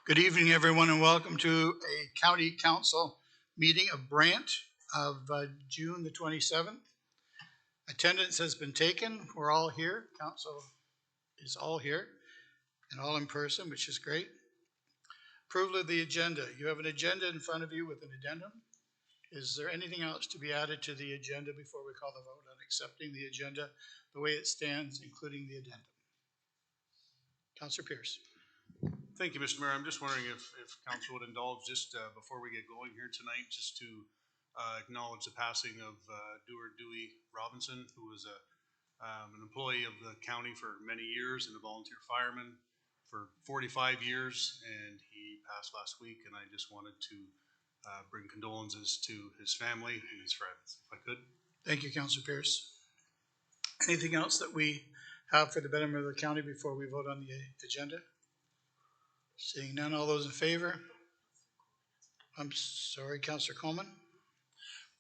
Good evening, everyone, and welcome to a county council meeting of Brant of June the 27th. Attendance has been taken. We're all here. Council is all here and all in person, which is great. Approval of the agenda. You have an agenda in front of you with an addendum. Is there anything else to be added to the agenda before we call the vote on accepting the agenda the way it stands, including the addendum? Councillor Pierce. Thank you, Mr. Mayor. I'm just wondering if council would indulge just before we get going here tonight, just to acknowledge the passing of Dewey Robinson, who was an employee of the county for many years and a volunteer fireman for 45 years, and he passed last week, and I just wanted to bring condolences to his family and his friends, if I could. Thank you, Councillor Pierce. Anything else that we have for the betterment of the county before we vote on the agenda? Seeing none, all those in favor? I'm sorry, Councillor Coleman.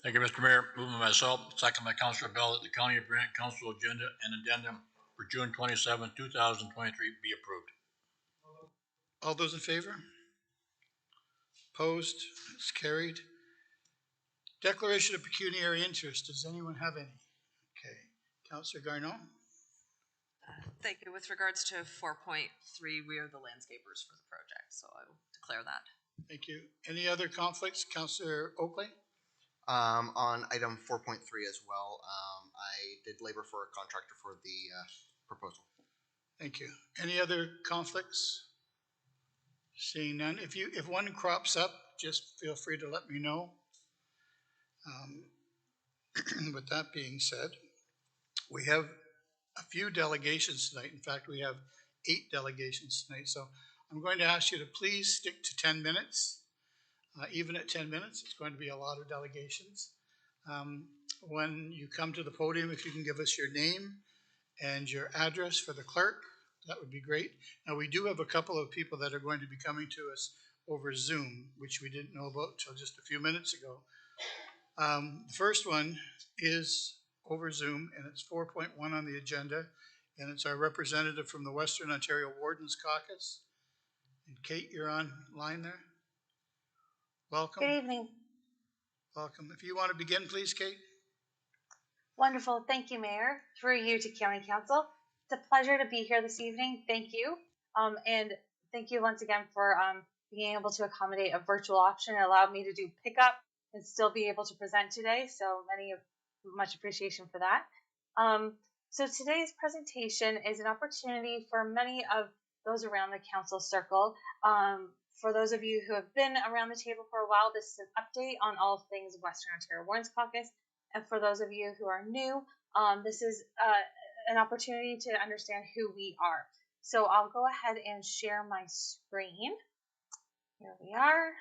Thank you, Mr. Mayor. Moving by myself, second by Councillor Bell, that the County of Brant Council agenda and addendum for June 27, 2023 be approved. All those in favor? Opposed? It's carried. Declaration of pecuniary interest. Does anyone have any? Okay. Councillor Garneau. Thank you. With regards to 4.3, we are the landscapers for the project, so I will declare that. Thank you. Any other conflicts? Councillor Oakley? On item 4.3 as well, I did labor for a contractor for the proposal. Thank you. Any other conflicts? Seeing none. If one crops up, just feel free to let me know. With that being said, we have a few delegations tonight. In fact, we have 8 delegations tonight. So I'm going to ask you to please stick to 10 minutes. Even at 10 minutes, it's going to be a lot of delegations. When you come to the podium, if you can give us your name and your address for the clerk, that would be great. Now, we do have a couple of people that are going to be coming to us over Zoom, which we didn't know about until just a few minutes ago. The first one is over Zoom, and it's 4.1 on the agenda, and it's our representative from the Western Ontario Wardens Caucus. And Kate, you're online there. Welcome. Good evening. Welcome. If you want to begin, please, Kate. Wonderful. Thank you, Mayor. Through you to County Council. It's a pleasure to be here this evening. Thank you. And thank you once again for being able to accommodate a virtual option and allow me to do pickup and still be able to present today. So much appreciation for that. So today's presentation is an opportunity for many of those around the council circle. For those of you who have been around the table for a while, this is an update on all things Western Ontario Wardens Caucus. And for those of you who are new, this is an opportunity to understand who we are. So I'll go ahead and share my screen. Here we are.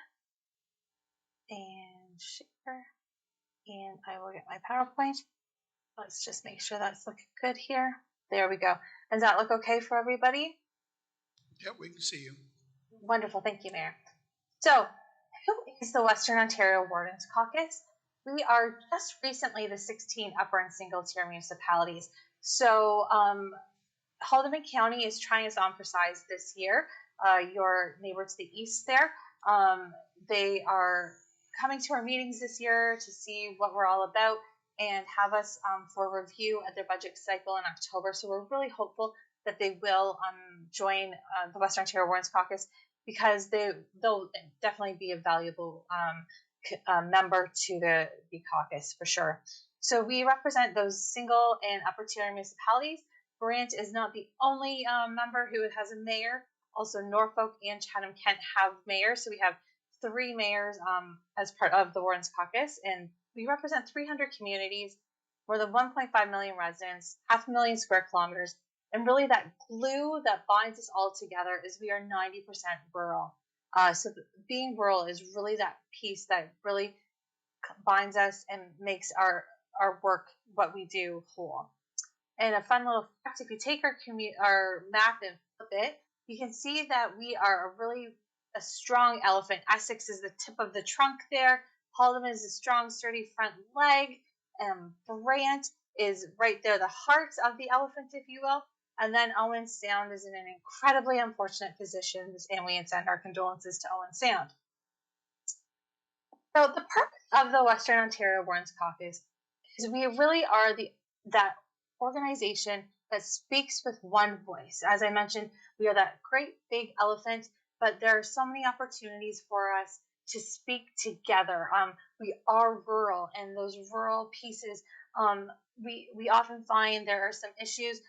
And share. And I will get my PowerPoint. Let's just make sure that's looking good here. There we go. Does that look okay for everybody? Yep, we can see you. Wonderful. Thank you, Mayor. So, who is the Western Ontario Wardens Caucus? We are just recently the 16 upper and single tier municipalities. So, Haldimand County is trying us on for size this year. Your neighbor to the east there. They are coming to our meetings this year to see what we're all about and have us for review at their budget cycle in October. So we're really hopeful that they will join the Western Ontario Wardens Caucus, because they'll definitely be a valuable member to the caucus for sure. So we represent those single and upper tier municipalities. Brant is not the only member who has a mayor. Also, Norfolk and Chatham-Kent have mayors. So we have 3 mayors as part of the Wardens Caucus, and we represent 300 communities, more than 1.5 million residents, 500,000 square kilometers, and really that glue that binds us all together is we are 90% rural. So being rural is really that piece that really binds us and makes our work, what we do, whole. And a fun little fact, if you take our map and flip it, you can see that we are a strong elephant. Essex is the tip of the trunk there. Haldimand is a strong, sturdy front leg. Brant is right there, the heart of the elephant, if you will. And then Owen Sound is in an incredibly unfortunate position, and we send our condolences to Owen Sound. So the purpose of the Western Ontario Warrants Caucus is we really are that organization that speaks with one voice. As I mentioned, we are that great big elephant, but there are so many opportunities for us to speak together. We are rural, and those rural pieces, we often find there are some issues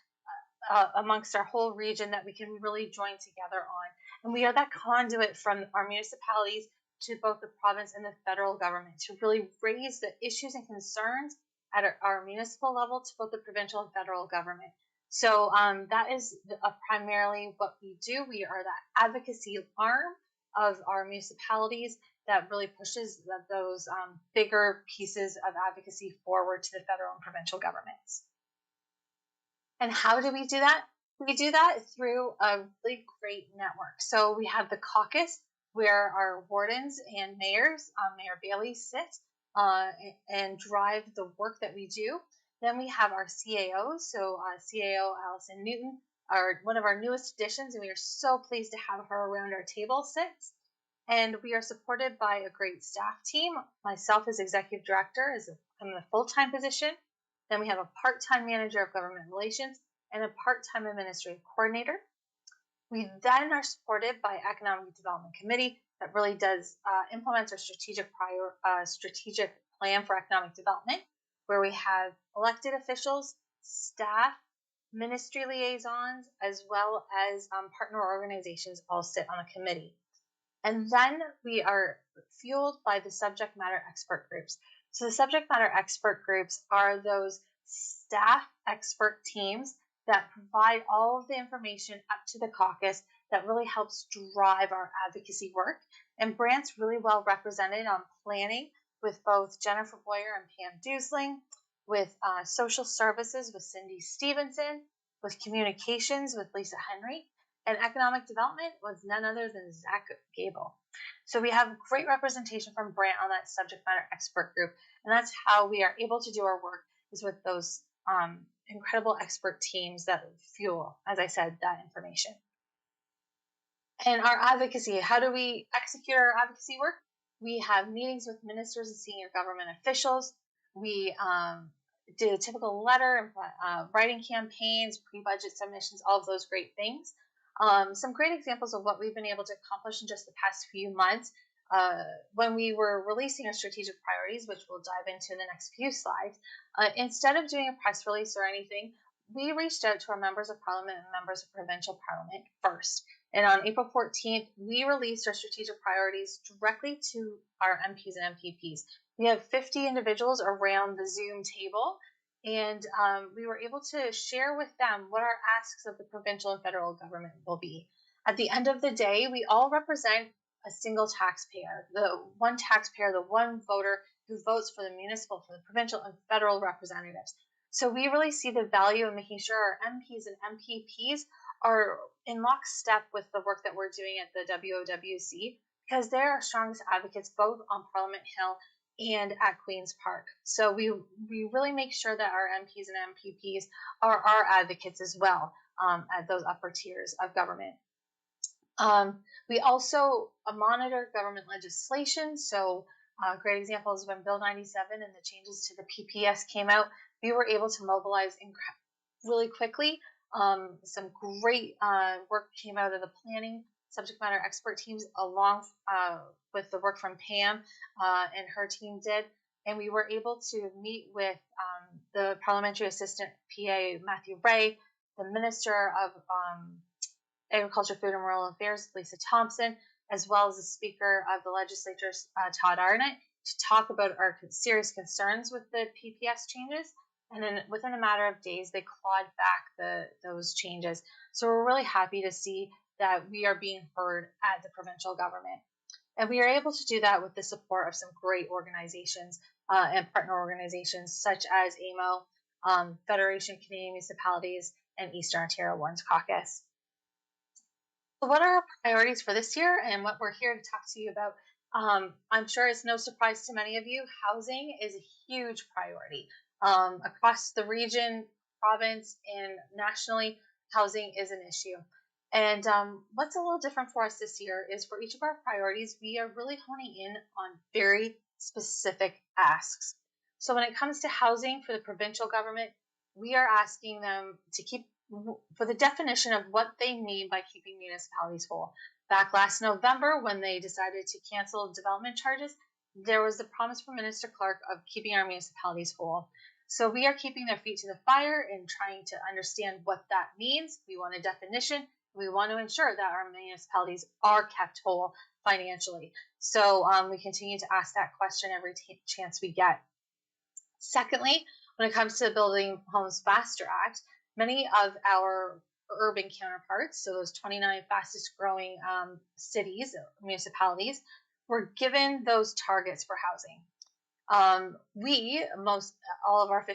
amongst our whole region that we can really join together on. And we are that conduit from our municipalities to both the province and the federal government to really raise the issues and concerns at our municipal level to both the provincial and federal government. So that is primarily what we do. We are that advocacy arm of our municipalities that really pushes those bigger pieces of advocacy forward to the federal and provincial governments. And how do we do that? We do that through a really great network. So we have the caucus where our wardens and mayors, Mayor Bailey, sit and drive the work that we do. Then we have our CAOs. So CAO Allison Newton, one of our newest additions, and we are so pleased to have her around our table sits. And we are supported by a great staff team. Myself as executive director is in a full-time position. Then we have a part-time manager of government relations and a part-time administrative coordinator. We then are supported by Economic Development Committee that really does implement our strategic plan for economic development, where we have elected officials, staff, ministry liaisons, as well as partner organizations all sit on a committee. And then we are fueled by the subject matter expert groups. So the subject matter expert groups are those staff expert teams that provide all of the information up to the caucus that really helps drive our advocacy work. And Brant's really well represented on planning with both Jennifer Boyer and Pam Dusling, with social services with Cindy Stevenson, with communications with Lisa Henry, and economic development was none other than Zach Gable. So we have great representation from Brant on that subject matter expert group, and that's how we are able to do our work, is with those incredible expert teams that fuel, as I said, that information. And our advocacy, how do we execute our advocacy work? We have meetings with ministers and senior government officials. We did a typical letter, writing campaigns, pre-budget submissions, all of those great things. Some great examples of what we've been able to accomplish in just the past few months. When we were releasing our strategic priorities, which we'll dive into in the next few slides, instead of doing a press release or anything, we reached out to our members of parliament and members of provincial parliament first. And on April 14th, we released our strategic priorities directly to our MPs and MPPs. We have 50 individuals around the Zoom table, and we were able to share with them what our asks of the provincial and federal government will be. At the end of the day, we all represent a single taxpayer, the one taxpayer, the one voter who votes for the municipal, for the provincial and federal representatives. So we really see the value in making sure our MPs and MPPs are in lockstep with the work that we're doing at the WOWC, because they're our strongest advocates both on Parliament Hill and at Queen's Park. So we really make sure that our MPs and MPPs are our advocates as well at those upper tiers of government. We also monitor government legislation. So a great example is when Bill 97 and the changes to the PPS came out, we were able to mobilize really quickly. Some great work came out of the planning subject matter expert teams, along with the work from Pam and her team did. And we were able to meet with the Parliamentary Assistant PA, Matthew Ray, the Minister of Agriculture, Food and Rural Affairs, Lisa Thompson, as well as the Speaker of the Legislature, Todd Arnott, to talk about our serious concerns with the PPS changes. And then within a matter of days, they clawed back those changes. So we're really happy to see that we are being heard at the provincial government. And we are able to do that with the support of some great organizations and partner organizations such as AMO, Federation of Canadian Municipalities, and Eastern Ontario Warrants Caucus. So what are our priorities for this year and what we're here to talk to you about? I'm sure it's no surprise to many of you, housing is a huge priority. Across the region, province, and nationally, housing is an issue. And what's a little different for us this year is for each of our priorities, we are really honing in on very specific asks. So when it comes to housing for the provincial government, we are asking them to keep for the definition of what they mean by keeping municipalities whole. Back last November, when they decided to cancel development charges, there was the promise from Minister Clark of keeping our municipalities whole. So we are keeping their feet to the fire and trying to understand what that means. We want a definition. We want to ensure that our municipalities are kept whole financially. So we continue to ask that question every chance we get. Secondly, when it comes to the Building Homes Faster Act, many of our urban counterparts, so those 29 fastest growing cities, municipalities, were given those targets for housing. All of our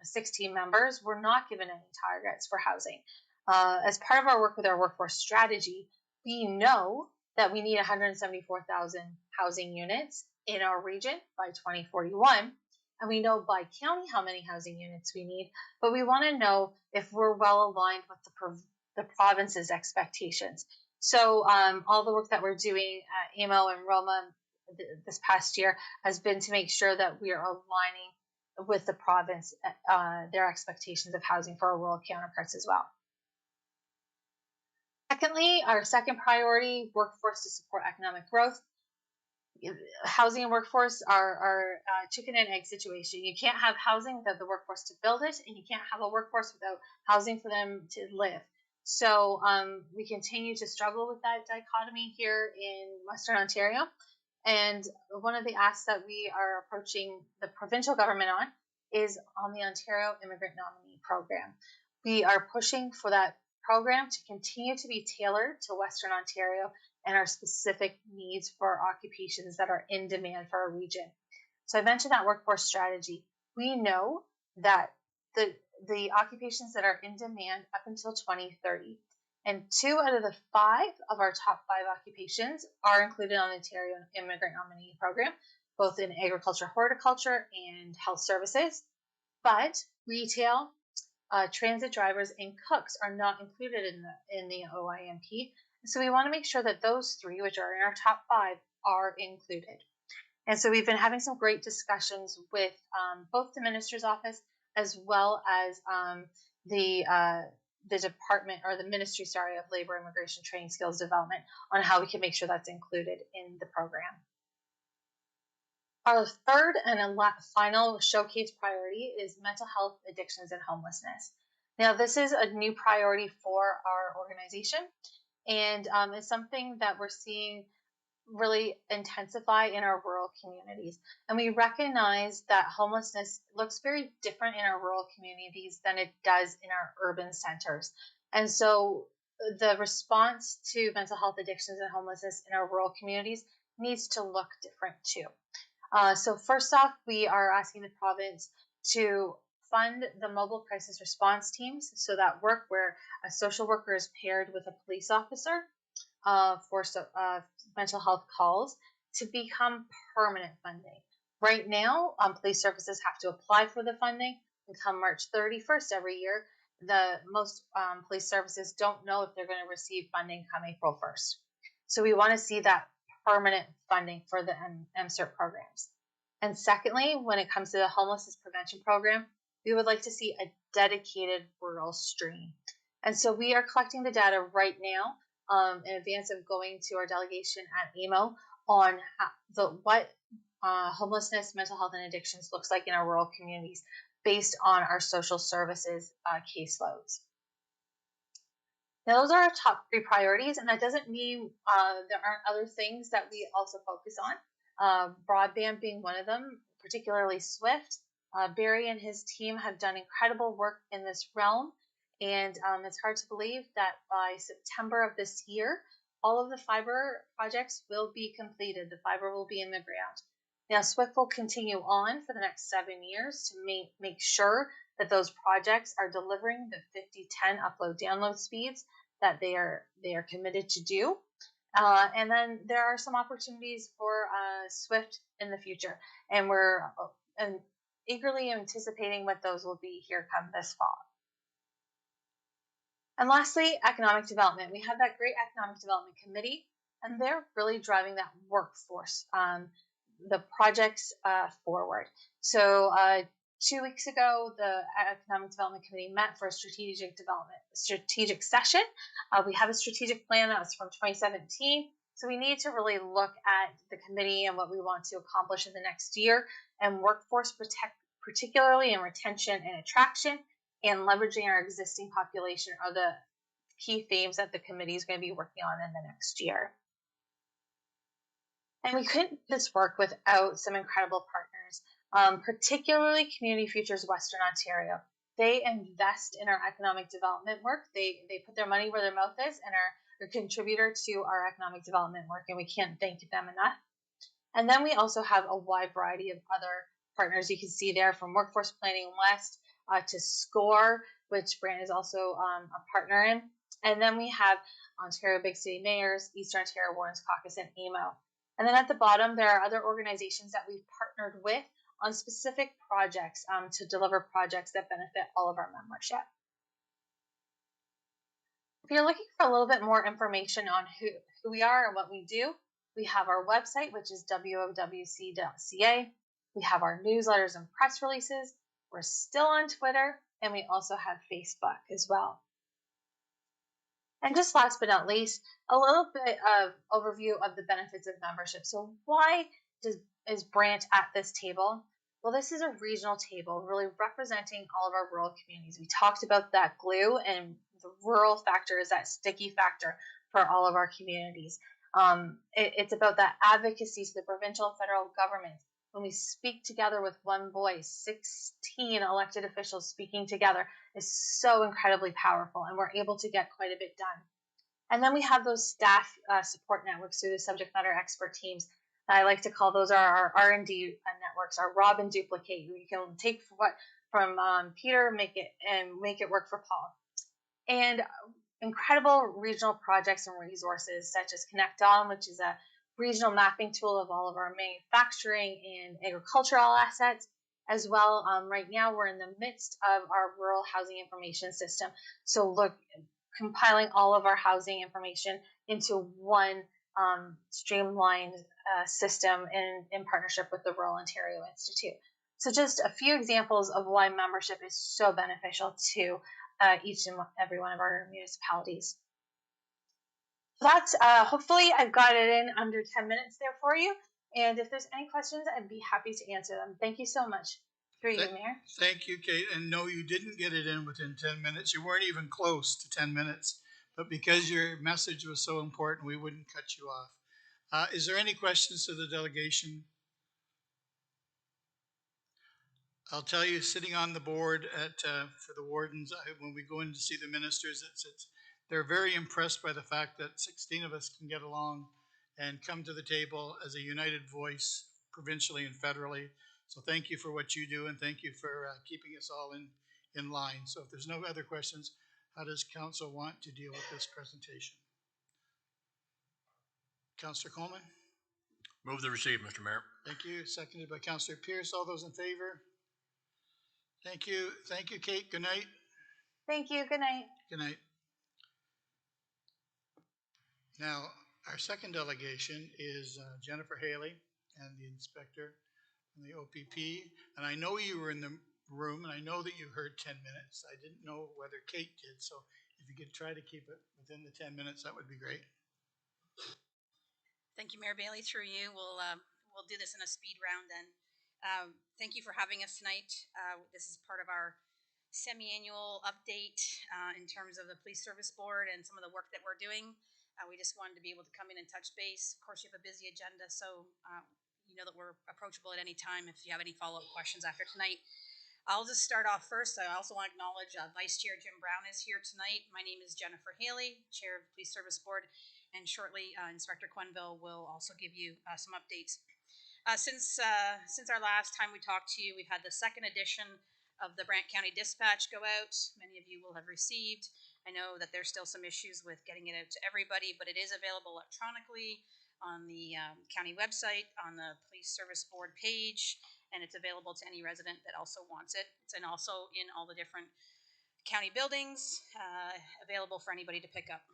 16 members were not given any targets for housing. As part of our work with our workforce strategy, we know that we need 174,000 housing units in our region by 2041. And we know by county how many housing units we need, but we want to know if we're well aligned with the province's expectations. So all the work that we're doing at AMO and Roma this past year has been to make sure that we are aligning with the province, their expectations of housing for our rural counterparts as well. Secondly, our second priority, workforce to support economic growth. Housing and workforce are a chicken and egg situation. You can't have housing without the workforce to build it, and you can't have a workforce without housing for them to live. So we continue to struggle with that dichotomy here in Western Ontario. And one of the asks that we are approaching the provincial government on is on the Ontario Immigrant Nominee Program. We are pushing for that program to continue to be tailored to Western Ontario and our specific needs for occupations that are in demand for our region. So I mentioned that workforce strategy. We know that the occupations that are in demand up until 2030, and 2 out of the 5 of our top 5 occupations are included on the Ontario Immigrant Nominee Program, both in agriculture, horticulture, and health services. But retail, transit drivers, and cooks are not included in the OIMP. So we want to make sure that those 3, which are in our top 5, are included. And so we've been having some great discussions with both the minister's office as well as the department, or the ministry, of Labor, Immigration, Training, Skills Development, on how we can make sure that's included in the program. Our third and final showcase priority is mental health, addictions, and homelessness. Now, this is a new priority for our organization, and it's something that we're seeing really intensify in our rural communities. And we recognize that homelessness looks very different in our rural communities than it does in our urban centers. And so the response to mental health, addictions, and homelessness in our rural communities needs to look different too. So first off, we are asking the province to fund the mobile crisis response teams, so that work where a social worker is paired with a police officer for mental health calls, to become permanent funding. Right now, police services have to apply for the funding, and come March 31st every year, most police services don't know if they're going to receive funding come April 1st. So we want to see that permanent funding for the MCERT programs. And secondly, when it comes to the homelessness prevention program, we would like to see a dedicated rural stream. And so we are collecting the data right now in advance of going to our delegation at AMO on what homelessness, mental health, and addictions looks like in our rural communities based on our social services caseloads. Now, those are our top 3 priorities, and that doesn't mean there aren't other things that we also focus on, broadband being one of them, particularly SWIFT. Barry and his team have done incredible work in this realm, and it's hard to believe that by September of this year, all of the fiber projects will be completed. The fiber will be in the ground. Now, SWIFT will continue on for the next 7 years to make sure that those projects are delivering the 50/10 upload-download speeds that they are committed to do. And then there are some opportunities for SWIFT in the future, and we're eagerly anticipating what those will be here come this fall. And lastly, economic development. We have that great economic development committee, and they're really driving that workforce, the projects forward. So 2 weeks ago, the economic development committee met for a strategic session. We have a strategic plan that was from 2017. So we need to really look at the committee and what we want to accomplish in the next year, and workforce particularly in retention and attraction, and leveraging our existing population are the key themes that the committee is going to be working on in the next year. And we couldn't do this work without some incredible partners, particularly Community Futures Western Ontario. They invest in our economic development work. They put their money where their mouth is and are a contributor to our economic development work, and we can't thank them enough. And then we also have a wide variety of other partners you can see there, from Workforce Planning West to SCORE, which Brant is also a partner in. And then we have Ontario Big City Mayors, Eastern Ontario Wardens Caucus, and AMO. And then at the bottom, there are other organizations that we've partnered with on specific projects to deliver projects that benefit all of our membership. If you're looking for a little bit more information on who we are and what we do, we have our website, which is wowc.ca. We have our newsletters and press releases. We're still on Twitter, and we also have Facebook as well. And just last but not least, a little bit of overview of the benefits of membership. So why is Brant at this table? Well, this is a regional table really representing all of our rural communities. We talked about that glue, and the rural factor is that sticky factor for all of our communities. It's about that advocacy to the provincial and federal government. When we speak together with one voice, 16 elected officials speaking together is so incredibly powerful, and we're able to get quite a bit done. And then we have those staff support networks through the subject matter expert teams. I like to call those our R&D networks, our Rob and Duplicate. You can take what from Peter, make it work for Paul. And incredible regional projects and resources such as Connect On, which is a regional mapping tool of all of our manufacturing and agricultural assets. As well, right now we're in the midst of our rural housing information system. So compiling all of our housing information into one streamlined system in partnership with the Rural Ontario Institute. So just a few examples of why membership is so beneficial to each and every one of our municipalities. That's hopefully I've got it in under 10 minutes there for you. And if there's any questions, I'd be happy to answer them. Thank you so much. Through you, Mayor. Thank you, Kate. And no, you didn't get it in within 10 minutes. You weren't even close to 10 minutes. But because your message was so important, we wouldn't cut you off. Is there any questions to the delegation? I'll tell you, sitting on the board for the wardens, when we go in to see the ministers, they're very impressed by the fact that 16 of us can get along and come to the table as a united voice, provincially and federally. So thank you for what you do, and thank you for keeping us all in line. So if there's no other questions, how does council want to deal with this presentation? Councillor Coleman? Move to receive, Mr. Mayor. Thank you. Seconded by Councillor Pierce. All those in favor? Thank you. Thank you, Kate. Good night. Thank you. Good night. Good night. Now, our second delegation is Jennifer Haley and the inspector and the OPP. And I know you were in the room, and I know that you heard 10 minutes. I didn't know whether Kate did. So if you could try to keep it within the 10 minutes, that would be great. Thank you, Mayor Bailey. Through you, we'll do this in a speed round then. Thank you for having us tonight. This is part of our semi-annual update in terms of the Police Service Board and some of the work that we're doing. We just wanted to be able to come in and touch base. Of course, you have a busy agenda, so you know that we're approachable at any time if you have any follow-up questions after tonight. I'll just start off first. I also want to acknowledge Vice Chair Jim Brown is here tonight. My name is Jennifer Haley, Chair of the Police Service Board, and shortly Inspector Quenville will also give you some updates. Since our last time we talked to you, we've had the second edition of the Brant County Dispatch go out. Many of you will have received. I know that there's still some issues with getting it out to everybody, but it is available electronically on the county website, on the Police Service Board page, and it's available to any resident that also wants it. It's also in all the different county buildings, available for anybody to pick up.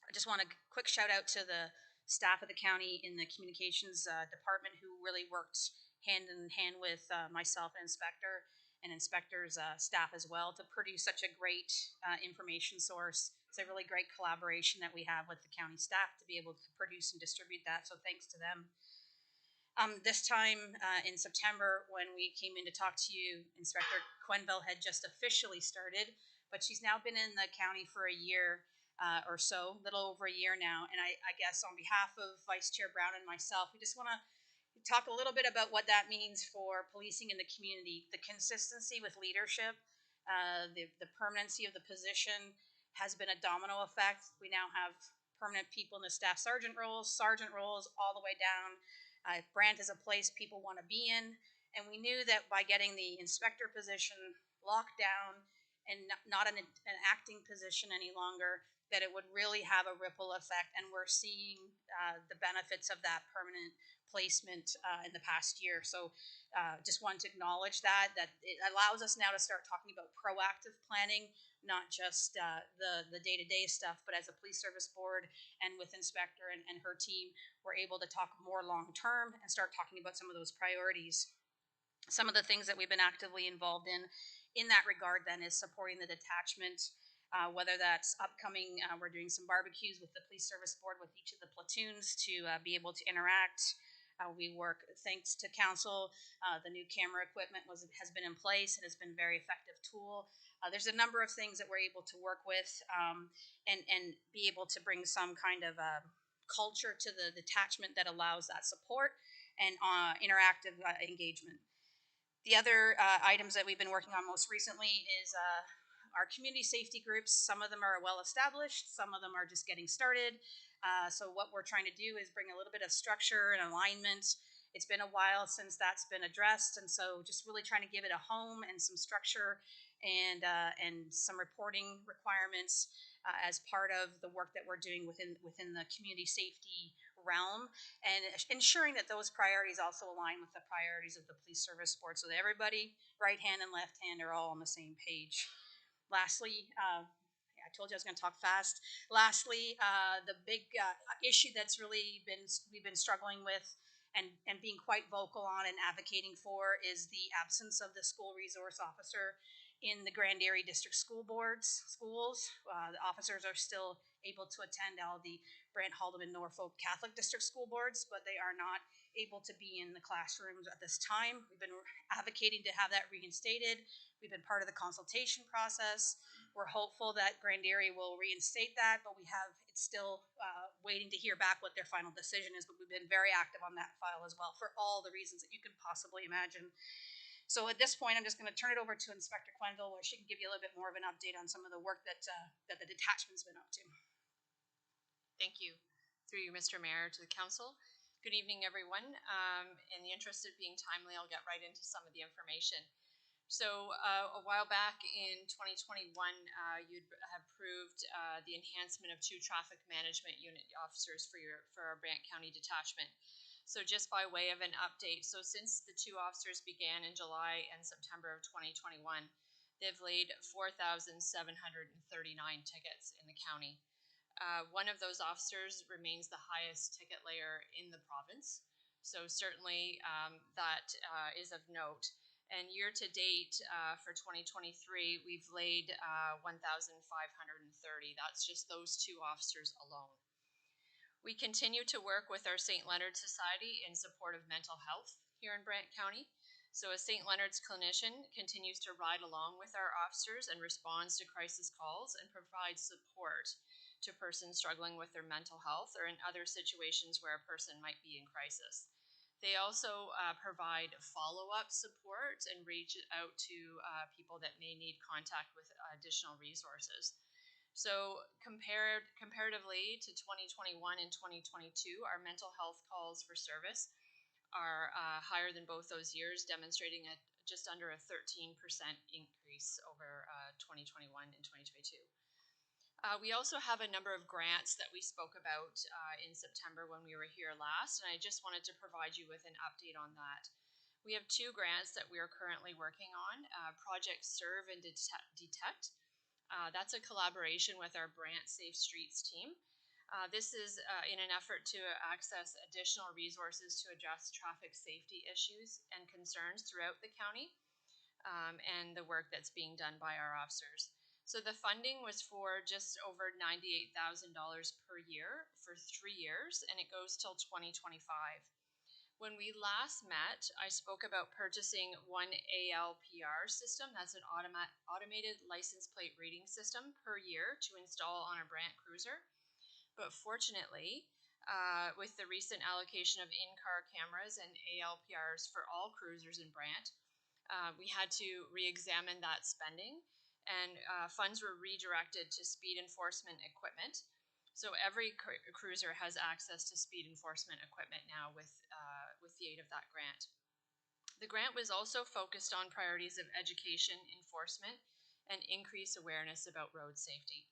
I just want a quick shout out to the staff of the county in the communications department who really worked hand in hand with myself and inspector and inspector's staff as well to produce such a great information source. It's a really great collaboration that we have with the county staff to be able to produce and distribute that. So thanks to them. This time in September, when we came in to talk to you, Inspector Quenville had just officially started, but she's now been in the county for a year or so, little over a year now. And I guess on behalf of Vice Chair Brown and myself, we just want to talk a little bit about what that means for policing in the community. The consistency with leadership, the permanency of the position has been a domino effect. We now have permanent people in the staff sergeant roles, all the way down. Brant is a place people want to be in, and we knew that by getting the inspector position locked down and not an acting position any longer, that it would really have a ripple effect, and we're seeing the benefits of that permanent placement in the past year. So just wanted to acknowledge that it allows us now to start talking about proactive planning, not just the day-to-day stuff, but as a police service board and with Inspector and her team, we're able to talk more long-term and start talking about some of those priorities. Some of the things that we've been actively involved in that regard then is supporting the detachment, whether that's upcoming, we're doing some barbecues with the police service board with each of the platoons to be able to interact. We work, thanks to council, the new camera equipment has been in place and has been a very effective tool. There's a number of things that we're able to work with and be able to bring some kind of culture to the detachment that allows that support and interactive engagement. The other items that we've been working on most recently is our community safety groups. Some of them are well established, some of them are just getting started. So what we're trying to do is bring a little bit of structure and alignment. It's been a while since that's been addressed, and so just really trying to give it a home and some structure and some reporting requirements as part of the work that we're doing within the community safety realm, and ensuring that those priorities also align with the priorities of the police service board, so that everybody, right hand and left hand, are all on the same page. Lastly, I told you I was going to talk fast. Lastly, the big issue that's really we've been struggling with and being quite vocal on and advocating for is the absence of the school resource officer in the Grand Erie District schools. The officers are still able to attend all the Brant, Haldeman, Norfolk Catholic District school boards, but they are not able to be in the classrooms at this time. We've been advocating to have that reinstated. We've been part of the consultation process. We're hopeful that Grand Erie will reinstate that, but it's still waiting to hear back what their final decision is, but we've been very active on that file as well for all the reasons that you can possibly imagine. So at this point, I'm just going to turn it over to Inspector Quenville, where she can give you a little bit more of an update on some of the work that the detachment's been up to. Thank you. Through you, Mr. Mayor, to the council. Good evening, everyone. In the interest of being timely, I'll get right into some of the information. So a while back in 2021, you'd approved the enhancement of 2 traffic management unit officers for our Brant County detachment. So just by way of an update, so since the 2 officers began in July and September of 2021, they've laid 4,739 tickets in the county. One of those officers remains the highest ticket layer in the province. So certainly that is of note. And year to date for 2023, we've laid 1,530. That's just those 2 officers alone. We continue to work with our St. Leonard Society in support of mental health here in Brant County. So a St. Leonard's clinician continues to ride along with our officers and responds to crisis calls and provides support to persons struggling with their mental health or in other situations where a person might be in crisis. They also provide follow-up support and reach out to people that may need contact with additional resources. So comparatively to 2021 and 2022, our mental health calls for service are higher than both those years, demonstrating just under a 13% increase over 2021 and 2022. We also have a number of grants that we spoke about in September when we were here last, and I just wanted to provide you with an update on that. We have 2 grants that we are currently working on, Project Serve and Detect. That's a collaboration with our Brant Safe Streets team. This is in an effort to access additional resources to address traffic safety issues and concerns throughout the county, and the work that's being done by our officers. So the funding was for just over $98,000 per year for 3 years, and it goes till 2025. When we last met, I spoke about purchasing one ALPR system, that's an automated license plate reading system per year to install on a Brant cruiser. But fortunately, with the recent allocation of in-car cameras and ALPRs for all cruisers in Brant, we had to re-examine that spending, and funds were redirected to speed enforcement equipment. So every cruiser has access to speed enforcement equipment now with the aid of that grant. The grant was also focused on priorities of education, enforcement, and increased awareness about road safety.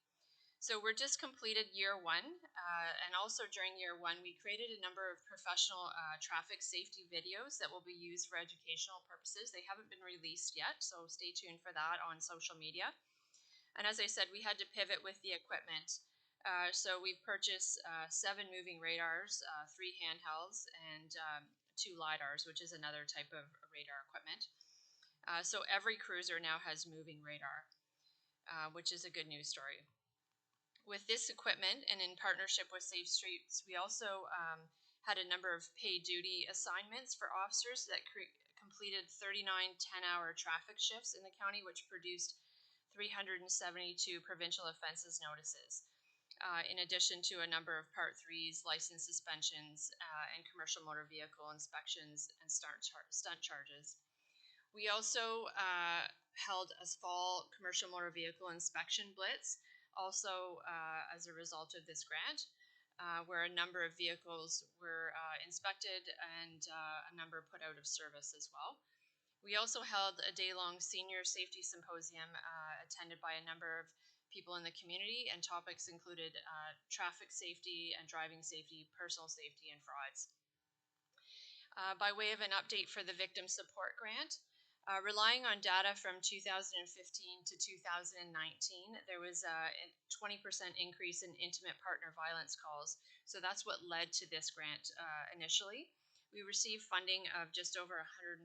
So we're just completed year one, and also during year one, we created a number of professional traffic safety videos that will be used for educational purposes. They haven't been released yet, so stay tuned for that on social media. And as I said, we had to pivot with the equipment. So we've purchased 7 moving radars, 3 handhelds, and 2 LiDARs, which is another type of radar equipment. So every cruiser now has moving radar, which is a good news story. With this equipment and in partnership with Safe Streets, we also had a number of paid duty assignments for officers that completed 39 10-hour traffic shifts in the county, which produced 372 provincial offenses notices, in addition to a number of Part 3s, license suspensions, and commercial motor vehicle inspections and stunt charges. We also held a fall commercial motor vehicle inspection blitz, also as a result of this grant, where a number of vehicles were inspected and a number put out of service as well. We also held a day-long senior safety symposium attended by a number of people in the community, and topics included traffic safety and driving safety, personal safety, and frauds. By way of an update for the Victim Support Grant, relying on data from 2015 to 2019, there was a 20% increase in intimate partner violence calls. So that's what led to this grant initially. We received funding of just over $104,000.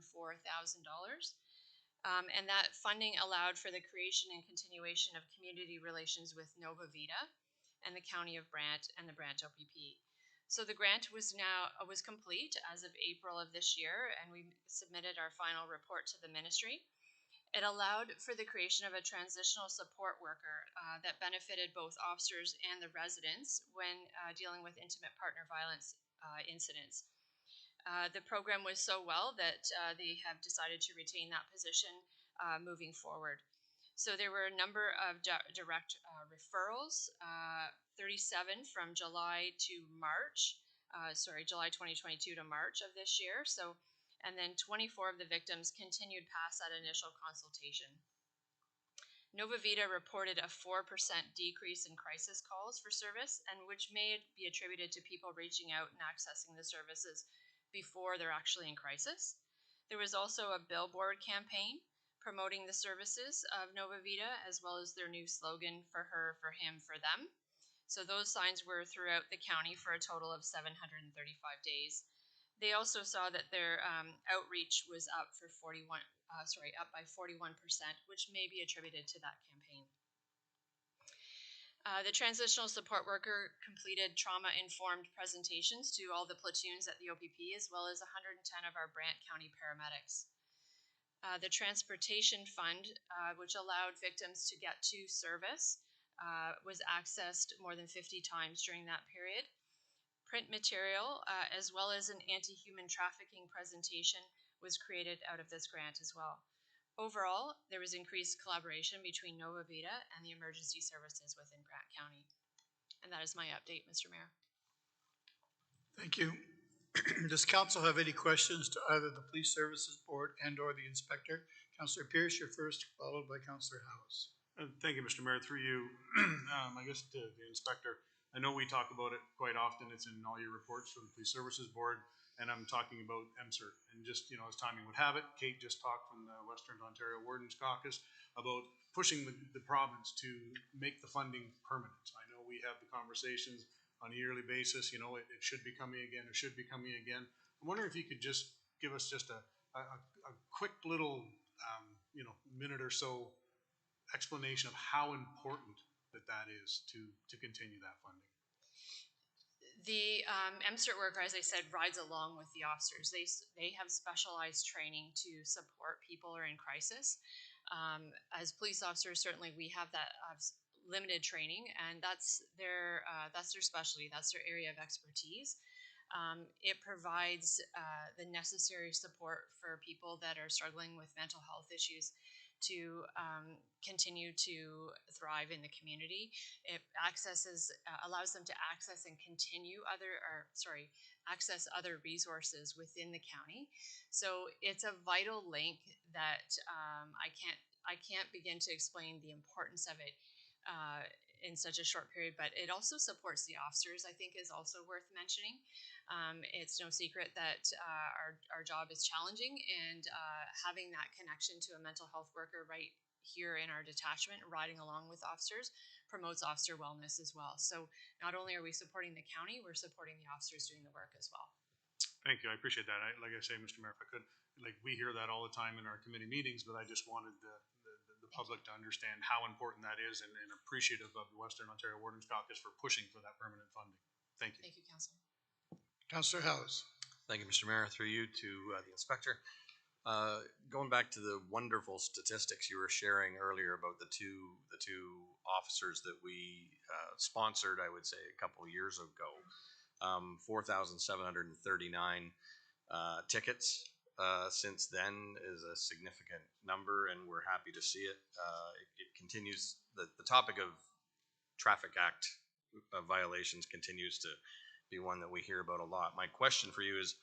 And that funding allowed for the creation and continuation of community relations with Nova Vita and the County of Brant and the Brant OPP. So the grant was complete as of April of this year, and we submitted our final report to the ministry. It allowed for the creation of a transitional support worker that benefited both officers and the residents when dealing with intimate partner violence incidents. The program was so well that they have decided to retain that position moving forward. So there were a number of direct referrals, 37 from July to March, July 2022 to March of this year. So, and then 24 of the victims continued past that initial consultation. Nova Vita reported a 4% decrease in crisis calls for service, and which may be attributed to people reaching out and accessing the services before they're actually in crisis. There was also a billboard campaign promoting the services of Nova Vita, as well as their new slogan, for her, for him, for them. So those signs were throughout the county for a total of 735 days. They also saw that their outreach was up by 41%, which may be attributed to that campaign. The transitional support worker completed trauma-informed presentations to all the platoons at the OPP, as well as 110 of our Brant County paramedics. The transportation fund, which allowed victims to get to service, was accessed more than 50 times during that period. Print material, as well as an anti-human trafficking presentation, was created out of this grant as well. Overall, there was increased collaboration between Nova Vita and the emergency services within Brant County. And that is my update, Mr. Mayor. Thank you. Does council have any questions to either the Police Services Board and or the Inspector? Councillor Pierce, you're first, followed by Councillor House. Thank you, Mr. Mayor. Through you, I guess to the Inspector, I know we talk about it quite often. It's in all your reports from the Police Services Board. and I'm talking about MCERT. And just, as timing would have it, Kate just talked from the Western Ontario Wardens Caucus about pushing the province to make the funding permanent. I know we have the conversations on a yearly basis, it should be coming again, it should be coming again. I'm wondering if you could just give us just a quick little, minute or so explanation of how important that is to continue that funding. The MCERT worker, as I said, rides along with the officers. They have specialized training to support people who are in crisis. As police officers, certainly we have that limited training, and that's their specialty. That's their area of expertise. It provides the necessary support for people that are struggling with mental health issues to continue to thrive in the community. It allows them to access and access other resources within the county. So it's a vital link that I can't begin to explain the importance of it in such a short period, but it also supports the officers, I think, is also worth mentioning. It's no secret that our job is challenging, and having that connection to a mental health worker right here in our detachment, riding along with officers, promotes officer wellness as well. So not only are we supporting the county, we're supporting the officers doing the work as well. Thank you. I appreciate that. Like I say, Mr. Mayor, if I could, we hear that all the time in our committee meetings, but I just wanted the public to understand how important that is, and appreciative of the Western Ontario Wardens Caucus for pushing for that permanent funding. Thank you. Thank you, Council. Councillor Howes. Thank you, Mr. Mayor. Through you to the inspector. Going back to the wonderful statistics you were sharing earlier about the two officers that we sponsored, I would say a couple of years ago, 4,739 tickets since then is a significant number, and we're happy to see it. It continues. The topic of traffic act violations continues to be one that we hear about a lot. My question for you is,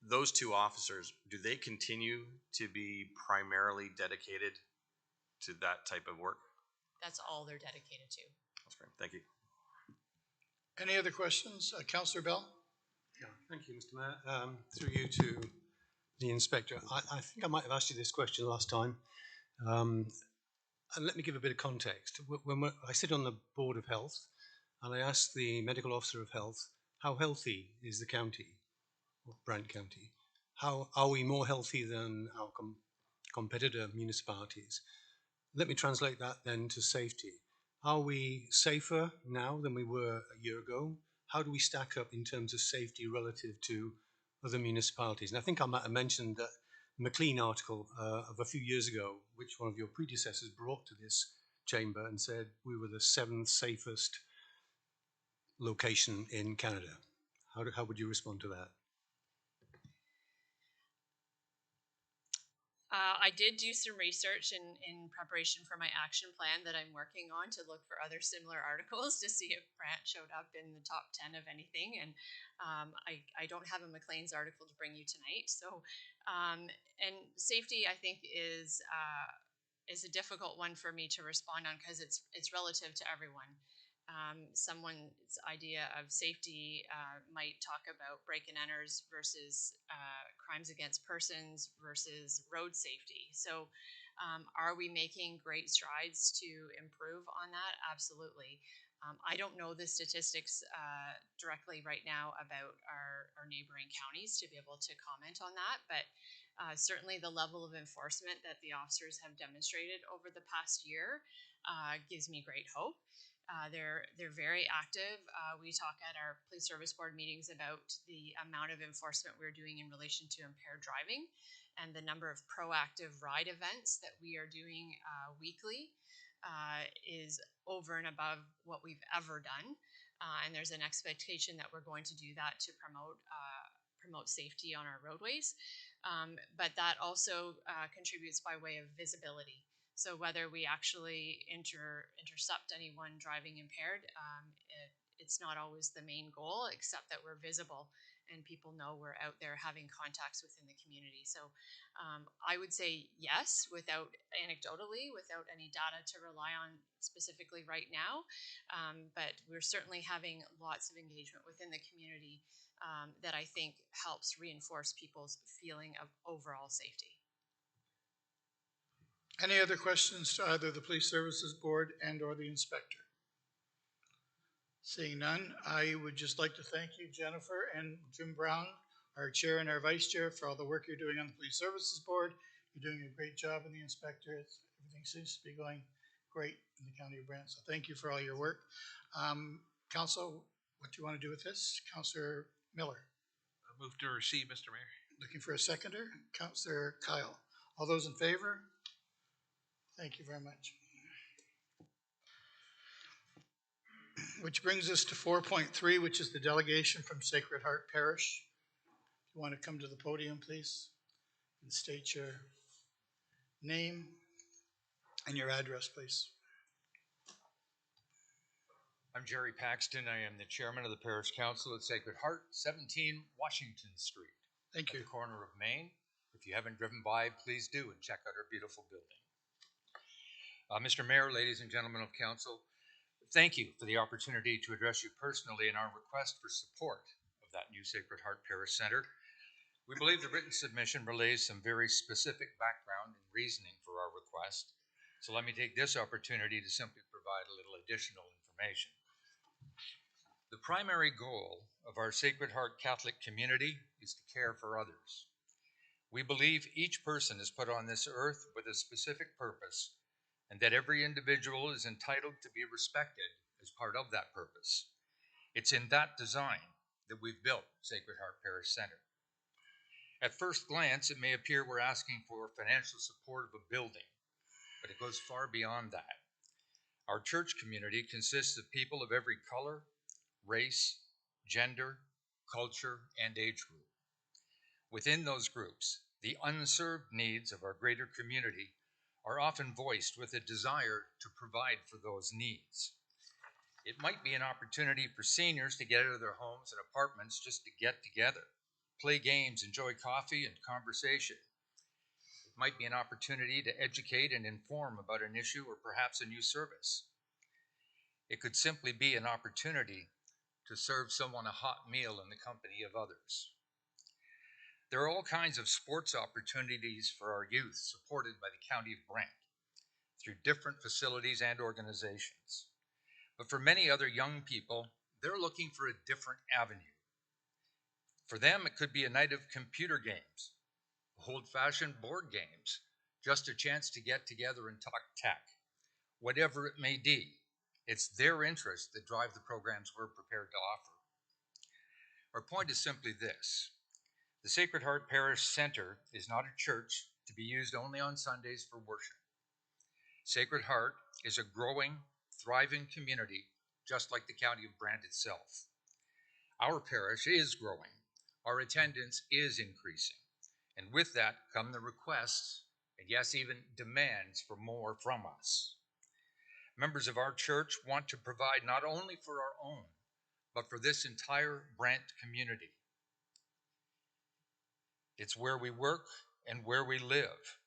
those two officers, do they continue to be primarily dedicated to that type of work? That's all they're dedicated to. That's great. Thank you. Any other questions? Councillor Bell? Yeah, thank you, Mr. Mayor. Through you to the inspector. I think I might have asked you this question last time. And let me give a bit of context. I sit on the Board of Health, and I asked the medical officer of health, how healthy is the county, or Brant County? How are we more healthy than our competitor municipalities? Let me translate that then to safety. Are we safer now than we were a year ago? How do we stack up in terms of safety relative to other municipalities? And I think I might have mentioned that McLean article of a few years ago, which one of your predecessors brought to this chamber and said we were the 7th safest location in Canada. How would you respond to that? I did do some research in preparation for my action plan that I'm working on to look for other similar articles to see if Brant showed up in the top 10 of anything. And I don't have a Maclean's article to bring you tonight. So, and safety, I think, is a difficult one for me to respond on because it's relative to everyone. Someone's idea of safety might talk about break-and-enters versus crimes against persons versus road safety. So are we making great strides to improve on that? Absolutely. I don't know the statistics directly right now about our neighboring counties to be able to comment on that, but certainly the level of enforcement that the officers have demonstrated over the past year gives me great hope. They're very active. We talk at our police service board meetings about the amount of enforcement we're doing in relation to impaired driving, and the number of proactive ride events that we are doing weekly is over and above what we've ever done. And there's an expectation that we're going to do that to promote safety on our roadways. But that also contributes by way of visibility. So whether we actually intercept anyone driving impaired, it's not always the main goal, except that we're visible and people know we're out there having contacts within the community. So I would say yes, anecdotally, without any data to rely on specifically right now. But we're certainly having lots of engagement within the community that I think helps reinforce people's feeling of overall safety. Any other questions to either the Police Services Board and or the inspector? Seeing none, I would just like to thank you, Jennifer and Jim Brown, our chair and our vice chair, for all the work you're doing on the Police Services Board. You're doing a great job in the inspector. Everything seems to be going great in the county of Brant. So thank you for all your work. Council, what do you want to do with this? Councillor Miller. I move to receive, Mr. Mayor. Looking for a seconder. Councillor Kyle. All those in favor? Thank you very much. Which brings us to 4.3, which is the delegation from Sacred Heart Parish. You want to come to the podium, please, and state your name and your address, please. I'm Jerry Paxton. I am the chairman of the Parish Council at Sacred Heart, 17 Washington Street. Thank you. At the corner of Main. If you haven't driven by, please do and check out our beautiful building. Mr. Mayor, ladies and gentlemen of council, thank you for the opportunity to address you personally in our request for support of that new Sacred Heart Parish Center. We believe the written submission relays some very specific background and reasoning for our request, so let me take this opportunity to simply provide a little additional information. The primary goal of our Sacred Heart Catholic community is to care for others. We believe each person is put on this earth with a specific purpose, and that every individual is entitled to be respected as part of that purpose. It's in that design that we've built Sacred Heart Parish Center. At first glance, it may appear we're asking for financial support of a building, but it goes far beyond that. Our church community consists of people of every color, race, gender, culture, and age group. Within those groups, the unserved needs of our greater community are often voiced with a desire to provide for those needs. It might be an opportunity for seniors to get out of their homes and apartments just to get together, play games, enjoy coffee and conversation. It might be an opportunity to educate and inform about an issue or perhaps a new service. It could simply be an opportunity to serve someone a hot meal in the company of others. There are all kinds of sports opportunities for our youth supported by the County of Brant through different facilities and organizations. But for many other young people, they're looking for a different avenue. For them, it could be a night of computer games, old-fashioned board games, just a chance to get together and talk tech. Whatever it may be, it's their interests that drive the programs we're prepared to offer. Our point is simply this. The Sacred Heart Parish Center is not a church to be used only on Sundays for worship. Sacred Heart is a growing, thriving community, just like the County of Brant itself. Our parish is growing. Our attendance is increasing. And with that come the requests, and yes, even demands for more from us. Members of our church want to provide not only for our own, but for this entire Brant community. It's where we work and where we live.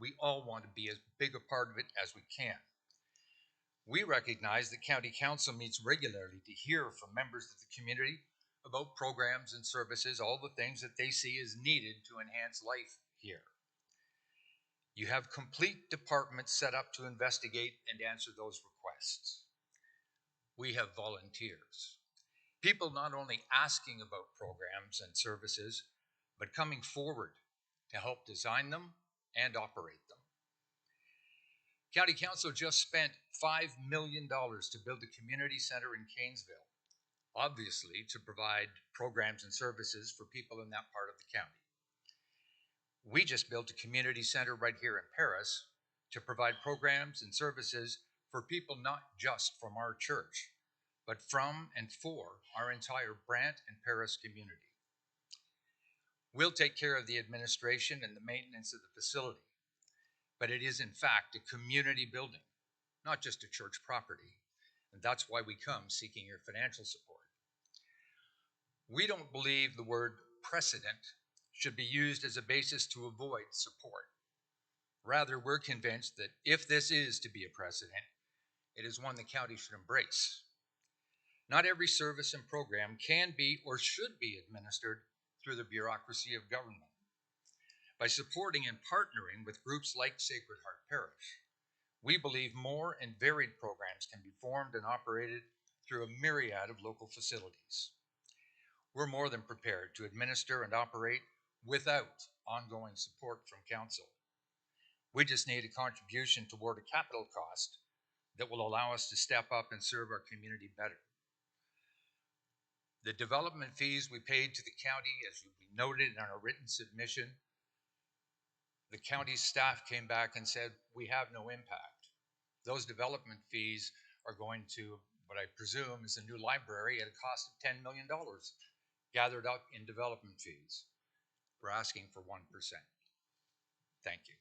We all want to be as big a part of it as we can. We recognize that County Council meets regularly to hear from members of the community about programs and services, all the things that they see as needed to enhance life here. You have complete departments set up to investigate and answer those requests. We have volunteers, people not only asking about programs and services, but coming forward to help design them and operate them. County Council just spent $5 million to build a community center in Canesville, obviously to provide programs and services for people in that part of the county. We just built a community center right here in Paris to provide programs and services for people not just from our church, but from and for our entire Brant and Paris community. We'll take care of the administration and the maintenance of the facility, but it is in fact a community building, not just a church property, and that's why we come seeking your financial support. We don't believe the word precedent should be used as a basis to avoid support. Rather, we're convinced that if this is to be a precedent, it is one the county should embrace. Not every service and program can be or should be administered through the bureaucracy of government. By supporting and partnering with groups like Sacred Heart Parish, we believe more and varied programs can be formed and operated through a myriad of local facilities. We're more than prepared to administer and operate without ongoing support from council. We just need a contribution toward a capital cost that will allow us to step up and serve our community better. The development fees we paid to the county, as we noted in our written submission, the county staff came back and said, we have no impact. Those development fees are going to what I presume is a new library at a cost of $10 million gathered up in development fees. We're asking for 1%. Thank you.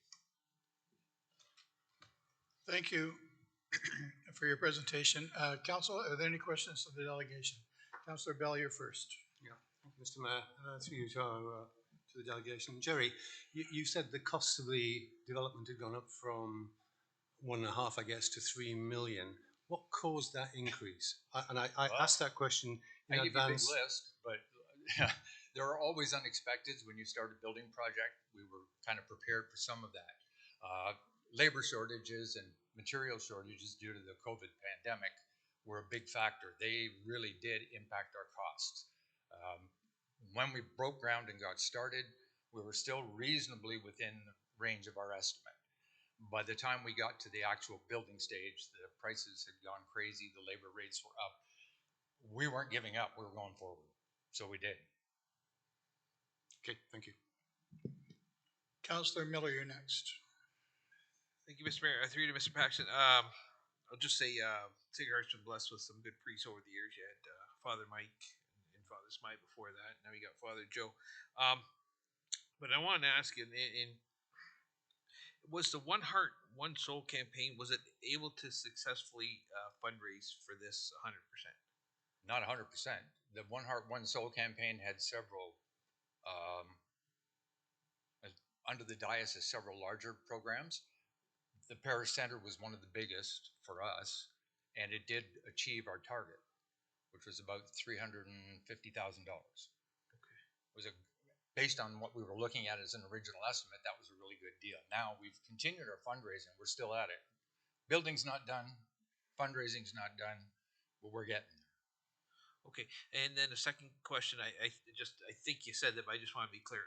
Thank you for your presentation. Council, are there any questions of the delegation? Councillor Bell, you're first. Yeah, thank you, Mr. Mayor. Through you to the delegation. Jerry, you said the cost of the development had gone up from 1.5, I guess, to 3 million. What caused that increase? I asked that question in I give you a big advance. list, but there are always unexpecteds when you start a building project. We were kind of prepared for some of that. Labor shortages and material shortages due to the COVID pandemic were a big factor. They really did impact our costs. When we broke ground and got started, we were still reasonably within the range of our estimate. By the time we got to the actual building stage, the prices had gone crazy, the labor rates were up. We weren't giving up, we were going forward. So we did. Okay, thank you. Councillor Miller, you're next. Thank you, Mr. Mayor. Through you to Mr. Paxton. I'll just say, Sacred Heart's been blessed with some good priests over the years. You had Father Mike and Father Smythe before that. Now you got Father Joe. But I wanted to ask you, was the One Heart, One Soul campaign, was it able to successfully fundraise for this 100%? Not 100%. The One Heart, One Soul campaign had several, under the diocese, several larger programs. The Parish Center was one of the biggest for us, and it did achieve our target, which was about $350,000. Okay. It was based on what we were looking at as an original estimate, that was a really good deal. Now we've continued our fundraising. We're still at it. Building's not done. Fundraising's not done, but we're getting there. Okay, and then the second question, I think you said that, but I just want to be clear.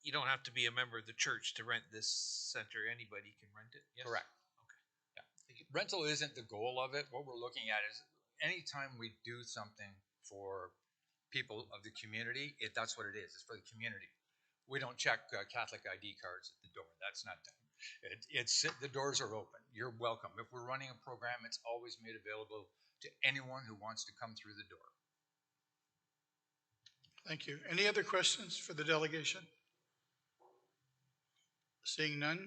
You don't have to be a member of the church to rent this center. Anybody can rent it. Yes? Correct. Okay. Yeah. Rental isn't the goal of it. What we're looking at is anytime we do something for people of the community, that's what it is. It's for the community. We don't check Catholic ID cards at the door. That's not done. The doors are open. You're welcome. If we're running a program, it's always made available to anyone who wants to come through the door. Thank you. Any other questions for the delegation? Seeing none,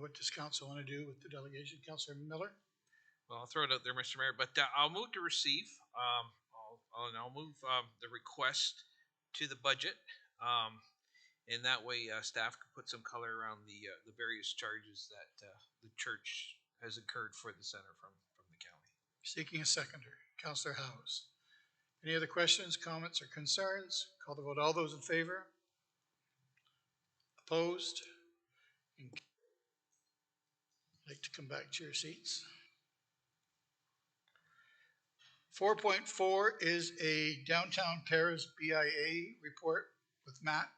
what does council want to do with the delegation? Councillor Miller? Well, I'll throw it out there, Mr. Mayor, but I'll move to receive. I'll move the request to the budget. And that way staff can put some color around the various charges that the church has incurred for the center from the county. Seeking a seconder, Councillor Howes. Any other questions, comments, or concerns? Call the vote. All those in favor? Opposed? I'd like to come back to your seats. 4.4 is a Downtown Paris BIA report with Matt.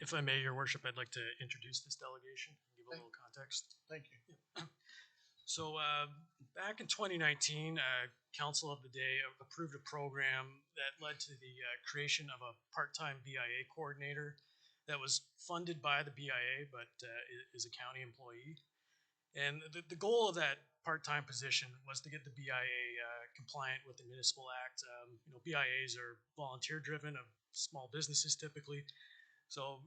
If I may, Your Worship, I'd like to introduce this delegation, give a little context. Thank you. So back in 2019, Council of the Day approved a program that led to the creation of a part-time BIA coordinator that was funded by the BIA, but is a county employee. And the goal of that part-time position was to get the BIA compliant with the Municipal Act. BIAs are volunteer-driven of small businesses typically, so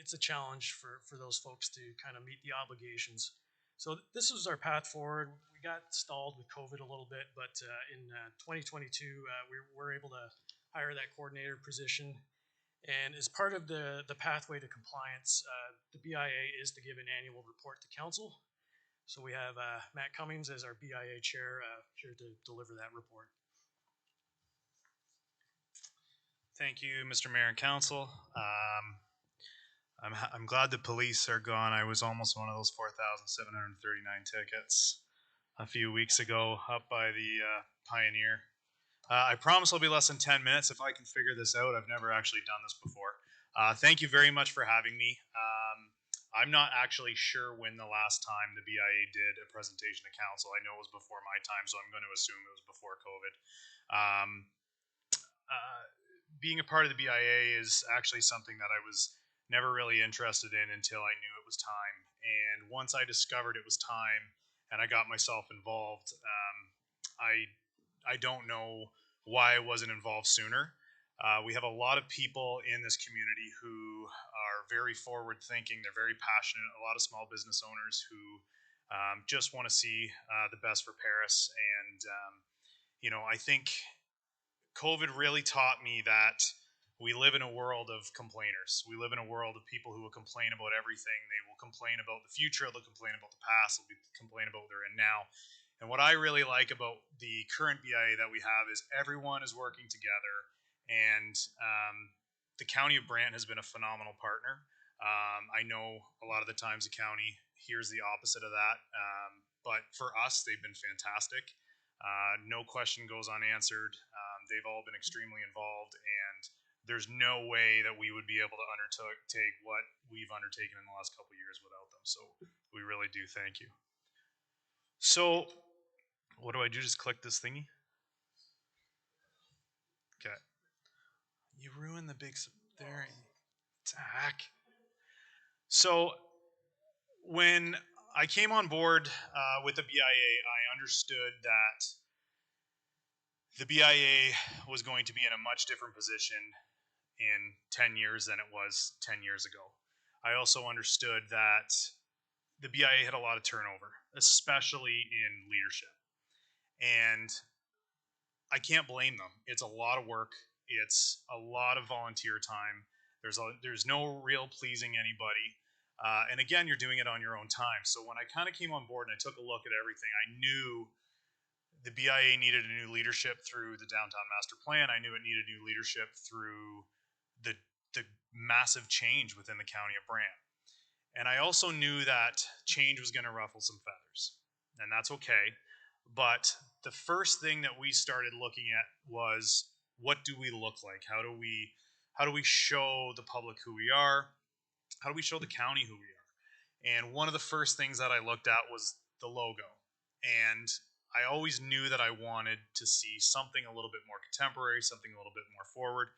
it's a challenge for those folks to kind of meet the obligations. So this was our path forward. We got stalled with COVID a little bit, but in 2022, we were able to hire that coordinator position. And as part of the pathway to compliance, the BIA is to give an annual report to council. So we have Matt Cummings as our BIA chair here to deliver that report. Thank you, Mr. Mayor and Council. I'm glad the police are gone. I was almost one of those 4,739 tickets a few weeks ago up by the Pioneer. I promise I'll be less than 10 minutes if I can figure this out. I've never actually done this before. Thank you very much for having me. I'm not actually sure when the last time the BIA did a presentation to council. I know it was before my time, so I'm going to assume it was before COVID. Being a part of the BIA is actually something that I was never really interested in until I knew it was time. And once I discovered it was time and I got myself involved, I don't know why I wasn't involved sooner. We have a lot of people in this community who are very forward thinking. They're very passionate. A lot of small business owners who just want to see the best for Paris. And, I think COVID really taught me that we live in a world of complainers. We live in a world of people who will complain about everything. They will complain about the future. They'll complain about the past. They'll complain about what they're in now. And what I really like about the current BIA that we have is everyone is working together. And the County of Brant has been a phenomenal partner. I know a lot of the times the county hears the opposite of that. But for us, they've been fantastic. No question goes unanswered. They've all been extremely involved, and there's no way that we would be able to undertake what we've undertaken in the last couple of years without them. So we really do thank you. So what do I do? Just click this thingy? Okay. You ruined the big there. Attack. So when I came on board with the BIA, I understood that the BIA was going to be in a much different position in 10 years than it was 10 years ago. I also understood that the BIA had a lot of turnover, especially in leadership. And I can't blame them. It's a lot of work. It's a lot of volunteer time. There's no real pleasing anybody. And again, you're doing it on your own time. So when I kind of came on board and I took a look at everything, I knew the BIA needed a new leadership through the downtown master plan. I knew it needed new leadership through the massive change within the County of Brant. And I also knew that change was going to ruffle some feathers, and that's okay. But the first thing that we started looking at was, what do we look like? How do we show the public who we are? How do we show the county who we are? And one of the first things that I looked at was the logo. And I always knew that I wanted to see something a little bit more contemporary, something a little bit more forward.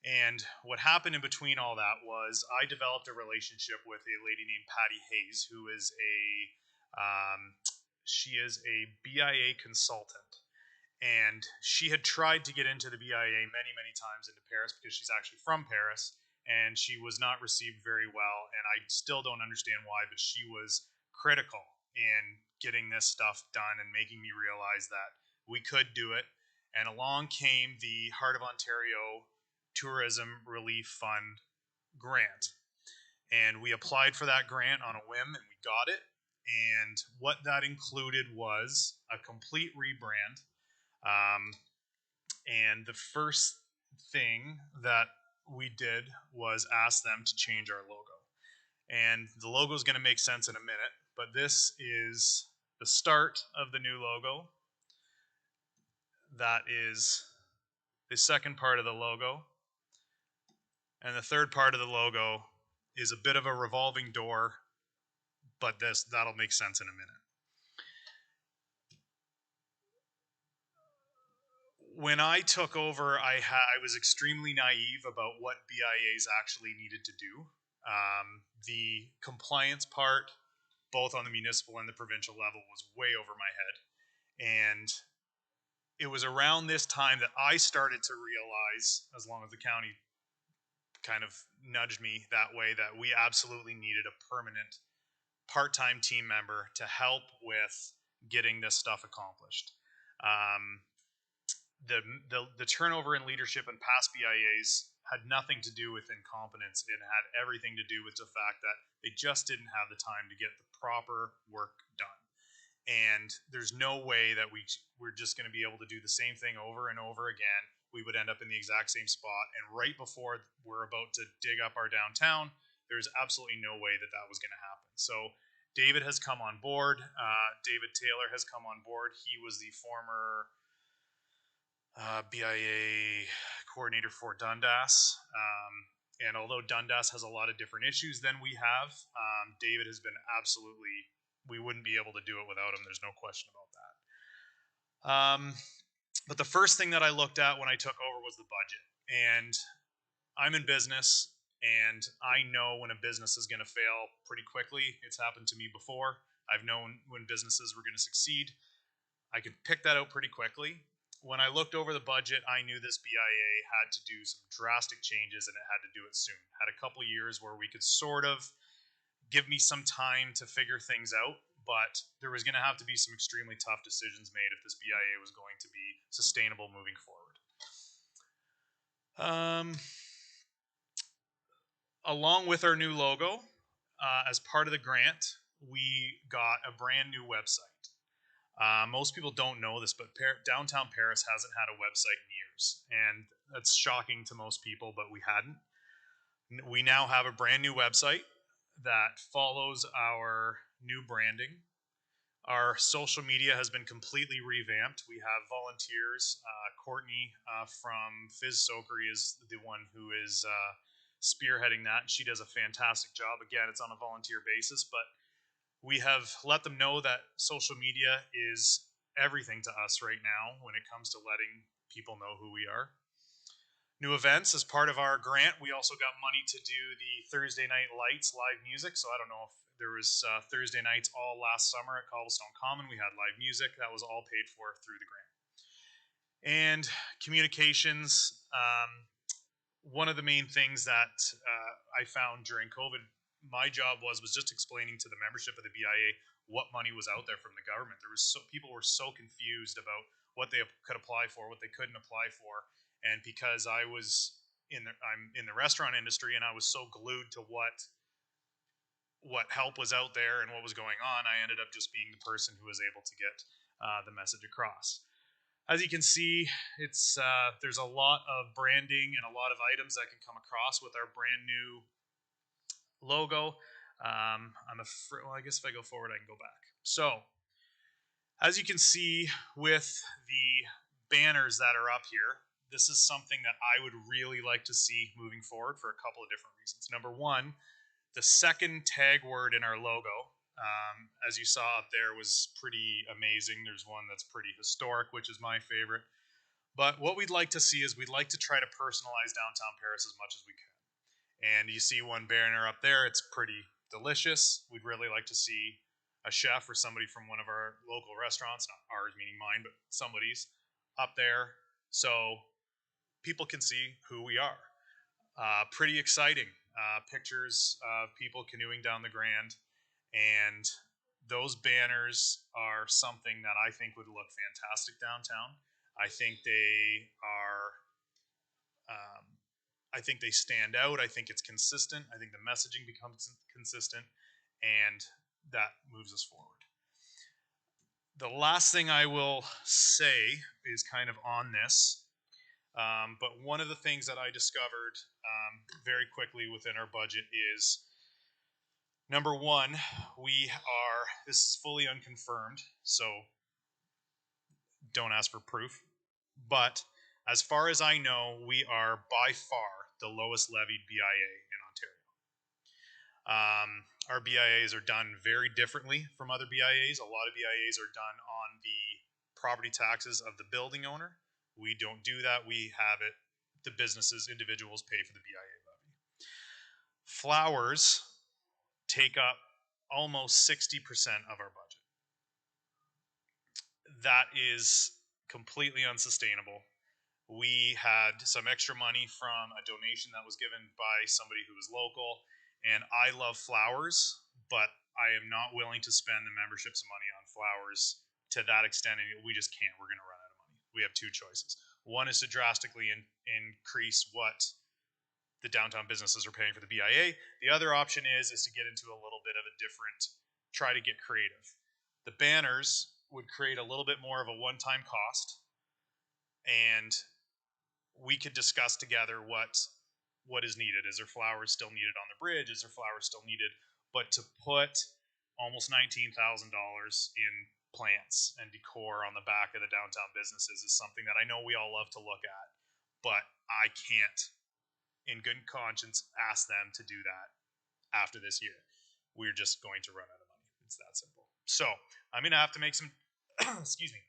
And what happened in between all that was I developed a relationship with a lady named Patty Hayes, who is she is a BIA consultant. And she had tried to get into the BIA many, many times into Paris because she's actually from Paris, and she was not received very well. And I still don't understand why, but she was critical in getting this stuff done and making me realize that we could do it. And along came the Heart of Ontario Tourism Relief Fund grant. And we applied for that grant on a whim, and we got it. And what that included was a complete rebrand. And the first thing that we did was ask them to change our logo. And the logo is going to make sense in a minute, but this is the start of the new logo. That is the second part of the logo. And the third part of the logo is a bit of a revolving door, but that'll make sense in a minute. When I took over, I was extremely naive about what BIAs actually needed to do. The compliance part, both on the municipal and the provincial level, was way over my head. And it was around this time that I started to realize, as long as the county kind of nudged me that way, that we absolutely needed a permanent part-time team member to help with getting this stuff accomplished. The turnover in leadership in past BIAs had nothing to do with incompetence. It had everything to do with the fact that they just didn't have the time to get the proper work done. And there's no way that we're just going to be able to do the same thing over and over again. We would end up in the exact same spot. And right before we're about to dig up our downtown, there's absolutely no way that that was going to happen. So David has come on board. David Taylor has come on board. He was the former BIA coordinator for Dundas. And although Dundas has a lot of different issues than we have, David has been absolutely, we wouldn't be able to do it without him. There's no question about that. But the first thing that I looked at when I took over was the budget. And I'm in business, and I know when a business is going to fail pretty quickly. It's happened to me before. I've known when businesses were going to succeed. I could pick that out pretty quickly. When I looked over the budget, I knew this BIA had to do some drastic changes, and it had to do it soon. Had a couple years where we could sort of give me some time to figure things out, but there was going to have to be some extremely tough decisions made if this BIA was going to be sustainable moving forward. Along with our new logo, as part of the grant, we got a brand new website. Most people don't know this, but downtown Paris hasn't had a website in years, and that's shocking to most people, but we hadn't. We now have a brand new website that follows our new branding. Our social media has been completely revamped. We have volunteers. Courtney from Fizz Sokeri is the one who is spearheading that, and she does a fantastic job. Again, it's on a volunteer basis, but we have let them know that social media is everything to us right now when it comes to letting people know who we are. New events. As part of our grant, we also got money to do the Thursday Night Lights live music. So I don't know if there was Thursday nights all last summer at Cobblestone Common. We had live music. That was all paid for through the grant. And communications. One of the main things that I found during COVID, my job was just explaining to the membership of the BIA what money was out there from the government. People were so confused about what they could apply for, what they couldn't apply for, and because I'm in the restaurant industry and I was so glued to what help was out there and what was going on, I ended up just being the person who was able to get the message across. As you can see, there's a lot of branding and a lot of items that can come across with our brand new logo. Well, I guess if I go forward, I can go back. So, as you can see with the banners that are up here, this is something that I would really like to see moving forward for a couple of different reasons. Number one, the second tag word in our logo, as you saw up there, was pretty amazing. There's one that's pretty historic, which is my favorite. But what we'd like to see is we'd like to try to personalize downtown Paris as much as we can. And you see one banner up there, it's pretty delicious. We'd really like to see a chef or somebody from one of our local restaurants, not ours meaning mine, but somebody's, up there so people can see who we are. Pretty exciting. Pictures of people canoeing down the Grand, and those banners are something that I think would look fantastic downtown. I think they are I think they stand out. I think it's consistent. I think the messaging becomes consistent, and that moves us forward. The last thing I will say is kind of on this, but one of the things that I discovered very quickly within our budget is, number one, this is fully unconfirmed, so don't ask for proof, but as far as I know, we are by far the lowest levied BIA in Ontario. Our BIAs are done very differently from other BIAs. A lot of BIAs are done on the property taxes of the building owner. We don't do that. We have it, the businesses, individuals pay for the BIA levy. Flowers take up almost 60% of our budget. That is completely unsustainable. We had some extra money from a donation that was given by somebody who was local, and I love flowers, but I am not willing to spend the membership's money on flowers to that extent, and we just can't. We're going to run out of money. We have two choices. One is to drastically increase what the downtown businesses are paying for the BIA. The other option is to get into a little bit of a different, try to get creative. The banners would create a little bit more of a one-time cost, and we could discuss together what is needed. Is there flowers still needed on the bridge? Is there flowers still needed? But to put almost $19,000 in plants and decor on the back of the downtown businesses is something that I know we all love to look at, but I can't, in good conscience, ask them to do that after this year. We're just going to run out of money. It's that simple. So I'm going to have to make some, excuse me,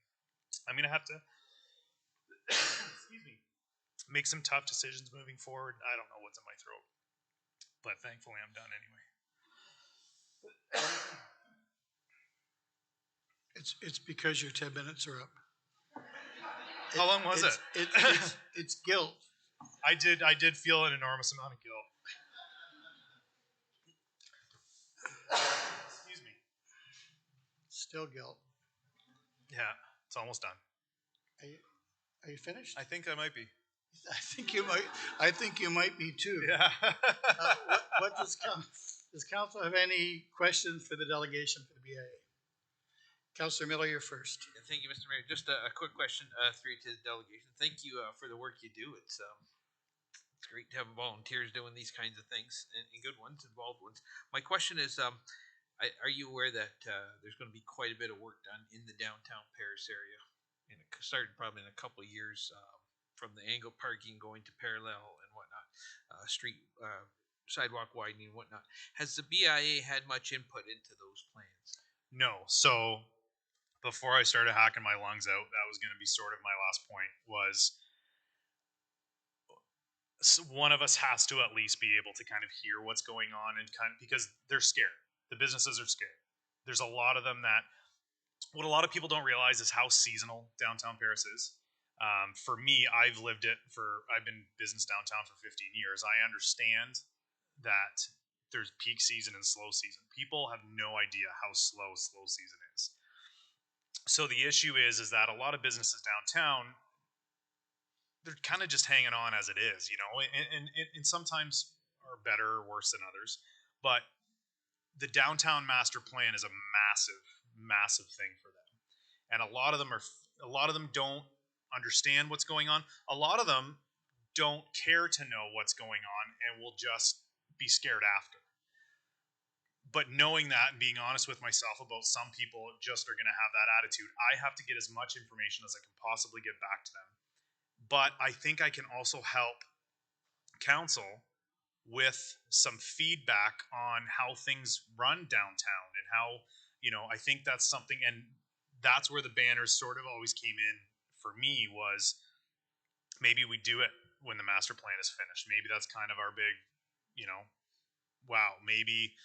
I'm going to have to, excuse me, make some tough decisions moving forward. I don't know what's in my throat, but thankfully I'm done anyway. It's because your 10 minutes are up. How long was it? It's guilt. I did feel an enormous amount of guilt. Excuse me. Still guilt. Yeah, it's almost done. Are you finished? I think I might be. I think you might be too. Yeah. What does council have any questions for the delegation for the BIA? Councillor Miller, you're first. Thank you, Mr. Mayor. Just a quick question through to the delegation. Thank you for the work you do. It's great to have volunteers doing these kinds of things and good ones, involved ones. My question is, are you aware that there's going to be quite a bit of work done in the downtown Paris area? And it started probably in a couple of years from the angle parking going to parallel and whatnot, street sidewalk widening and whatnot. Has the BIA had much input into those plans? No. So before I started hacking my lungs out, that was going to be sort of my last point, was one of us has to at least be able to kind of hear what's going on, and kind of, because they're scared. The businesses are scared. There's a lot of them that, what a lot of people don't realize is how seasonal downtown Paris is. For me, I've been business downtown for 15 years. I understand that there's peak season and slow season. People have no idea how slow season is. So the issue is that a lot of businesses downtown, they're kind of just hanging on as it is, you know, and sometimes are better or worse than others. But the downtown master plan is a massive thing for them, and a lot of them don't understand what's going on. A lot of them don't care to know what's going on and will just be scared after. But knowing that and being honest with myself about some people just are going to have that attitude, I have to get as much information as I can possibly get back to them. But I think I can also help council with some feedback on how things run downtown and how, you know, I think that's something, and that's where the banners sort of always came in for me, was maybe we do it when the master plan is finished. Maybe that's kind of our big, you know, wow, maybe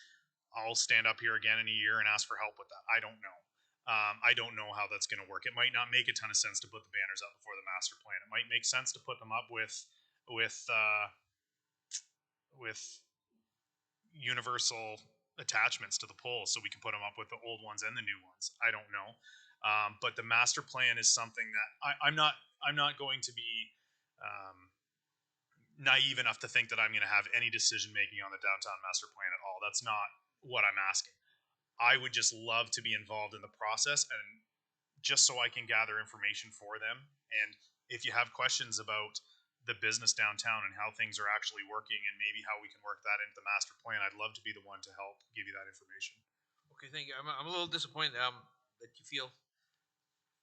I'll stand up here again in a year and ask for help with that. I don't know. I don't know how that's going to work. It might not make a ton of sense to put the banners up before the master plan. It might make sense to put them up with universal attachments to the poles, so we can put them up with the old ones and the new ones. I don't know. But the master plan is something that I'm not going to be naive enough to think that I'm going to have any decision making on the downtown master plan at all. That's not what I'm asking. I would just love to be involved in the process, and just so I can gather information for them. And if you have questions about the business downtown and how things are actually working and maybe how we can work that into the master plan, I'd love to be the one to help give you that information. Okay, thank you. I'm a little disappointed that you feel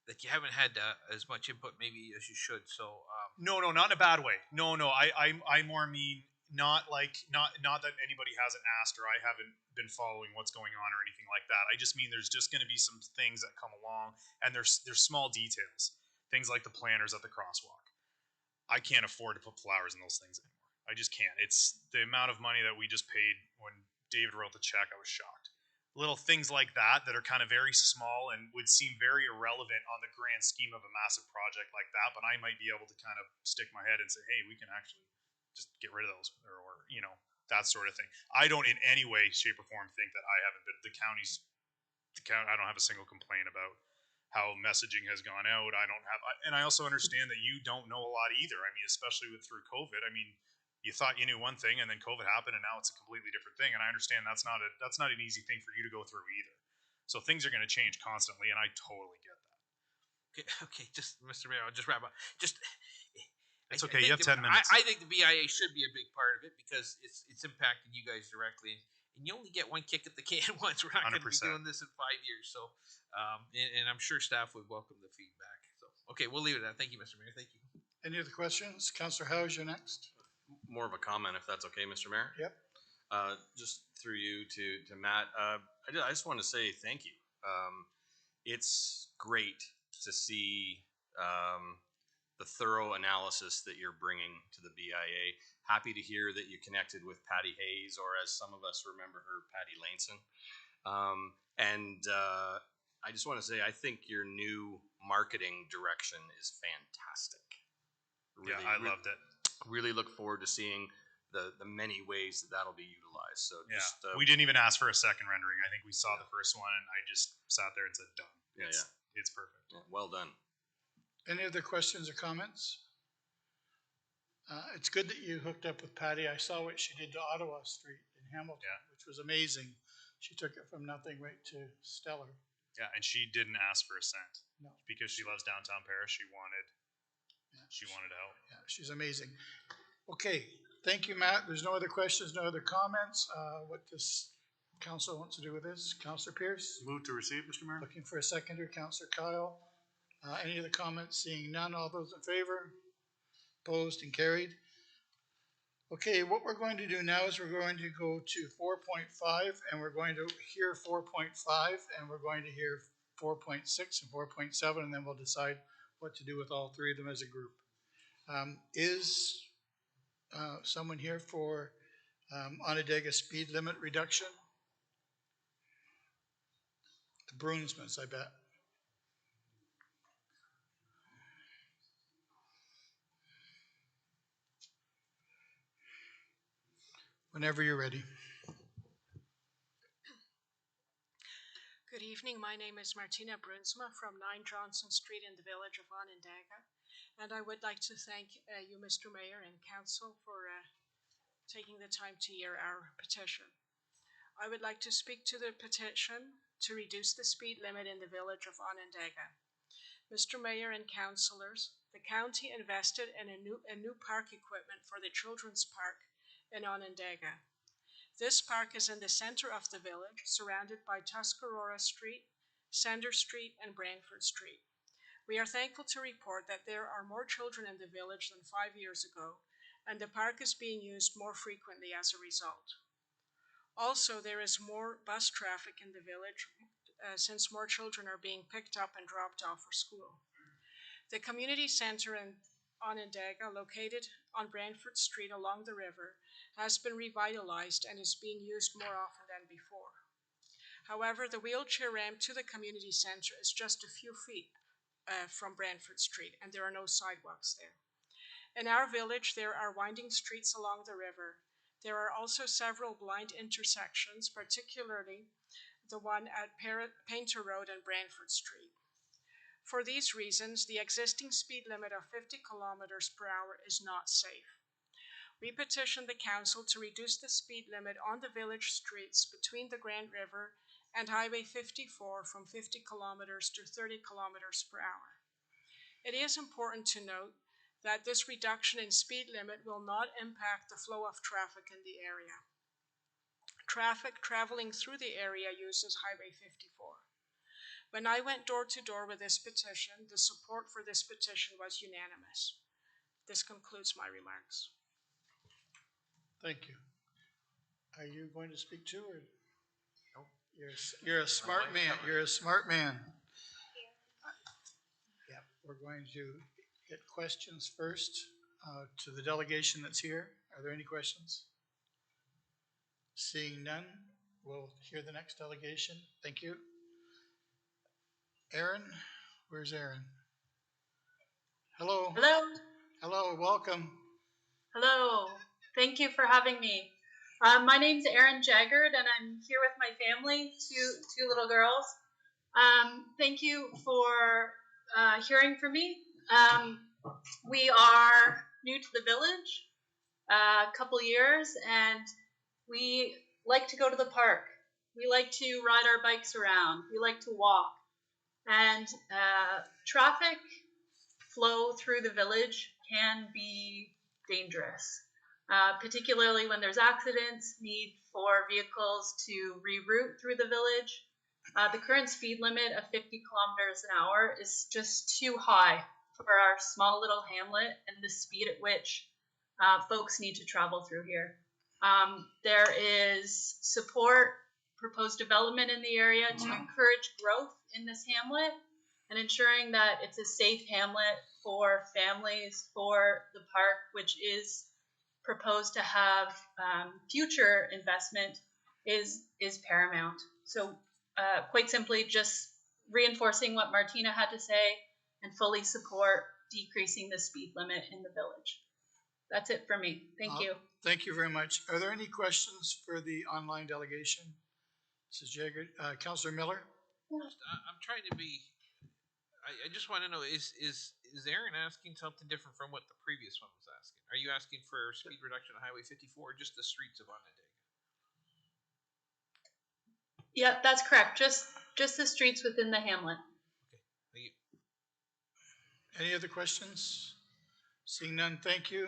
that you haven't had as much input maybe as you should. So No, not in a bad way. No. I more mean not that anybody hasn't asked or I haven't been following what's going on or anything like that. I just mean there's just going to be some things that come along, and there's small details, things like the planters at the crosswalk. I can't afford to put flowers in those things anymore. I just can't. It's the amount of money that we just paid when David wrote the check. I was shocked. little things like that that are kind of very small and would seem very irrelevant on the grand scheme of a massive project like that. But I might be able to kind of stick my head and say, hey, we can actually just get rid of those, or you know, that sort of thing. I don't in any way, shape, or form think that I haven't been the county's. I don't have a single complaint about how messaging has gone out. And I also understand that you don't know a lot either. I mean, especially through COVID. I mean, you thought you knew one thing, and then COVID happened, and now it's a completely different thing. And I understand that's not an easy thing for you to go through either. So things are going to change constantly, and I totally get that. Okay, just Mr. Mayor, I'll just wrap up. It's okay. You have 10 minutes. I think the BIA should be a big part of it because it's impacting you guys directly, and you only get one kick at the can once. We're not going to be doing this in 5 years, so and I'm sure staff would welcome the feedback. So okay, we'll leave it at that. Thank you, Mr. Mayor. Thank you. Any other questions? Councillor Howes, you're next. More of a comment, if that's okay, Mr. Mayor. Yep. Just through you to Matt. I just want to say thank you. It's great to see the thorough analysis that you're bringing to the BIA. Happy to hear that you connected with Patty Hayes, or as some of us remember her, Patty Laneson. I just want to say I think your new marketing direction is fantastic. Really, I loved it. Really look forward to seeing the many ways that that'll be utilized. So just, we didn't even ask for a second rendering. I think we saw the first one, and I just sat there and said, "Done." It's perfect. Yeah, well done. Any other questions or comments? It's good that you hooked up with Patty. I saw what she did to Ottawa Street in Hamilton, which was amazing. She took it from nothing right to stellar. Yeah, and she didn't ask for a cent. No. Because she loves downtown Paris. She wanted to help. Yeah, she's amazing. Okay, thank you, Matt. There's no other questions, no other comments. What this council wants to do with this? Councillor Pierce? Move to receive, Mr. Mayor. Looking for a seconder, Councillor Kyle. Any other comments? Seeing none, all those in favor? Opposed and carried. Okay, what we're going to do now is we're going to go to 4.5, and we're going to hear 4.5, and we're going to hear 4.6 and 4.7, and then we'll decide what to do with all three of them as a group. Is someone here for Onondaga speed limit reduction? The Bruinsmans, I bet. Whenever you're ready. Good evening. My name is Martina Brunsma from 9 Johnson Street in the village of Onondaga. And I would like to thank you, Mr. Mayor and Council, for taking the time to hear our petition. I would like to speak to the petition to reduce the speed limit in the village of Onondaga. Mr. Mayor and Councillors, the county invested in a new park equipment for the children's park in Onondaga. This park is in the center of the village, surrounded by Tuscarora Street, Center Street, and Brantford Street. We are thankful to report that there are more children in the village than 5 years ago, and the park is being used more frequently as a result. Also, there is more bus traffic in the village since more children are being picked up and dropped off for school. The community center in Onondaga, located on Brantford Street along the river, has been revitalized and is being used more often than before. However, the wheelchair ramp to the community center is just a few feet from Brantford Street, and there are no sidewalks there. In our village, there are winding streets along the river. There are also several blind intersections, particularly the one at Painter Road and Brantford Street. For these reasons, the existing speed limit of 50 kilometers per hour is not safe. We petitioned the council to reduce the speed limit on the village streets between the Grand River and Highway 54 from 50 kilometers to 30 kilometers per hour. It is important to note that this reduction in speed limit will not impact the flow of traffic in the area. Traffic traveling through the area uses Highway 54. When I went door to door with this petition, the support for this petition was unanimous. This concludes my remarks. Thank you. Are you going to speak too, or? No. You're a smart man. You're a smart man. Yeah, we're going to get questions first to the delegation that's here. Are there any questions? Seeing none, we'll hear the next delegation. Thank you. Aaron, where's Aaron? Hello. Hello. Hello, welcome. Hello. Thank you for having me. My name's Erin Jaggard, and I'm here with my family, two little girls. Thank you for hearing from me. We are new to the village, a couple years, and we like to go to the park. We like to ride our bikes around. We like to walk. And traffic flow through the village can be dangerous, particularly when there's accidents, need for vehicles to reroute through the village. The current speed limit of 50 kilometers an hour is just too high for our small little hamlet and the speed at which folks need to travel through here. There is support, proposed development in the area to encourage growth in this hamlet and ensuring that it's a safe hamlet for families, for the park, which is proposed to have future investment, is paramount. So quite simply, just reinforcing what Martina had to say and fully support decreasing the speed limit in the village. That's it for me. Thank you. Thank you very much. Are there any questions for the online delegation? Mrs. Jaggard, Councillor Miller? I'm trying to be, I just want to know, is Aaron asking something different from what the previous one was asking? Are you asking for speed reduction on Highway 54 or just the streets of Onondaga? Yeah, that's correct. Just the streets within the hamlet. Thank you. Any other questions? Seeing none, thank you.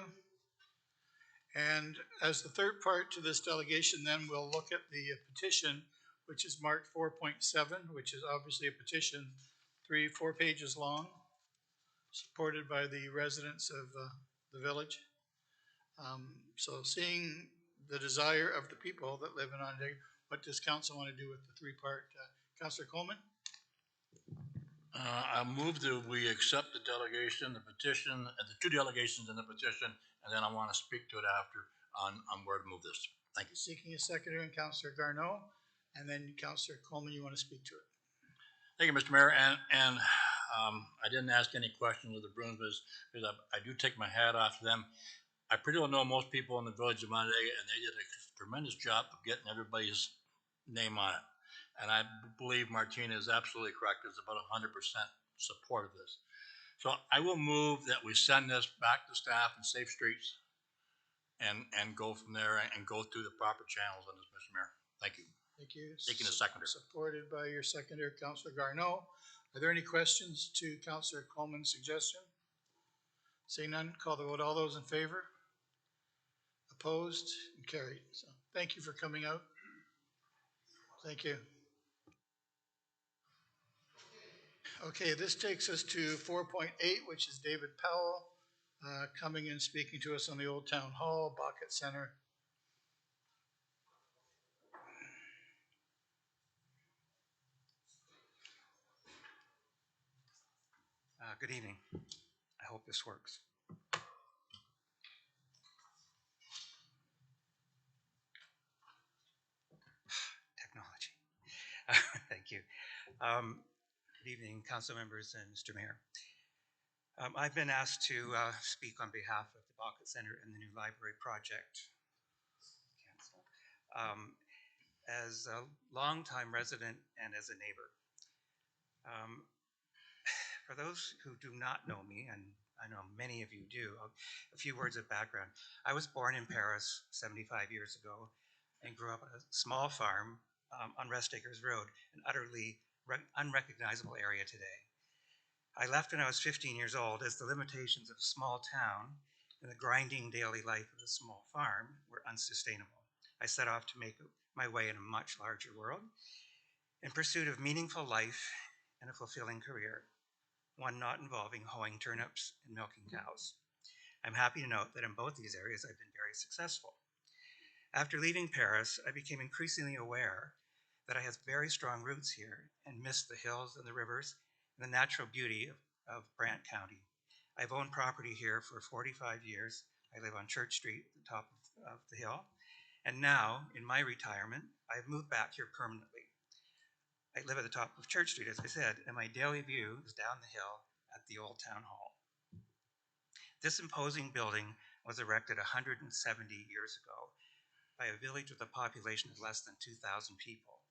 And as the third part to this delegation, then we'll look at the petition, which is marked 4.7, which is obviously a petition 4 pages long, supported by the residents of the village. So seeing the desire of the people that live in Onondaga, what does council want to do with the three-part? Councillor Coleman? I move that we accept the delegation, the petition, and the two delegations in the petition, and then I want to speak to it after on where to move this. Thank you. Seeking a seconder in Councillor Garneau, and then Councillor Coleman, you want to speak to it. Thank you, Mr. Mayor, and I didn't ask any questions of the Brunswick because I do take my hat off to them. I pretty well know most people in the village of Onondaga, and they did a tremendous job of getting everybody's name on it. And I believe Martina is absolutely correct. There's about 100% support of this. So I will move that we send this back to staff and Safe Streets and go from there and go through the proper channels on this, Mr. Mayor. Thank you. Thank you. Seeking a seconder. Supported by your seconder, Councillor Garneau. Are there any questions to Councillor Coleman's suggestion? Seeing none, call the vote. All those in favor? Opposed and carried. So thank you for coming out. Thank you. Okay, this takes us to 4.8, which is David Powell coming and speaking to us on the Old Town Hall, Bucket Center. Good evening. I hope this works. Technology. Thank you. Good evening, council members and Mr. Mayor. I've been asked to speak on behalf of the Bucket Center and the new library project. As a longtime resident and as a neighbor. For those who do not know me, and I know many of you do, a few words of background. I was born in Paris 75 years ago and grew up on a small farm on Rest Acres Road, an utterly unrecognizable area today. I left when I was 15 years old as the limitations of a small town and the grinding daily life of a small farm were unsustainable. I set off to make my way in a much larger world in pursuit of meaningful life and a fulfilling career, one not involving hoeing turnips and milking cows. I'm happy to note that in both these areas I've been very successful. After leaving Paris, I became increasingly aware that I have very strong roots here and missed the hills and the rivers and the natural beauty of Brant County. I've owned property here for 45 years. I live on Church Street, the top of the hill. And now, in my retirement, I've moved back here permanently. I live at the top of Church Street, as I said, and my daily view is down the hill at the old town hall. This imposing building was erected 170 years ago by a village with a population of less than 2,000 people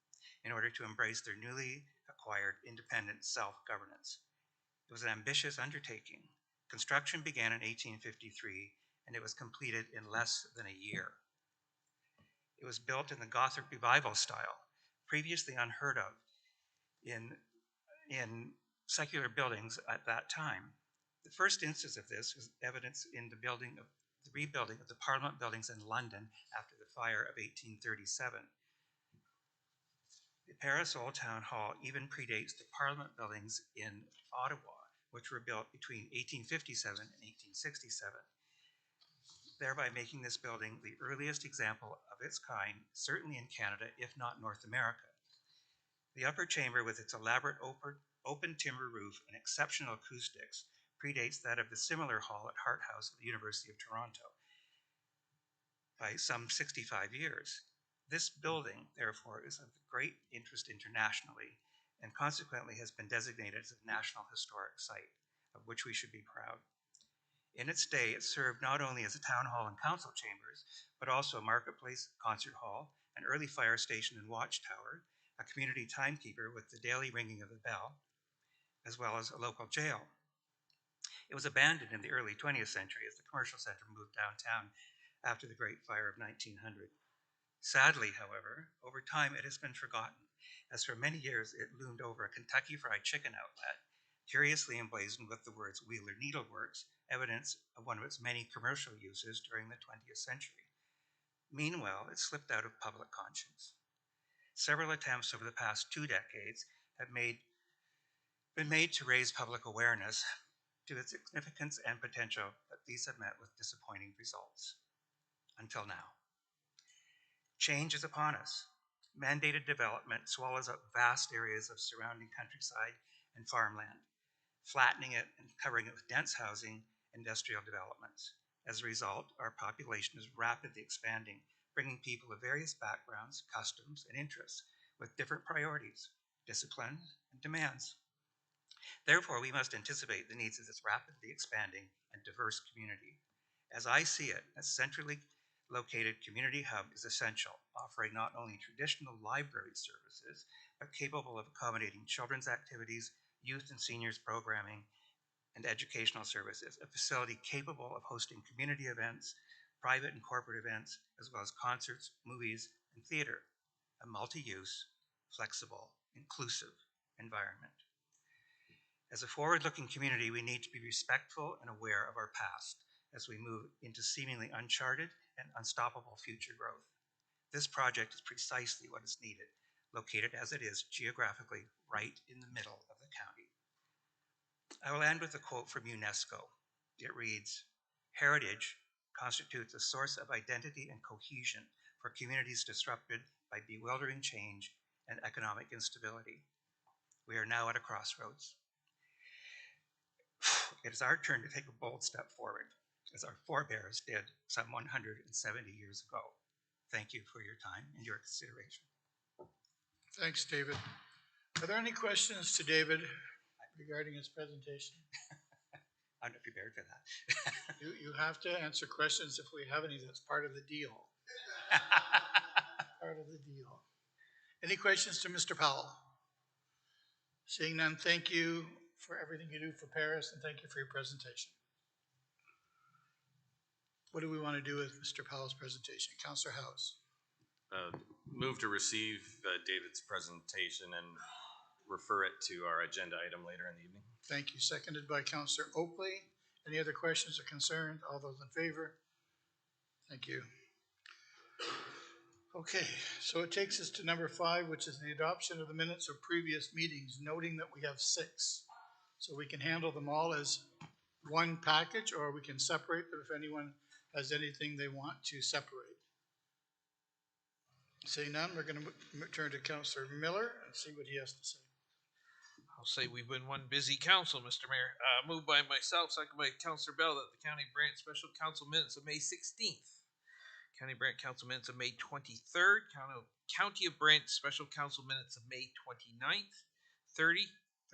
in order to embrace their newly acquired independent self-governance. It was an ambitious undertaking. Construction began in 1853 and it was completed in less than a year. It was built in the Gothic Revival style, previously unheard of in secular buildings at that time. The first instance of this was evidence in the rebuilding of the Parliament buildings in London after the fire of 1837. The Paris Old Town Hall even predates the Parliament buildings in Ottawa, which were built between 1857 and 1867, thereby making this building the earliest example of its kind, certainly in Canada, if not North America. The upper chamber, with its elaborate open timber roof and exceptional acoustics, predates that of the similar hall at Hart House at the University of Toronto by some 65 years. This building, therefore, is of great interest internationally and consequently has been designated as a National Historic Site, of which we should be proud. In its day, it served not only as a town hall and council chambers, but also a marketplace, concert hall, an early fire station and watchtower, a community timekeeper with the daily ringing of the bell, as well as a local jail. It was abandoned in the early 20th century as the commercial center moved downtown after the Great Fire of 1900. Sadly, however, over time it has been forgotten, as for many years it loomed over a Kentucky Fried Chicken outlet, curiously emblazoned with the words Wheeler Needleworks, evidence of one of its many commercial uses during the 20th century. Meanwhile, it slipped out of public conscience. Several attempts over the past 2 decades have been made to raise public awareness to its significance and potential, but these have met with disappointing results. Until now. Change is upon us. Mandated development swallows up vast areas of surrounding countryside and farmland, flattening it and covering it with dense housing, industrial developments. As a result, our population is rapidly expanding, bringing people of various backgrounds, customs, and interests with different priorities, disciplines, and demands. Therefore, we must anticipate the needs of this rapidly expanding and diverse community. As I see it, a centrally located community hub is essential, offering not only traditional library services, but capable of accommodating children's activities, youth and seniors programming, and educational services, a facility capable of hosting community events, private and corporate events, as well as concerts, movies, and theater, a multi-use, flexible, inclusive environment. As a forward-looking community, we need to be respectful and aware of our past as we move into seemingly uncharted and unstoppable future growth. This project is precisely what is needed, located as it is geographically right in the middle of the county. I will end with a quote from UNESCO. It reads, "Heritage constitutes a source of identity and cohesion for communities disrupted by bewildering change and economic instability." We are now at a crossroads. It is our turn to take a bold step forward, as our forebears did some 170 years ago. Thank you for your time and your consideration. Thanks, David. Are there any questions to David regarding his presentation? I'm not prepared for that. You have to answer questions if we have any. That's part of the deal. Part of the deal. Any questions to Mr. Powell? Seeing none, thank you for everything you do for Paris, and thank you for your presentation. What do we want to do with Mr. Powell's presentation? Councillor House. Move to receive David's presentation and refer it to our agenda item later in the evening. Thank you. Seconded by Councillor Oakley. Any other questions or concerns? All those in favor? Thank you. Okay, so it takes us to number 5, which is the adoption of the minutes of previous meetings, noting that we have 6. So we can handle them all as one package, or we can separate them if anyone has anything they want to separate. Seeing none, we're going to turn to Councillor Miller and see what he has to say. I'll say we've been one busy council, Mr. Mayor. Moved by myself, second by Councillor Bell, that the County Branch Special Council minutes of May 16th. County of Brant Council minutes of May 23rd, County of Brant Special Council minutes of May 29th, 30,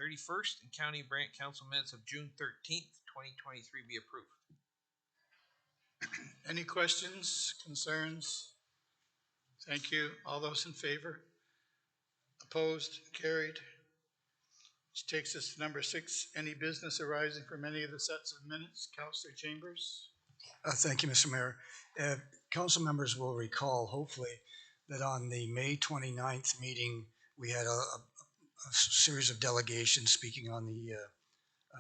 31st, and County of Brant Council minutes of June 13th, 2023 be approved. Any questions, concerns? Thank you. All those in favor? Opposed? Carried. Which takes us to number 6, any business arising from any of the sets of minutes. Councillor Chambers. Thank you, Mr. Mayor. Council members will recall, hopefully, that on the May 29th meeting, we had a series of delegations speaking on the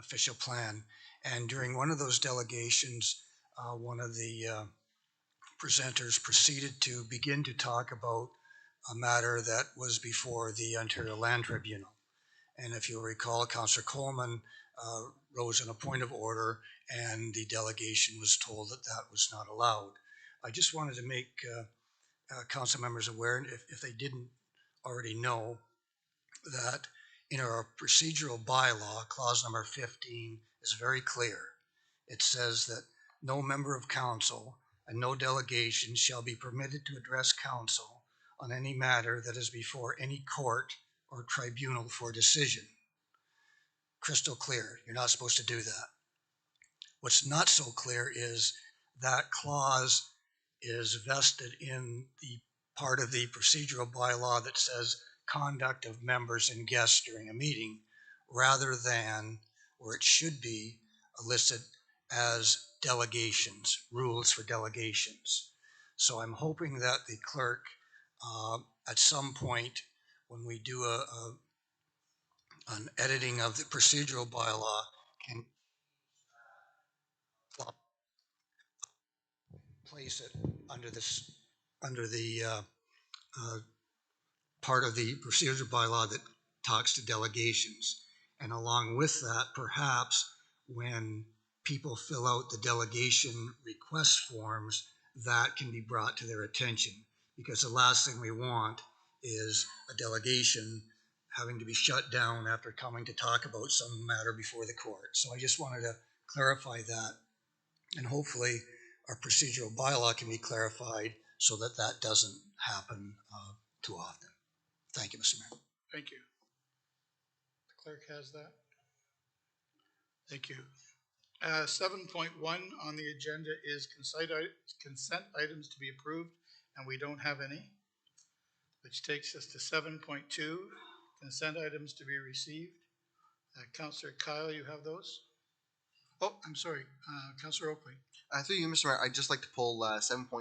official plan. And during one of those delegations, one of the presenters proceeded to begin to talk about a matter that was before the Ontario Land Tribunal. And if you'll recall, Councillor Coleman rose in a point of order, and the delegation was told that that was not allowed. I just wanted to make council members aware, if they didn't already know, that in our procedural bylaw, clause number 15 is very clear. It says that no member of council and no delegation shall be permitted to address council on any matter that is before any court or tribunal for decision. Crystal clear. You're not supposed to do that. What's not so clear is that clause is vested in the part of the procedural bylaw that says conduct of members and guests during a meeting, rather than where it should be listed as delegations, rules for delegations. So I'm hoping that the clerk at some point when we do an editing of the procedural bylaw can place it under this, under the part of the procedural bylaw that talks to delegations. And along with that, perhaps when people fill out the delegation request forms, that can be brought to their attention, because the last thing we want is a delegation having to be shut down after coming to talk about some matter before the court. So I just wanted to clarify that, and hopefully our procedural bylaw can be clarified so that that doesn't happen too often. Thank you, Mr. Mayor. Thank you. The clerk has that. Thank you. 7.1 on the agenda is consent items to be approved, and we don't have any, which takes us to 7.2, consent items to be received. Councillor Kyle, you have those? Oh, I'm sorry, Councillor Oakley. Through you, Mr. Mayor, I'd just like to pull 7.2.4.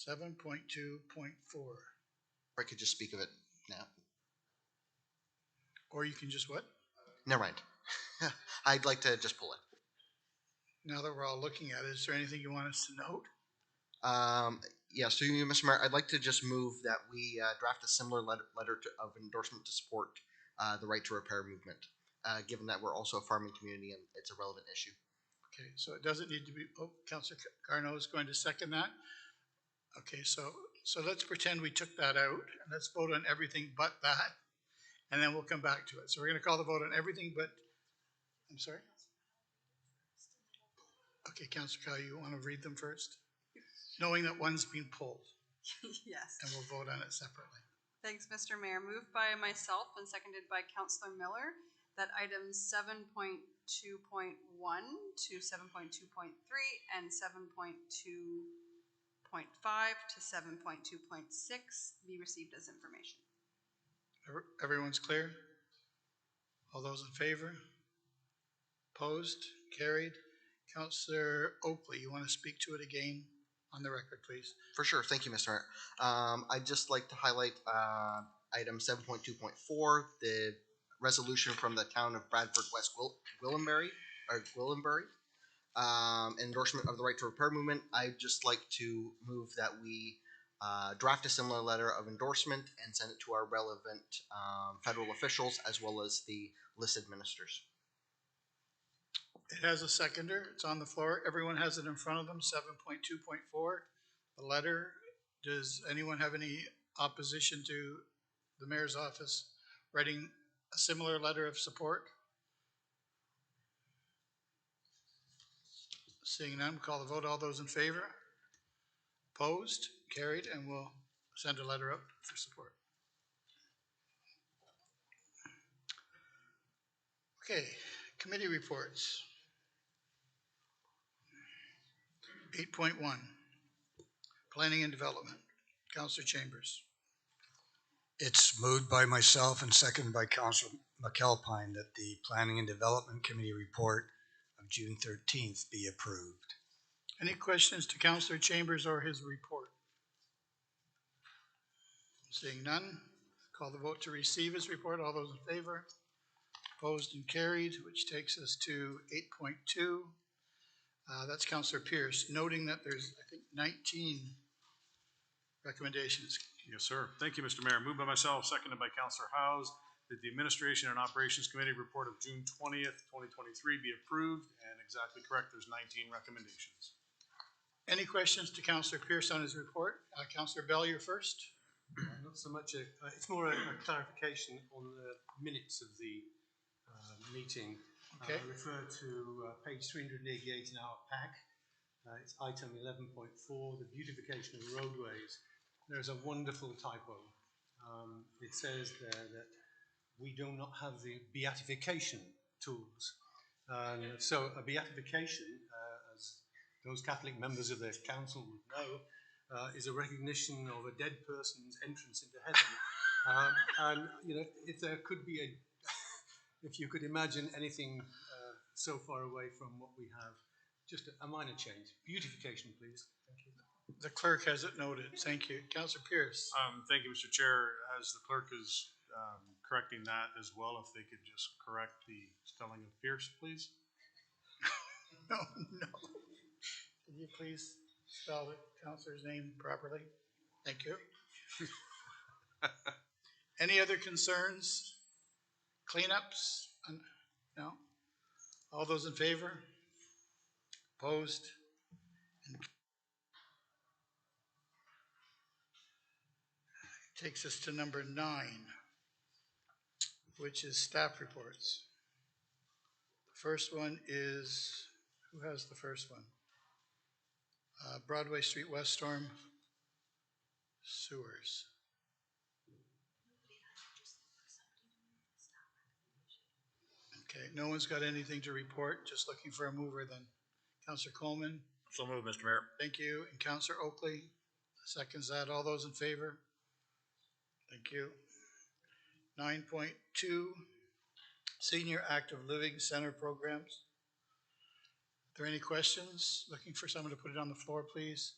7.2.4. Or I could just speak of it now. Or you can just what? Never mind. I'd like to just pull it. Now that we're all looking at it, is there anything you want us to note? Yeah, so you, Mr. Mayor, I'd like to just move that we draft a similar letter of endorsement to support the right to repair movement, given that we're also a farming community and it's a relevant issue. Okay, so it doesn't need to be, oh, Councillor Garneau is going to second that. Okay, so let's pretend we took that out, and let's vote on everything but that, and then we'll come back to it. So we're going to call the vote on everything but, I'm sorry? Okay, Councillor Kyle, you want to read them first? Knowing that one's been pulled, Yes. and we'll vote on it separately. Thanks, Mr. Mayor. Moved by myself and seconded by Councillor Miller that items 7.2.1 to 7.2.3 and 7.2.5 to 7.2.6 be received as information. Everyone's clear? All those in favor? Opposed? Carried? Councillor Oakley, you want to speak to it again on the record, please? For sure. Thank you, Mr. Mayor. I'd just like to highlight item 7.2.4, the resolution from the town of Bradford West Gwillimbury, endorsement of the right to repair movement. I'd just like to move that we draft a similar letter of endorsement and send it to our relevant federal officials as well as the listed ministers. It has a seconder. It's on the floor. Everyone has it in front of them, 7.2.4. The letter. Does anyone have any opposition to the mayor's office writing a similar letter of support? Seeing none, call the vote. All those in favor? Opposed? Carried, and we'll send a letter up for support. Okay, committee reports. 8.1, Planning and Development. Councillor Chambers. It's moved by myself and seconded by Councillor McAlpine that the Planning and Development Committee report of June 13th be approved. Any questions to Councillor Chambers or his report? Seeing none, call the vote to receive his report. All those in favor? Opposed and carried, which takes us to 8.2. That's Councillor Pierce, noting that there's, I think, 19 recommendations. Yes, sir. Thank you, Mr. Mayor. Moved by myself, seconded by Councillor Howes, that the Administration and Operations Committee report of June 20th, 2023 be approved, and exactly correct, there's 19 recommendations. Any questions to Councillor Pierce on his report? Councillor Bell, you're first. Not so much it's more a clarification on the minutes of the meeting. Okay. I refer to page 388 in our pack. It's item 11.4, the beautification of roadways. There's a wonderful typo. It says there that we do not have the beatification tools. So a beatification, as those Catholic members of the council would know, is a recognition of a dead person's entrance into heaven. And, you know, if there could be a, if you could imagine anything so far away from what we have, just a minor change. Beautification, please. Thank you. The clerk has it noted. Thank you. Councillor Pierce. Thank you, Mr. Chair. As the clerk is correcting that as well, if they could just correct the spelling of Pierce, please. No. Could you please spell the councillor's name properly? Thank you. Any other concerns? Cleanups? No? All those in favor? Opposed? Takes us to number 9, which is staff reports. The first one is, who has the first one? Broadway Street West Storm Sewers. Okay, no one's got anything to report, just looking for a mover then. Councillor Coleman. So moved, Mr. Mayor. Thank you. And Councillor Oakley seconds that. All those in favor? Thank you. 9.2, Senior Active Living Center Programs. Are there any questions? Looking for someone to put it on the floor, please.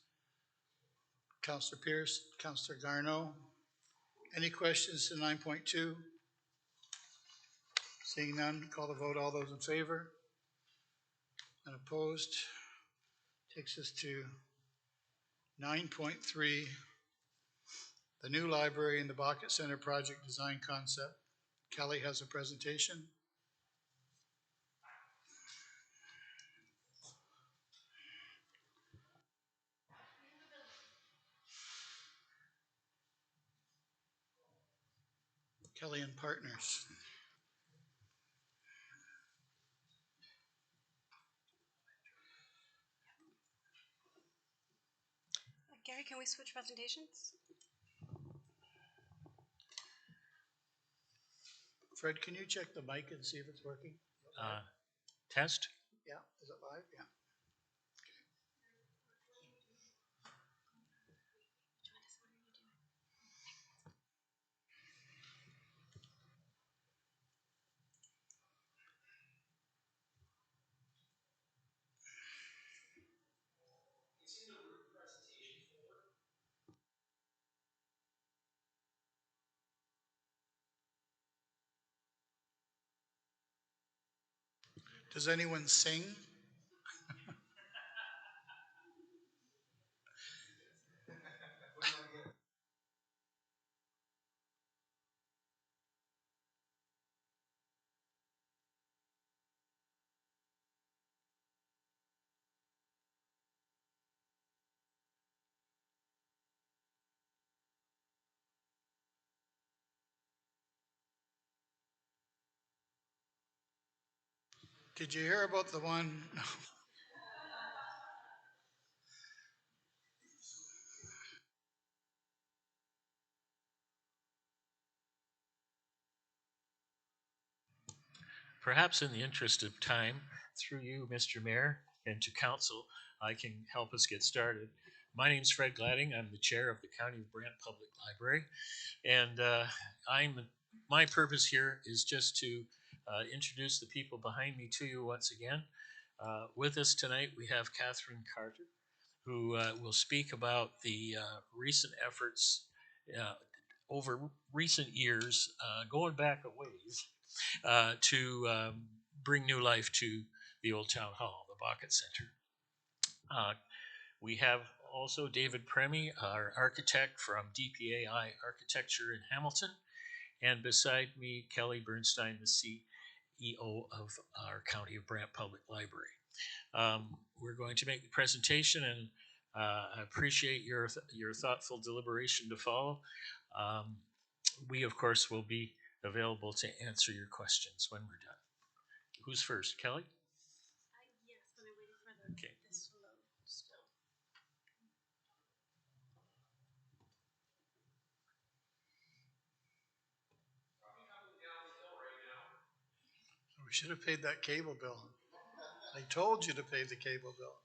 Councillor Pierce, Councillor Garneau. Any questions to 9.2? Seeing none, call the vote. All those in favor? And opposed? Takes us to 9.3, the new library in the Bucket Center project design concept. Kelly has a presentation. Kelly and Partners. Gary, can we switch presentations? Fred, can you check the mic and see if it's working? Test? Yeah, is it live? Yeah. Does anyone sing? Did you hear about the one? perhaps in the interest of time, through you, Mr. Mayor, and to council, I can help us get started. My name's Fred Gladding. I'm the chair of the County of Brant Public Library, and my purpose here is just to introduce the people behind me to you once again. With us tonight, we have Catherine Carter, who will speak about the recent efforts over recent years, going back a ways, to bring new life to the Old Town Hall, the Bockett Center. We have also David Premi, our architect from DPAI Architecture in Hamilton, and beside me, Kelly Bernstein, the CEO of our County of Brant Public Library. We're going to make the presentation, and I appreciate your thoughtful deliberation to follow. We, of course, will be available to answer your questions when we're done. Who's first, Kelly? Yes, but I'm waiting for Okay. this to load still. We should have paid that cable bill. I told you to pay the cable bill.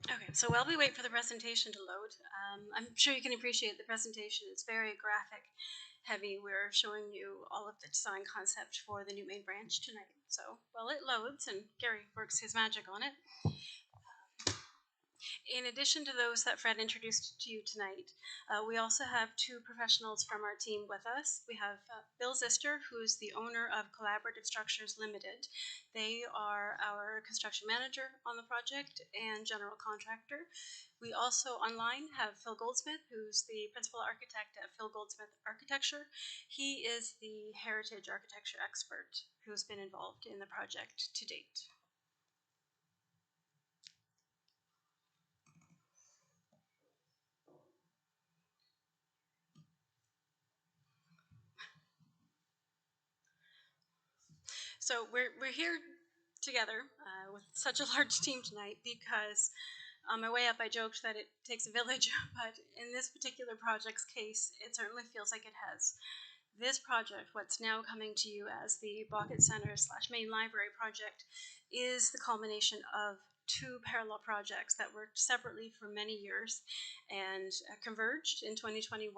Okay, so while we wait for the presentation to load, I'm sure you can appreciate the presentation. It's very graphic heavy. We're showing you all of the design concept for the new main branch tonight. So while it loads and Gary works his magic on it, in addition to those that Fred introduced to you tonight, we also have two professionals from our team with us. We have Bill Zister, who's the owner of Collaborative Structures Limited. They are our construction manager on the project and general contractor. We also online have Phil Goldsmith, who's the principal architect at Phil Goldsmith Architecture. He is the heritage architecture expert who's been involved in the project to date. So we're here together with such a large team tonight because on my way up I joked that it takes a village, but in this particular project's case, it certainly feels like it has. This project, what's now coming to you as the Bockett Center / Main Library project, is the culmination of two parallel projects that worked separately for many years and converged in 2021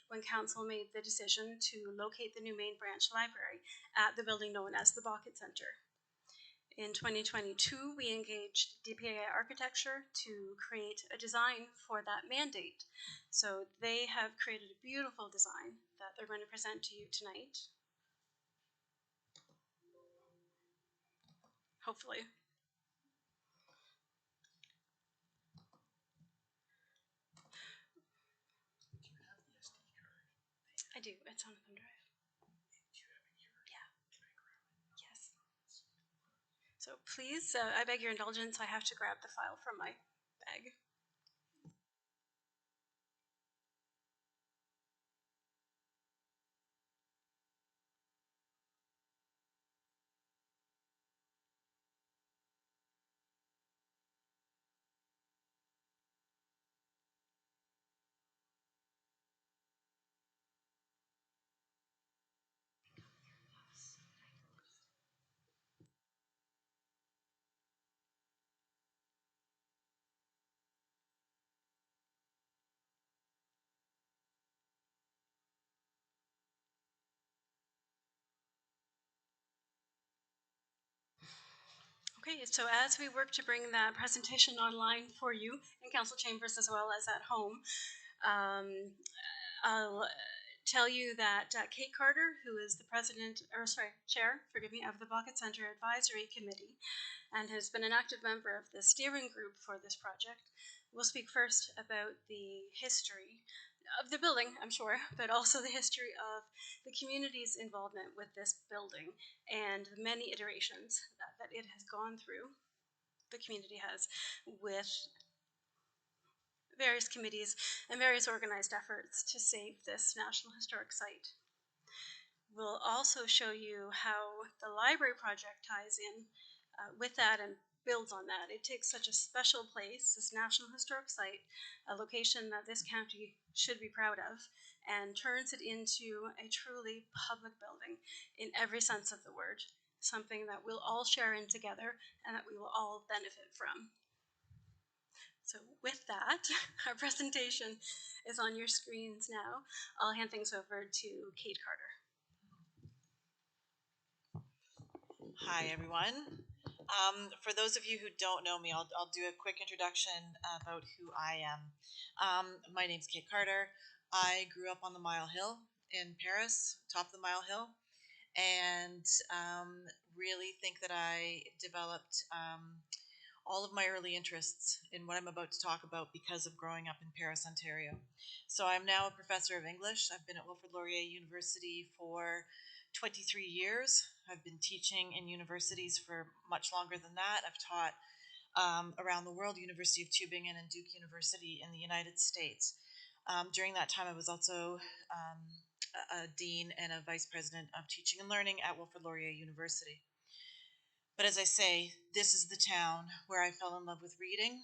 when council made the decision to locate the new main branch library at the building known as the Bockett Center. In 2022, we engaged DPAI Architecture to create a design for that mandate. So they have created a beautiful design that they're going to present to you tonight. Hopefully. I do. It's on a thumb drive. Yeah. Yes. So please, I beg your indulgence. I have to grab the file from my bag. Okay, so as we work to bring that presentation online for you in council chambers as well as at home, I'll tell you that Kate Carter, who is the chair, of the Bockett Center Advisory Committee and has been an active member of the steering group for this project, will speak first about the history of the building, I'm sure, but also the history of the community's involvement with this building and the many iterations that it has gone through, the community has, with various committees and various organized efforts to save this National Historic Site. We'll also show you how the library project ties in with that and builds on that. It takes such a special place, this National Historic Site, a location that this county should be proud of, and turns it into a truly public building in every sense of the word, something that we'll all share in together and that we will all benefit from. So with that, our presentation is on your screens now. I'll hand things over to Kate Carter. Hi, everyone. For those of you who don't know me, I'll do a quick introduction about who I am. My name's Kate Carter. I grew up on the Mile Hill in Paris, top of the Mile Hill, and really think that I developed all of my early interests in what I'm about to talk about because of growing up in Paris, Ontario. So I'm now a professor of English. I've been at Wilfrid Laurier University for 23 years. I've been teaching in universities for much longer than that. I've taught around the world, University of Tübingen and Duke University in the United States. During that time, I was also a dean and a vice president of teaching and learning at Wilfrid Laurier University. But as I say, this is the town where I fell in love with reading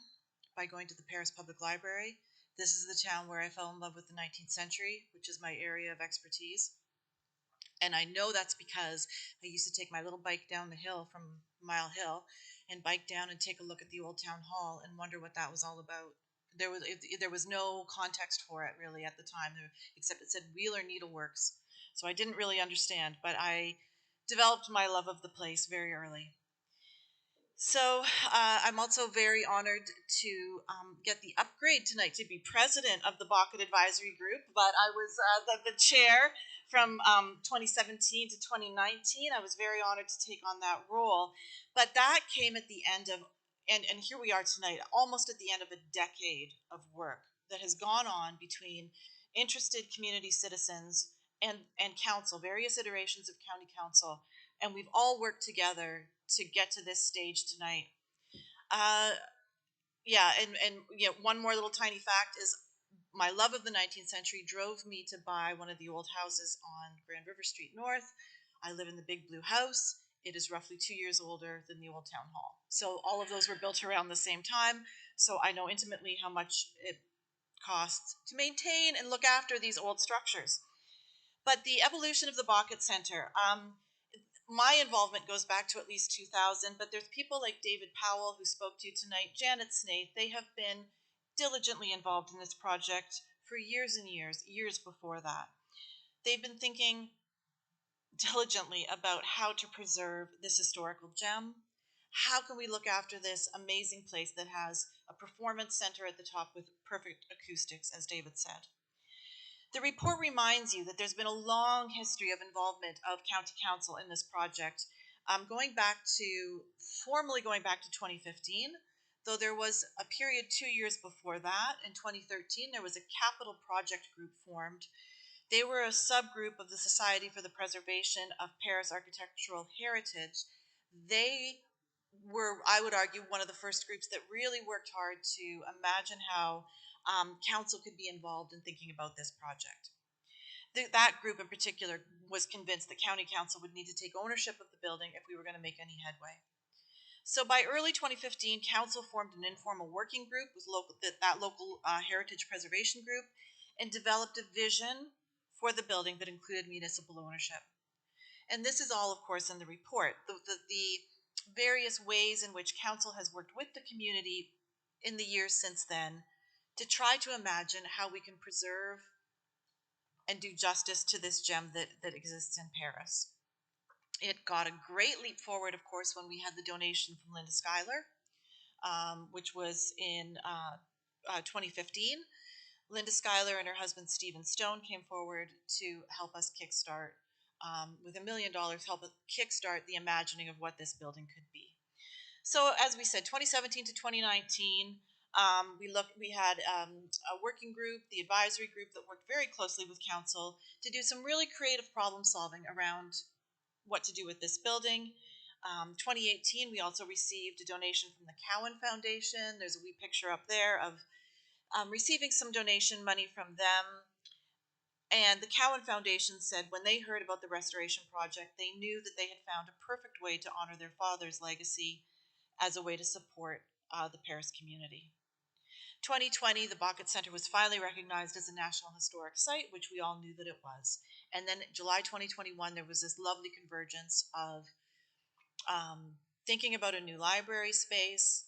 by going to the Paris Public Library. This is the town where I fell in love with the 19th century, which is my area of expertise. And I know that's because I used to take my little bike down the hill from Mile Hill and bike down and take a look at the old town hall and wonder what that was all about. There was no context for it really at the time, except it said Wheeler Needleworks. So I didn't really understand, but I developed my love of the place very early. So I'm also very honored to get the upgrade tonight to be president of the Bucket Advisory Group, but I was the chair from 2017 to 2019. I was very honored to take on that role, but that came at the end of, and here we are tonight, almost at the end of a decade of work that has gone on between interested community citizens and council, various iterations of county council, and we've all worked together to get to this stage tonight. One more little tiny fact is my love of the 19th century drove me to buy one of the old houses on Grand River Street North. I live in the Big Blue House. It is roughly 2 years older than the old town hall. So all of those were built around the same time. So I know intimately how much it costs to maintain and look after these old structures. But the evolution of the Bucket Center, my involvement goes back to at least 2000, but there's people like David Powell who spoke to you tonight, Janet Snaith. They have been diligently involved in this project for years and years before that. They've been thinking diligently about how to preserve this historical gem. How can we look after this amazing place that has a performance center at the top with perfect acoustics, as David said? The report reminds you that there's been a long history of involvement of County Council in this project, formally going back to 2015, though there was a period 2 years before that. In 2013, there was a capital project group formed. They were a subgroup of the Society for the Preservation of Paris Architectural Heritage. They were, I would argue, one of the first groups that really worked hard to imagine how council could be involved in thinking about this project. That group in particular was convinced that county council would need to take ownership of the building if we were going to make any headway. So by early 2015, council formed an informal working group with that local heritage preservation group and developed a vision for the building that included municipal ownership. And this is all, of course, in the report. The various ways in which council has worked with the community in the years since then to try to imagine how we can preserve and do justice to this gem that exists in Paris. It got a great leap forward, of course, when we had the donation from Linda Schuyler, which was in 2015. Linda Schuyler and her husband Stephen Stone came forward to help us kickstart, with $1 million, help us kickstart the imagining of what this building could be. So as we said, 2017 to 2019, we had a working group, the advisory group, that worked very closely with council to do some really creative problem solving around what to do with this building. 2018, we also received a donation from the Cowan Foundation. There's a wee picture up there of receiving some donation money from them. And the Cowan Foundation said when they heard about the restoration project, they knew that they had found a perfect way to honor their father's legacy as a way to support the Paris community. 2020, the Bucket Center was finally recognized as a National Historic Site, which we all knew that it was. And then July 2021, there was this lovely convergence of thinking about a new library space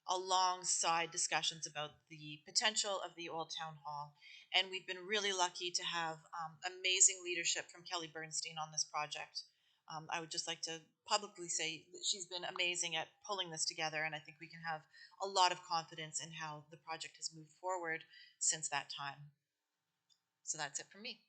alongside discussions about the potential of the Old Town Hall. And we've been really lucky to have amazing leadership from Kelly Bernstein on this project. I would just like to publicly say that she's been amazing at pulling this together, and I think we can have a lot of confidence in how the project has moved forward since that time. So that's it from me.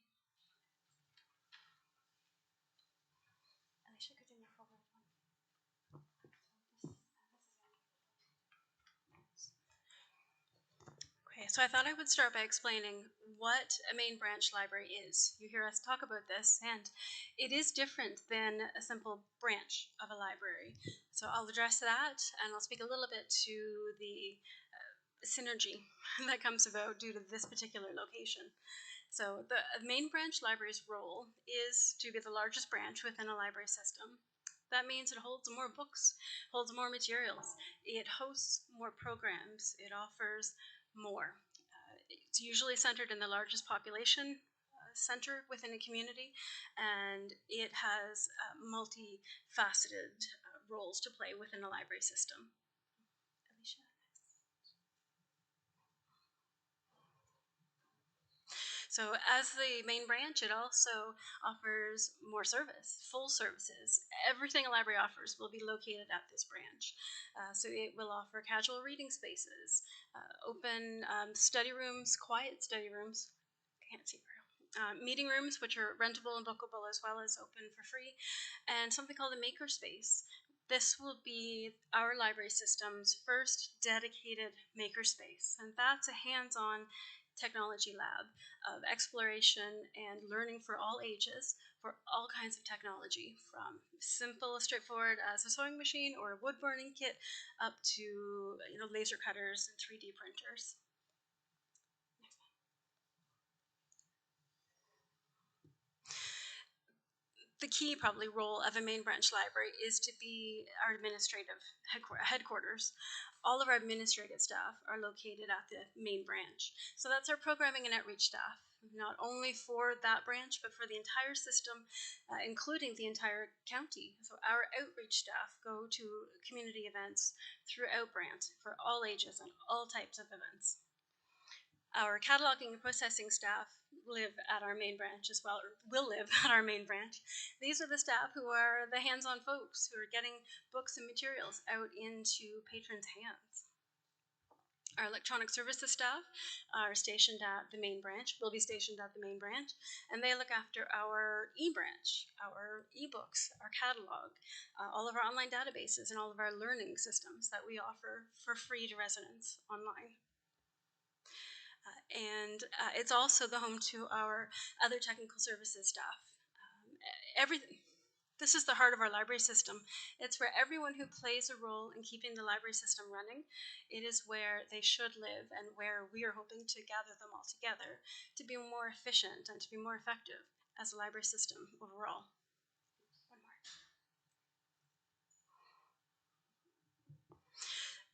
Okay, so I thought I would start by explaining what a main branch library is. You hear us talk about this, and it is different than a simple branch of a library. So I'll address that, and I'll speak a little bit to the synergy that comes about due to this particular location. So the main branch library's role is to be the largest branch within a library system. That means it holds more books, holds more materials, it hosts more programs, it offers more. It's usually centered in the largest population center within a community, and it has multifaceted roles to play within a library system. Alicia? So as the main branch, it also offers more service, full services. Everything a library offers will be located at this branch. So it will offer casual reading spaces, open study rooms, quiet study rooms, can't see very well. Meeting rooms, which are rentable and bookable as well as open for free, and something called a maker space. This will be our library system's first dedicated maker space, and that's a hands-on technology lab of exploration and learning for all ages for all kinds of technology, from simple, straightforward as a sewing machine or a wood burning kit up to laser cutters and 3D printers. The key probably role of a main branch library is to be our administrative headquarters. All of our administrative staff are located at the main branch. So that's our programming and outreach staff, not only for that branch, but for the entire system, including the entire county. So our outreach staff go to community events throughout Brant for all ages and all types of events. Our cataloging and processing staff live at our main branch as well, or will live at our main branch. These are the staff who are the hands-on folks who are getting books and materials out into patrons' hands. Our electronic services staff are stationed at the main branch, will be stationed at the main branch, and they look after our e-branch, our e-books, our catalog, all of our online databases, and all of our learning systems that we offer for free to residents online. And it's also the home to our other technical services staff. This is the heart of our library system. It's where everyone who plays a role in keeping the library system running, it is where they should live and where we are hoping to gather them all together to be more efficient and to be more effective as a library system overall.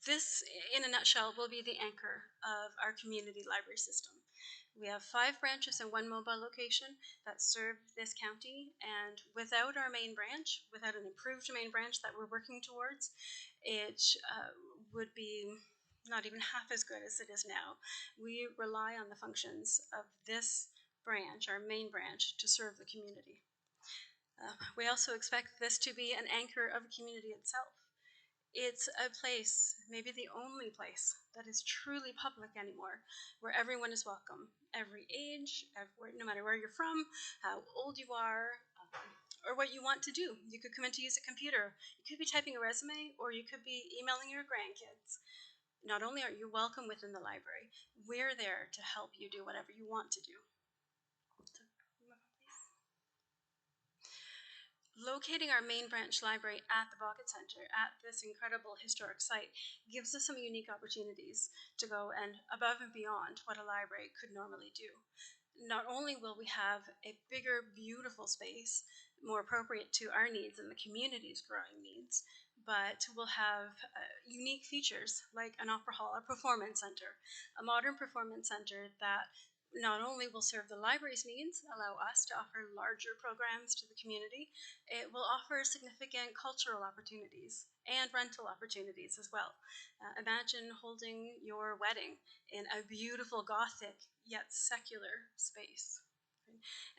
This, in a nutshell, will be the anchor of our community library system. We have 5 branches and 1 mobile location that serve this county, and without our main branch, without an improved main branch that we're working towards, it would be not even half as good as it is now. We rely on the functions of this branch, our main branch, to serve the community. We also expect this to be an anchor of the community itself. It's a place, maybe the only place, that is truly public anymore, where everyone is welcome, every age, no matter where you're from, how old you are, or what you want to do. You could come in to use a computer, you could be typing a resume, or you could be emailing your grandkids. Not only are you welcome within the library, we're there to help you do whatever you want to do. Locating our main branch library at the Bucket Center, at this incredible historic site, gives us some unique opportunities to go and above and beyond what a library could normally do. Not only will we have a bigger, beautiful space, more appropriate to our needs and the community's growing needs, but will have unique features like an opera hall, a performance center, a modern performance center that not only will serve the library's needs, allow us to offer larger programs to the community, it will offer significant cultural opportunities and rental opportunities as well. Imagine holding your wedding in a beautiful Gothic yet secular space.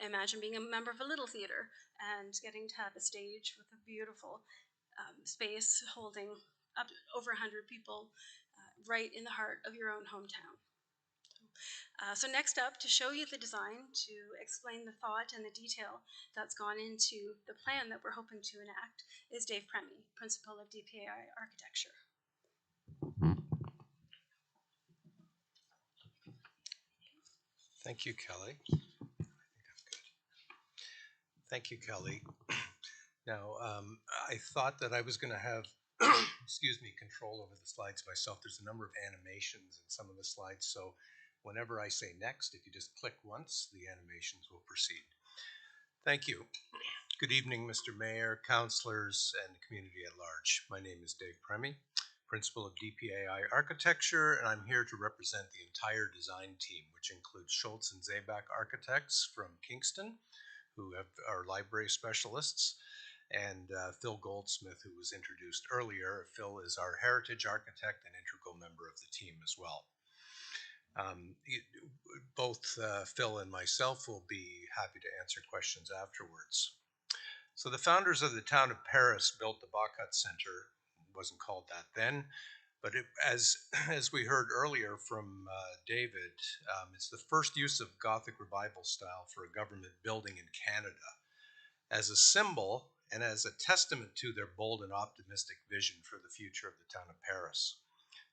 Imagine being a member of a little theater and getting to have a stage with a beautiful space holding up to over 100 people right in the heart of your own hometown. So next up, to show you the design, to explain the thought and the detail that's gone into the plan that we're hoping to enact, is Dave Premy, Principal of DPAI Architecture. Thank you, Kelly. Thank you, Kelly. Now, I thought that I was going to have, excuse me, control over the slides myself. There's a number of animations in some of the slides, so whenever I say next, if you just click once, the animations will proceed. Thank you. Good evening, Mr. Mayor, councilors, and the community at large. My name is Dave Premy, Principal of DPAI Architecture, and I'm here to represent the entire design team, which includes Schultz and Zabak Architects from Kingston, who are library specialists, and Phil Goldsmith, who was introduced earlier. Phil is our heritage architect and integral member of the team as well. Both Phil and myself will be happy to answer questions afterwards. So the founders of the town of Paris built the Bockhut Center. It wasn't called that then, but as we heard earlier from David, it's the first use of Gothic revival style for a government building in Canada. As a symbol and as a testament to their bold and optimistic vision for the future of the town of Paris.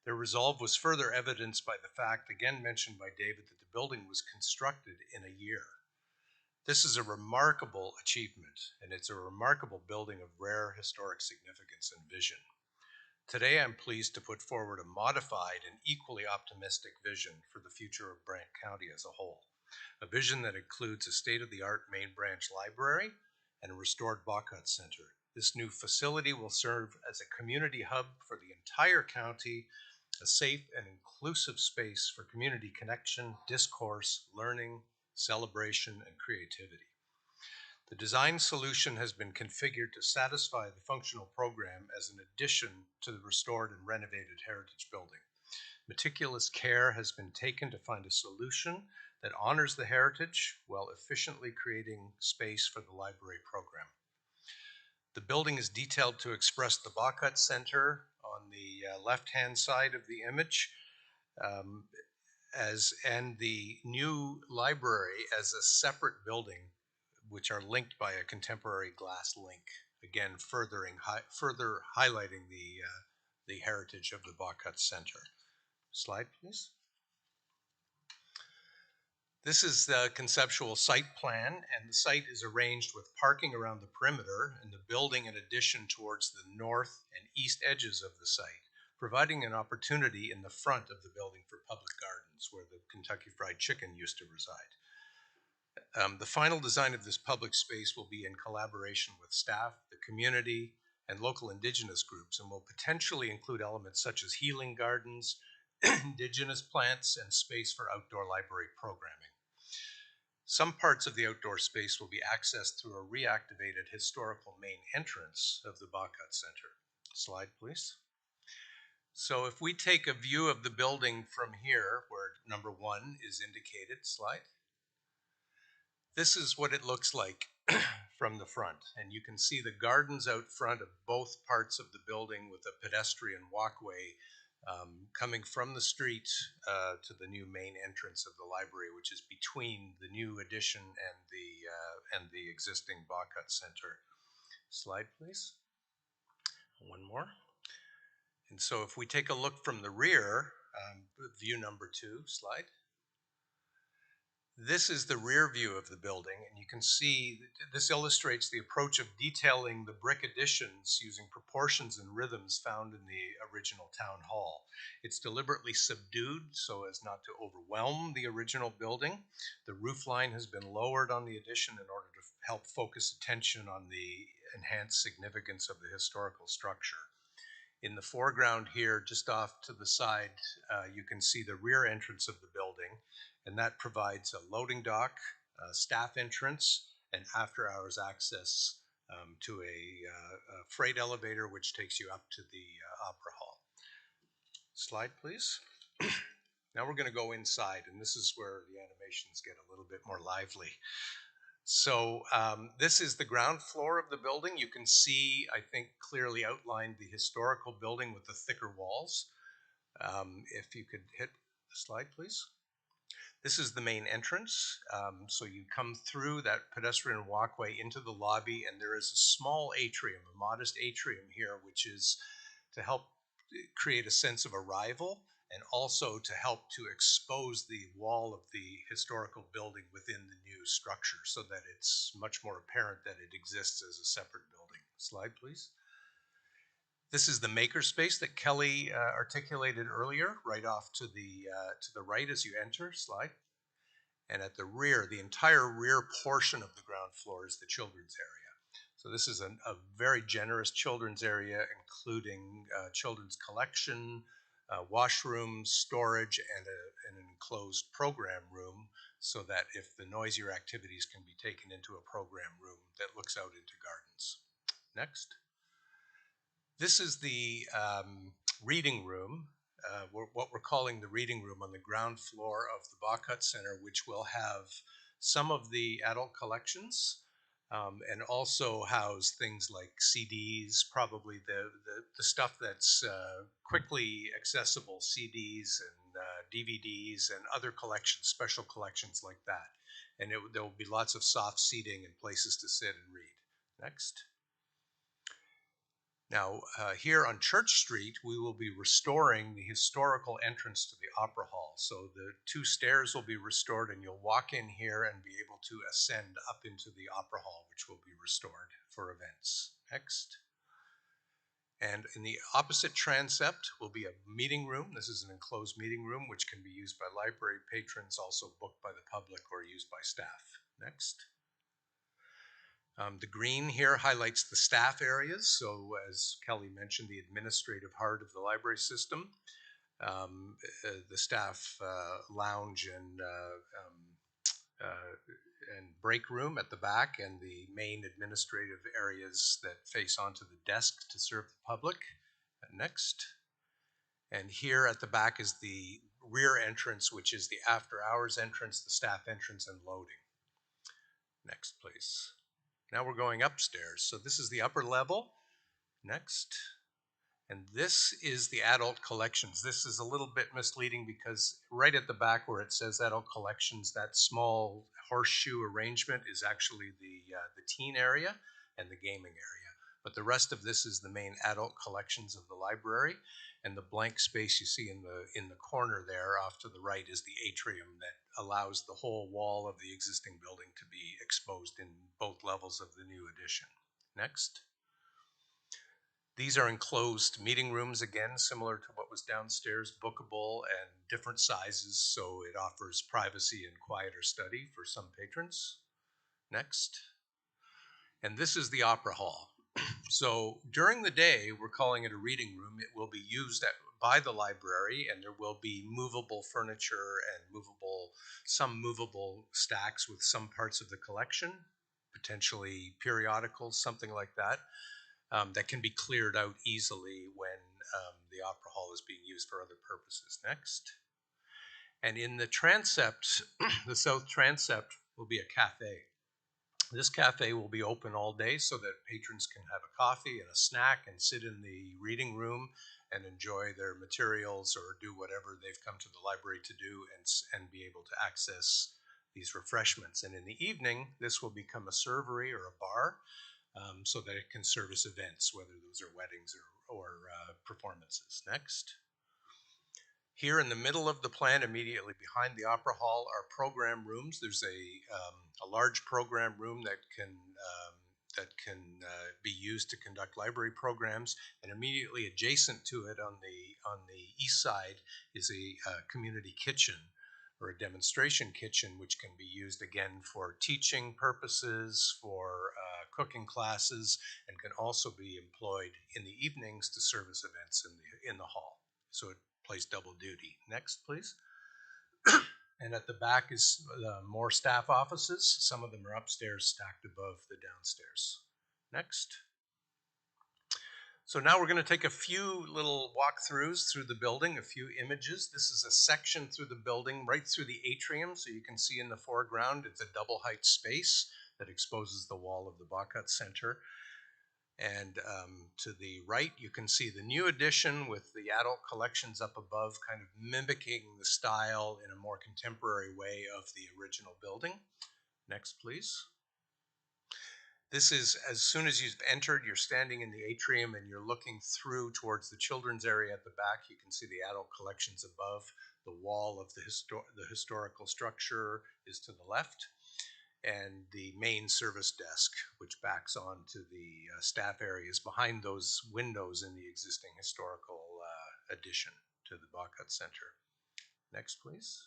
Their resolve was further evidenced by the fact, again mentioned by David, that the building was constructed in a year. This is a remarkable achievement, and it's a remarkable building of rare historic significance and vision. Today, I'm pleased to put forward a modified and equally optimistic vision for the future of Brant County as a whole. A vision that includes a state-of-the-art main branch library and a restored Bockhut Center. This new facility will serve as a community hub for the entire county, a safe and inclusive space for community connection, discourse, learning, celebration, and creativity. The design solution has been configured to satisfy the functional program as an addition to the restored and renovated heritage building. Meticulous care has been taken to find a solution that honors the heritage while efficiently creating space for the library program. The building is detailed to express the Bockhut Center on the left-hand side of the image, and the new library as a separate building, which are linked by a contemporary glass link, again further highlighting the heritage of the Bockhut Center. Slide, please. This is the conceptual site plan, and the site is arranged with parking around the perimeter and the building in addition towards the north and east edges of the site, providing an opportunity in the front of the building for public gardens where the Kentucky Fried Chicken used to reside. The final design of this public space will be in collaboration with staff, the community, and local indigenous groups, and will potentially include elements such as healing gardens, indigenous plants, and space for outdoor library programming. Some parts of the outdoor space will be accessed through a reactivated historical main entrance of the Bockhut Center. Slide, please. So if we take a view of the building from here, where number 1 is indicated, slide. This is what it looks like from the front, and you can see the gardens out front of both parts of the building with a pedestrian walkway coming from the street to the new main entrance of the library, which is between the new addition and the existing Bockhut Center. Slide, please. One more. And so if we take a look from the rear, view number 2, slide. This is the rear view of the building, and you can see this illustrates the approach of detailing the brick additions using proportions and rhythms found in the original town hall. It's deliberately subdued so as not to overwhelm the original building. The roof line has been lowered on the addition in order to help focus attention on the enhanced significance of the historical structure. In the foreground here, just off to the side, you can see the rear entrance of the building, and that provides a loading dock, staff entrance, and after-hours access to a freight elevator, which takes you up to the Opera Hall. Slide, please. Now we're going to go inside, and this is where the animations get a little bit more lively. So this is the ground floor of the building. You can see, I think, clearly outlined the historical building with the thicker walls. If you could hit the slide, please. This is the main entrance. So you come through that pedestrian walkway into the lobby, and there is a small atrium, a modest atrium here, which is to help create a sense of arrival and also to help to expose the wall of the historical building within the new structure so that it's much more apparent that it exists as a separate building. Slide, please. This is the makerspace that Kelly articulated earlier, right off to the right as you enter. Slide. And at the rear, the entire rear portion of the ground floor is the children's area. So this is a very generous children's area, including children's collection, washrooms, storage, and an enclosed program room, so that if the noisier activities can be taken into a program room that looks out into gardens. Next. This is the reading room, what we're calling the reading room on the ground floor of the Bachut Center, which will have some of the adult collections and also house things like CDs, probably the stuff that's quickly accessible, CDs and DVDs and other collections, special collections like that. And there will be lots of soft seating and places to sit and read. Next. Now, here on Church Street, we will be restoring the historical entrance to the Opera Hall. So the two stairs will be restored, and you'll walk in here and be able to ascend up into the Opera Hall, which will be restored for events. Next. And in the opposite transept will be a meeting room. This is an enclosed meeting room, which can be used by library patrons, also booked by the public or used by staff. Next. The green here highlights the staff areas. So as Kelly mentioned, the administrative heart of the library system, the staff lounge and break room at the back, and the main administrative areas that face onto the desk to serve the public. Next. And here at the back is the rear entrance, which is the after hours entrance, the staff entrance, and loading. Next, please. Now we're going upstairs. So this is the upper level. Next. And this is the adult collections. This is a little bit misleading because right at the back where it says adult collections, that small horseshoe arrangement is actually the teen area and the gaming area. But the rest of this is the main adult collections of the library, and the blank space you see in the corner there off to the right is the atrium that allows the whole wall of the existing building to be exposed in both levels of the new addition. Next. These are enclosed meeting rooms, again, similar to what was downstairs, bookable and different sizes, so it offers privacy and quieter study for some patrons. Next. And this is the Opera Hall. So during the day, we're calling it a reading room. It will be used by the library, and there will be movable furniture and some movable stacks with some parts of the collection, potentially periodicals, something like that, that can be cleared out easily when the Opera Hall is being used for other purposes. Next. And in the transept, the south transept will be a cafe. This cafe will be open all day so that patrons can have a coffee and a snack and sit in the reading room and enjoy their materials or do whatever they've come to the library to do and be able to access these refreshments. And in the evening, this will become a servery or a bar so that it can service events, whether those are weddings or performances. Next. Here in the middle of the plan, immediately behind the Opera Hall, are program rooms. There's a large program room that can be used to conduct library programs, and immediately adjacent to it on the east side is a community kitchen or a demonstration kitchen, which can be used again for teaching purposes, for cooking classes and can also be employed in the evenings to service events in the hall. So it plays double duty. Next, please. And at the back is more staff offices. Some of them are upstairs stacked above the downstairs. Next. So now we're going to take a few little walkthroughs through the building, a few images. This is a section through the building, right through the atrium. So you can see in the foreground, it's a double height space that exposes the wall of the Bockhut Center. And to the right, you can see the new addition with the adult collections up above, kind of mimicking the style in a more contemporary way of the original building. Next, please. This is, as soon as you've entered, you're standing in the atrium and you're looking through towards the children's area at the back. You can see the adult collections above. The wall of the historical structure is to the left. And the main service desk, which backs onto the staff areas behind those windows in the existing historical addition to the Bockhut Center. Next, please.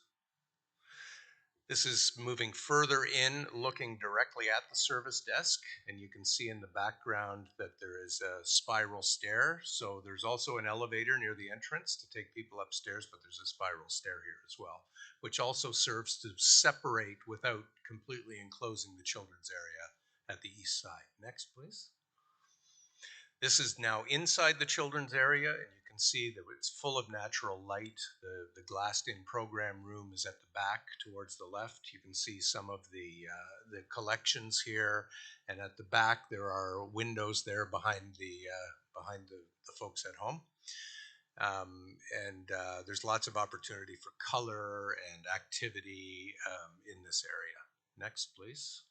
This is moving further in, looking directly at the service desk, and you can see in the background that there is a spiral stair. So there's also an elevator near the entrance to take people upstairs, but there's a spiral stair here as well, which also serves to separate without completely enclosing the children's area at the east side. Next, please. This is now inside the children's area, and you can see that it's full of natural light. The glassed-in program room is at the back towards the left. You can see some of the collections here, and at the back there are windows there behind the folks at home. There's lots of opportunity for color and activity in this area. Next, please.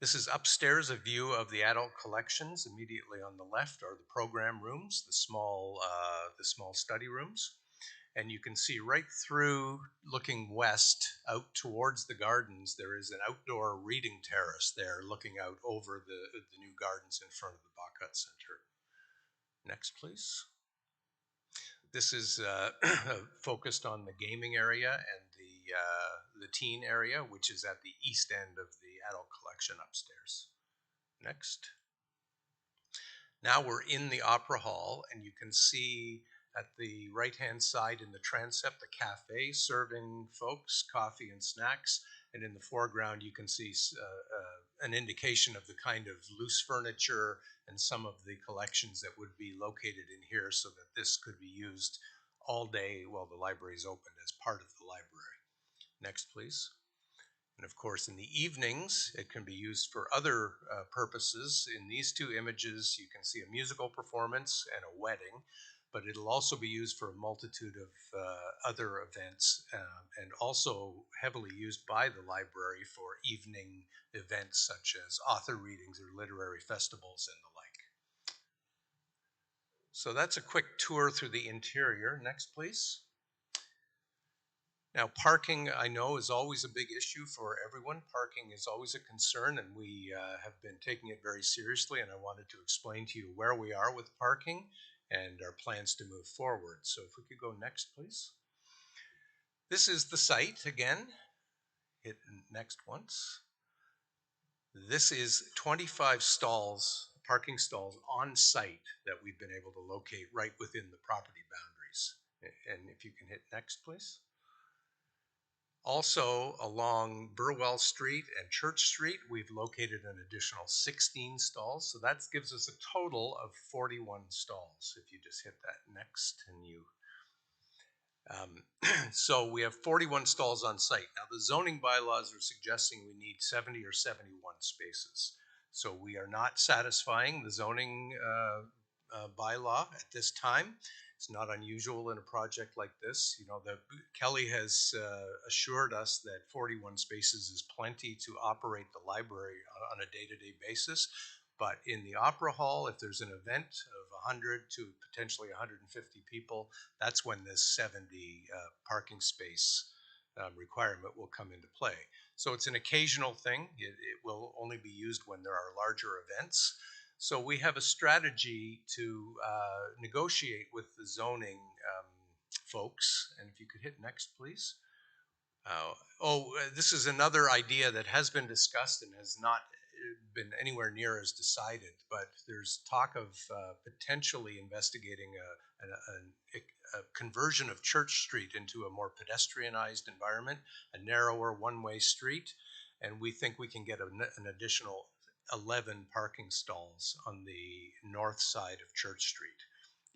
This is upstairs, a view of the adult collections. Immediately on the left are the program rooms, the small study rooms. And you can see right through, looking west, out towards the gardens, there is an outdoor reading terrace there looking out over the new gardens in front of the Bockhut Center. Next, please. This is focused on the gaming area and the teen area, which is at the east end of the adult collection upstairs. Next. Now we're in the Opera Hall, and you can see at the right-hand side in the transept, the cafe serving folks coffee and snacks, and in the foreground you can see an indication of the kind of loose furniture and some of the collections that would be located in here, so that this could be used all day while the library is open as part of the library. Next, please. And of course, in the evenings, it can be used for other purposes. In these two images, you can see a musical performance and a wedding, but it'll also be used for a multitude of other events, and also heavily used by the library for evening events such as author readings or literary festivals and the like. So that's a quick tour through the interior. Next, please. Now, parking, I know, is always a big issue for everyone. Parking is always a concern, and we have been taking it very seriously, and I wanted to explain to you where we are with parking and our plans to move forward. So if we could go next, please. This is the site again. Hit next once. This is 25 stalls, parking stalls on site that we've been able to locate right within the property boundaries. And if you can hit next, please. Also, along Burwell Street and Church Street, we've located an additional 16 stalls. So that gives us a total of 41 stalls. If you just hit that next, and you... so we have 41 stalls on site. Now, the zoning bylaws are suggesting we need 70 or 71 spaces. So we are not satisfying the zoning bylaw at this time. It's not unusual in a project like this. You know, Kelly has assured us that 41 spaces is plenty to operate the library on a day-to-day basis. But in the Opera Hall, if there's an event of 100 to potentially 150 people, that's when this 70 parking space requirement will come into play. So it's an occasional thing. It will only be used when there are larger events. So we have a strategy to negotiate with the zoning folks. And if you could hit next, please. This is another idea that has been discussed and has not been anywhere near as decided, but there's talk of potentially investigating a conversion of Church Street into a more pedestrianized environment, a narrower one-way street, and we think we can get an additional 11 parking stalls on the north side of Church Street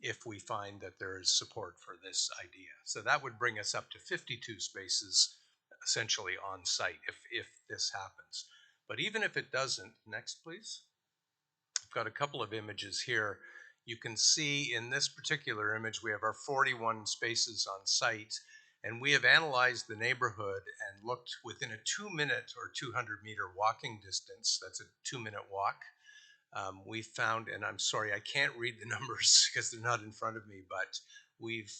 if we find that there is support for this idea. So that would bring us up to 52 spaces essentially on site if this happens. But even if it doesn't, next please. I've got a couple of images here. You can see in this particular image we have our 41 spaces on site, and we have analyzed the neighborhood and looked within a 2-minute or 200-meter walking distance. That's a 2-minute walk. We found, and I'm sorry, I can't read the numbers because they're not in front of me, but we've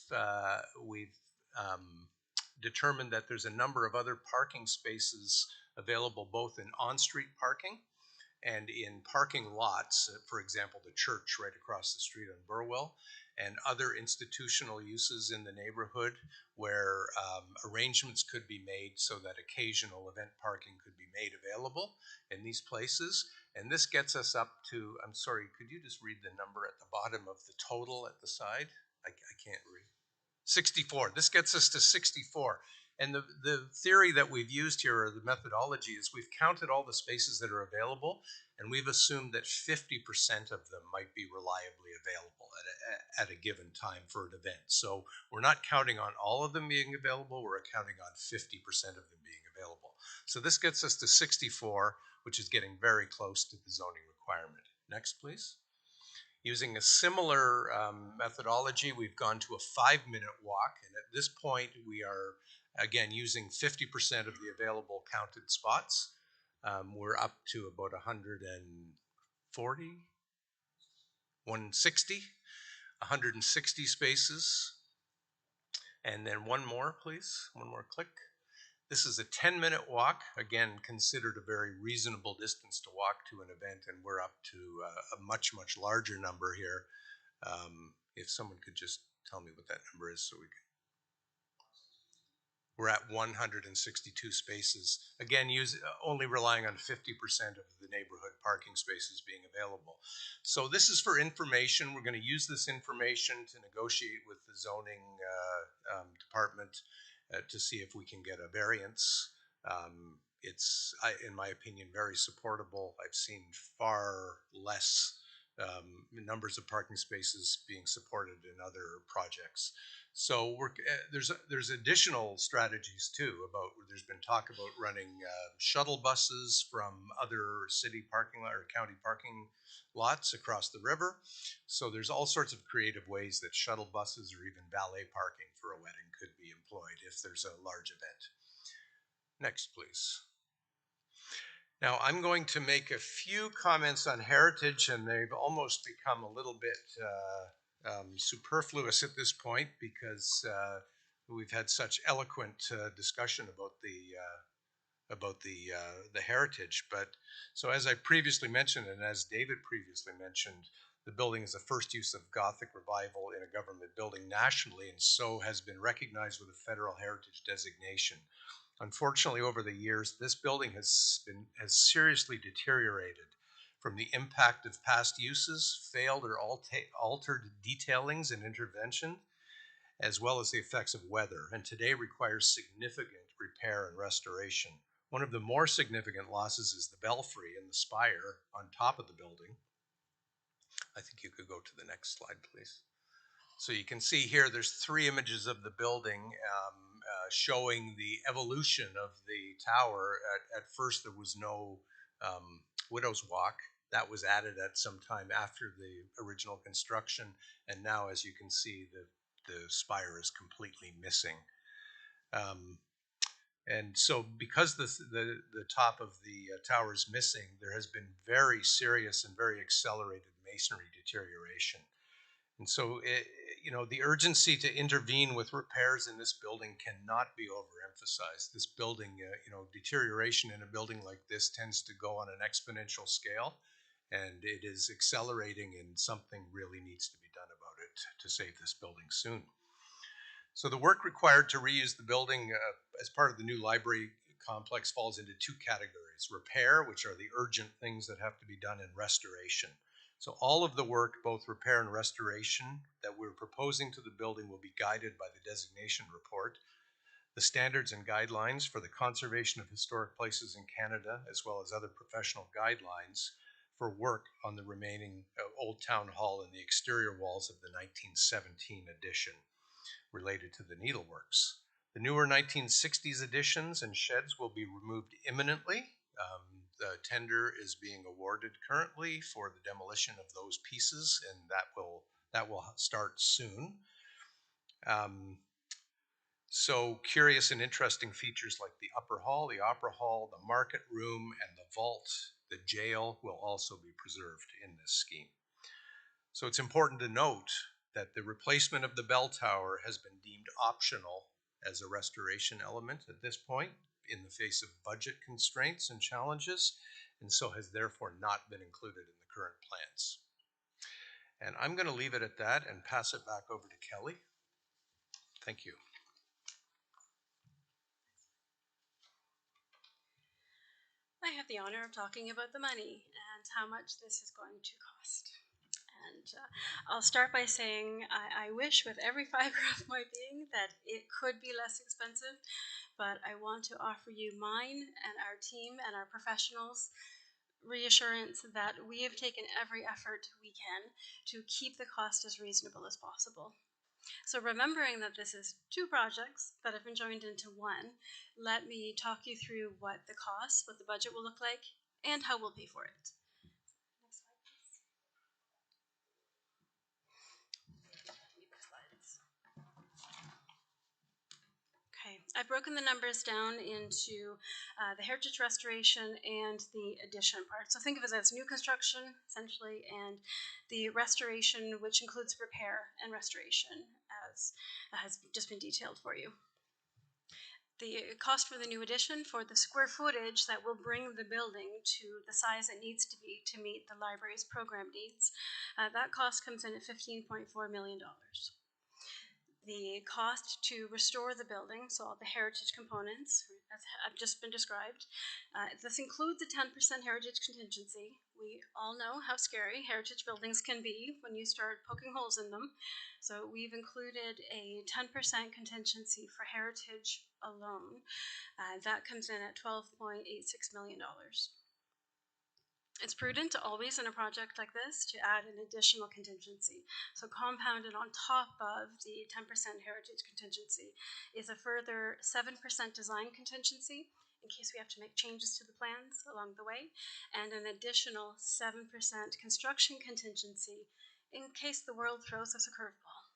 determined that there's a number of other parking spaces available both in on-street parking and in parking lots, for example, the church right across the street on Burwell, and other institutional uses in the neighborhood where arrangements could be made so that occasional event parking could be made available in these places. And this gets us up to, I'm sorry, could you just read the number at the bottom of the total at the side? I can't read. 64. This gets us to 64. And the theory that we've used here, or the methodology, is we've counted all the spaces that are available, and we've assumed that 50% of them might be reliably available at a given time for an event. So we're not counting on all of them being available, we're counting on 50% of them being available. So this gets us to 64, which is getting very close to the zoning requirement. Next, please. Using a similar methodology, we've gone to a 5-minute walk, and at this point we are again using 50% of the available counted spots. We're up to about 140, 160, 160 spaces. And then one more, please, one more click. This is a 10-minute walk, again, considered a very reasonable distance to walk to an event, and we're up to a much, much larger number here. If someone could just tell me what that number is so we can. We're at 162 spaces. Again, only relying on 50% of the neighborhood parking spaces being available. So this is for information. We're going to use this information to negotiate with the zoning department to see if we can get a variance. It's, in my opinion, very supportable. I've seen far less numbers of parking spaces being supported in other projects. So there's additional strategies too. There's been talk about running shuttle buses from other city parking lot or county parking lots across the river. So there's all sorts of creative ways that shuttle buses or even valet parking for a wedding could be employed if there's a large event. Next, please. Now I'm going to make a few comments on heritage, and they've almost become a little bit superfluous at this point because we've had such eloquent discussion about the heritage. But so as I previously mentioned, and as David previously mentioned, the building is the first use of Gothic revival in a government building nationally, and so has been recognized with a federal heritage designation. Unfortunately, over the years, this building has seriously deteriorated from the impact of past uses, failed or altered detailings and intervention, as well as the effects of weather, and today requires significant repair and restoration. One of the more significant losses is the belfry and the spire on top of the building. I think you could go to the next slide, please. So you can see here there's 3 images of the building showing the evolution of the tower. At first there was no Widow's Walk. That was added at some time after the original construction, and now, as you can see, the spire is completely missing. And so because the top of the tower is missing, there has been very serious and very accelerated masonry deterioration. And so, the urgency to intervene with repairs in this building cannot be overemphasized. This building, deterioration in a building like this tends to go on an exponential scale, and it is accelerating, and something really needs to be done about it to save this building soon. So the work required to reuse the building as part of the new library complex falls into two categories: repair, which are the urgent things that have to be done, and restoration. So all of the work, both repair and restoration, that we're proposing to the building will be guided by the designation report. The standards and guidelines for the conservation of historic places in Canada, as well as other professional guidelines for work on the remaining Old Town Hall and the exterior walls of the 1917 addition related to the needleworks. The newer 1960s additions and sheds will be removed imminently. The tender is being awarded currently for the demolition of those pieces, and that will start soon. So curious and interesting features like the upper hall, the opera hall, the market room, and the vault, the jail, will also be preserved in this scheme. So it's important to note that the replacement of the bell tower has been deemed optional as a restoration element at this point in the face of budget constraints and challenges, and so has therefore not been included in the current plans. And I'm going to leave it at that and pass it back over to Kelly. Thank you. I have the honor of talking about the money and how much this is going to cost. And I'll start by saying I wish with every fiber of my being that it could be less expensive, but I want to offer you mine and our team and our professionals reassurance that we have taken every effort we can to keep the cost as reasonable as possible. So remembering that this is two projects that have been joined into one, let me talk you through what the cost, what the budget will look like, and how we'll pay for it. Next slide, please. Okay, I've broken the numbers down into the heritage restoration and the addition part. So think of it as new construction, essentially, and the restoration, which includes repair and restoration, as has just been detailed for you. The cost for the new addition, for the square footage that will bring the building to the size it needs to be to meet the library's program needs, that cost comes in at $15.4 million. The cost to restore the building, so all the heritage components, as have just been described, this includes a 10% heritage contingency. We all know how scary heritage buildings can be when you start poking holes in them. So we've included a 10% contingency for heritage alone. That comes in at $12.86 million. It's prudent always in a project like this to add an additional contingency. So compounded on top of the 10% heritage contingency is a further 7% design contingency in case we have to make changes to the plans along the way, and an additional 7% construction contingency in case the world throws us a curveball.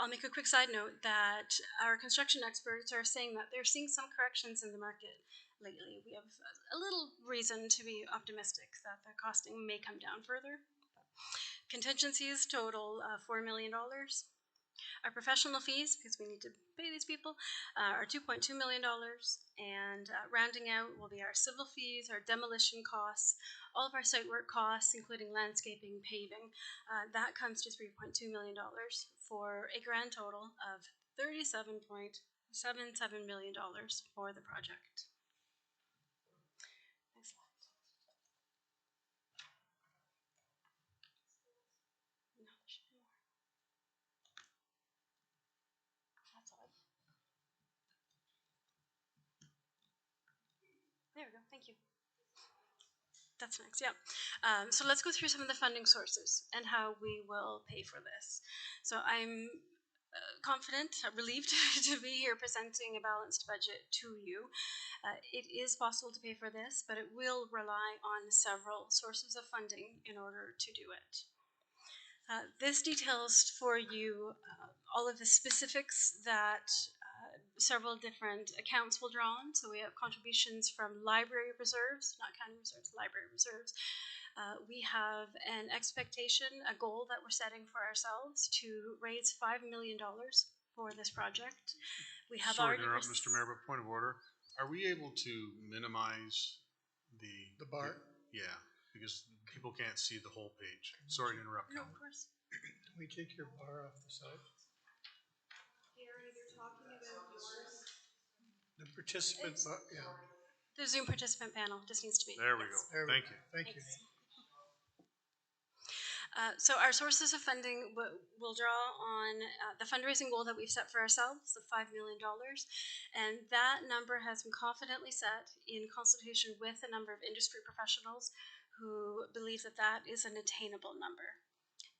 I'll make a quick side note that our construction experts are saying that they're seeing some corrections in the market lately. We have a little reason to be optimistic that the costing may come down further. Contingencies total $4 million. Our professional fees, because we need to pay these people, are $2.2 million. And rounding out will be our civil fees, our demolition costs, all of our site work costs, including landscaping, paving. That comes to $3.2 million for a grand total of $37.77 million for the project. There we go, thank you. That's nice, yeah. So let's go through some of the funding sources and how we will pay for this. So I'm confident, relieved to be here presenting a balanced budget to you. It is possible to pay for this, but it will rely on several sources of funding in order to do it. This details for you all of the specifics that several different accounts will draw on. So we have contributions from library reserves, not county reserves, library reserves. We have an expectation, a goal that we're setting for ourselves to raise $5 million for this project. We have Sorry to already... interrupt, Mr. Mayor, but point of order. Are we able to minimize the bar? Yeah, because people can't see the whole page. Sorry to interrupt. No, of course. Can we take your bar off the side? The participants, yeah. The Zoom participant panel just needs to be. There we yes. go. Thank you. Thank you. Thanks. So our sources of funding will draw on the fundraising goal that we've set for ourselves of $5 million. And that number has been confidently set in consultation with a number of industry professionals who believe that that is an attainable number.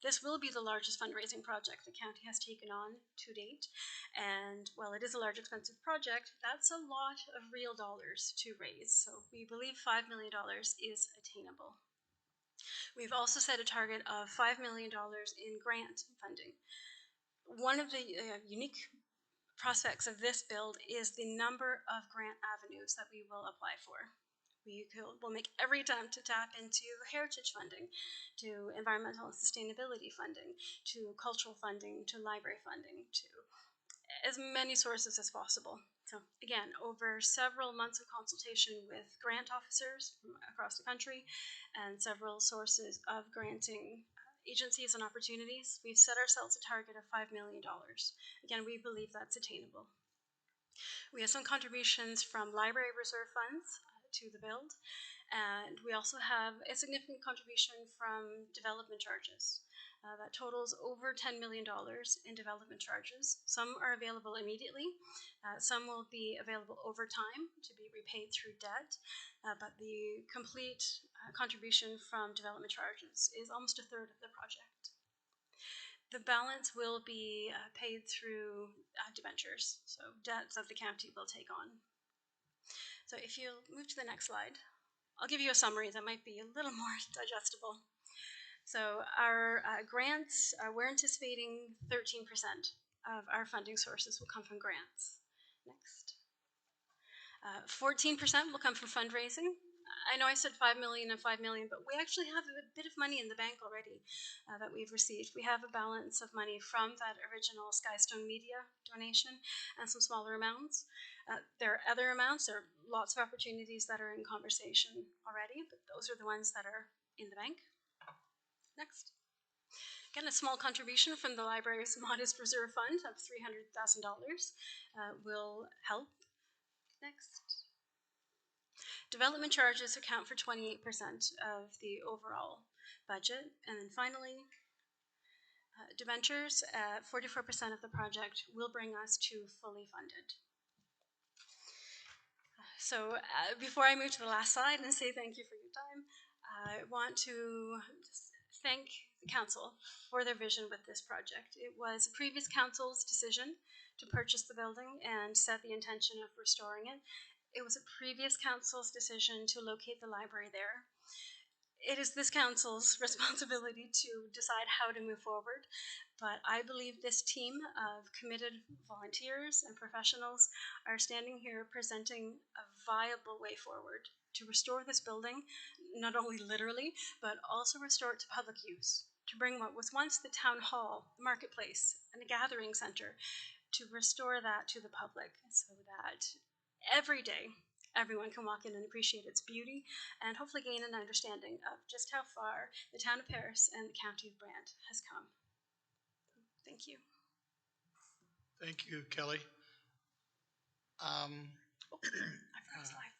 This will be the largest fundraising project the county has taken on to date. And while it is a large, expensive project, that's a lot of real dollars to raise. So we believe $5 million is attainable. We've also set a target of $5 million in grant funding. One of the unique prospects of this build is the number of grant avenues that we will apply for. We'll make every attempt to tap into heritage funding, to environmental and sustainability funding, to cultural funding, to library funding, to as many sources as possible. So again, over several months of consultation with grant officers from across the country and several sources of granting agencies and opportunities, we've set ourselves a target of $5 million. Again, we believe that's attainable. We have some contributions from library reserve funds to the build, and we also have a significant contribution from development charges. That totals over $10 million in development charges. Some are available immediately. Some will be available over time to be repaid through debt. But the complete contribution from development charges is almost a third of the project. The balance will be paid through debentures, so debts that the county will take on. So if you move to the next slide, I'll give you a summary that might be a little more digestible. So our grants, we're anticipating 13% of our funding sources will come from grants. Next. 14% will come from fundraising. I know I said 5 million and 5 million, but we actually have a bit of money in the bank already that we've received. We have a balance of money from that original Skystone Media donation and some smaller amounts. There are other amounts, there are lots of opportunities that are in conversation already, but those are the ones that are in the bank. Next. Again, a small contribution from the library's modest reserve fund of $300,000 will help. Next. Development charges account for 28% of the overall budget. And then finally, debentures, 44% of the project will bring us to fully funded. So before I move to the last slide and say thank you for your time, I want to just thank the council for their vision with this project. It was a previous council's decision to purchase the building and set the intention of restoring it. It was a previous council's decision to locate the library there. It is this council's responsibility to decide how to move forward, but I believe this team of committed volunteers and professionals are standing here presenting a viable way forward to restore this building, not only literally, but also restore it to public use, to bring what was once the town hall, the marketplace, and a gathering center, to restore that to the public so that every day everyone can walk in and appreciate its beauty and hopefully gain an understanding of just how far the town of Paris and the county of Brant has come. Thank you. Thank you, Kelly. I forgot a slide.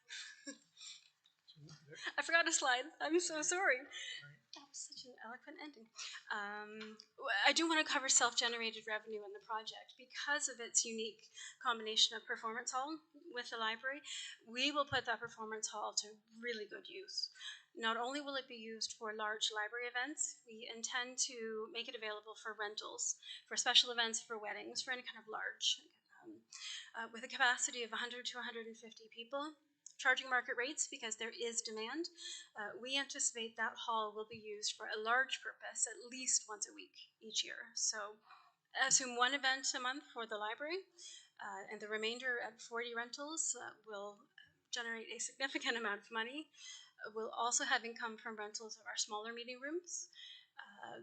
I forgot a slide. I'm so sorry. That was such an eloquent ending. I do want to cover self-generated revenue in the project because of its unique combination of performance hall with the library. We will put that performance hall to really good use. Not only will it be used for large library events, we intend to make it available for rentals, for special events, for weddings, for any kind of large, with a capacity of 100 to 150 people. Charging market rates because there is demand. We anticipate that hall will be used for a large purpose at least once a week each year. So assume one event a month for the library, and the remainder at 40 rentals will generate a significant amount of money. We'll also have income from rentals of our smaller meeting rooms.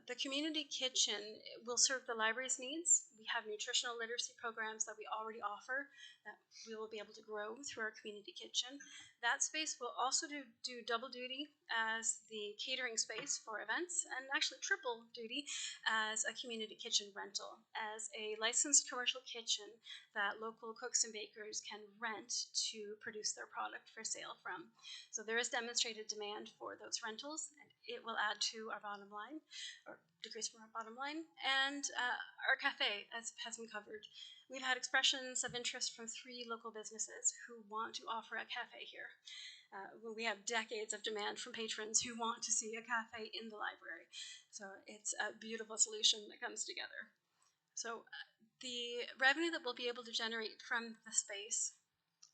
The community kitchen will serve the library's needs. We have nutritional literacy programs that we already offer that we will be able to grow through our community kitchen. That space will also do double duty as the catering space for events, and actually triple duty as a community kitchen rental, as a licensed commercial kitchen that local cooks and bakers can rent to produce their product for sale from. So there is demonstrated demand for those rentals, and it will add to our bottom line, or decrease from our bottom line. And our cafe, as has been covered, we've had expressions of interest from 3 local businesses who want to offer a cafe here. We have decades of demand from patrons who want to see a cafe in the library. So it's a beautiful solution that comes together. So the revenue that we'll be able to generate from the space,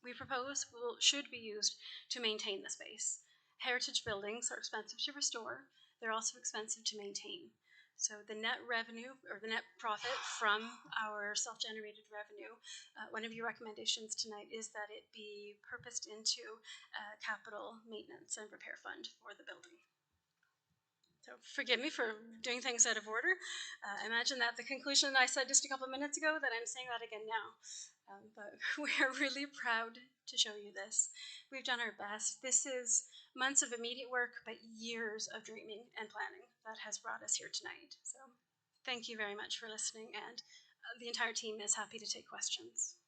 we propose should be used to maintain the space. Heritage buildings are expensive to restore. They're also expensive to maintain. So the net revenue, or the net profit from our self-generated revenue, one of your recommendations tonight is that it be purposed into a capital maintenance and repair fund for the building. So forgive me for doing things out of order. Imagine that the conclusion I said just a couple of minutes ago, that I'm saying that again now. But we are really proud to show you this. We've done our best. This is months of immediate work, but years of dreaming and planning that has brought us here tonight. So thank you very much for listening, and the entire team is happy to take questions.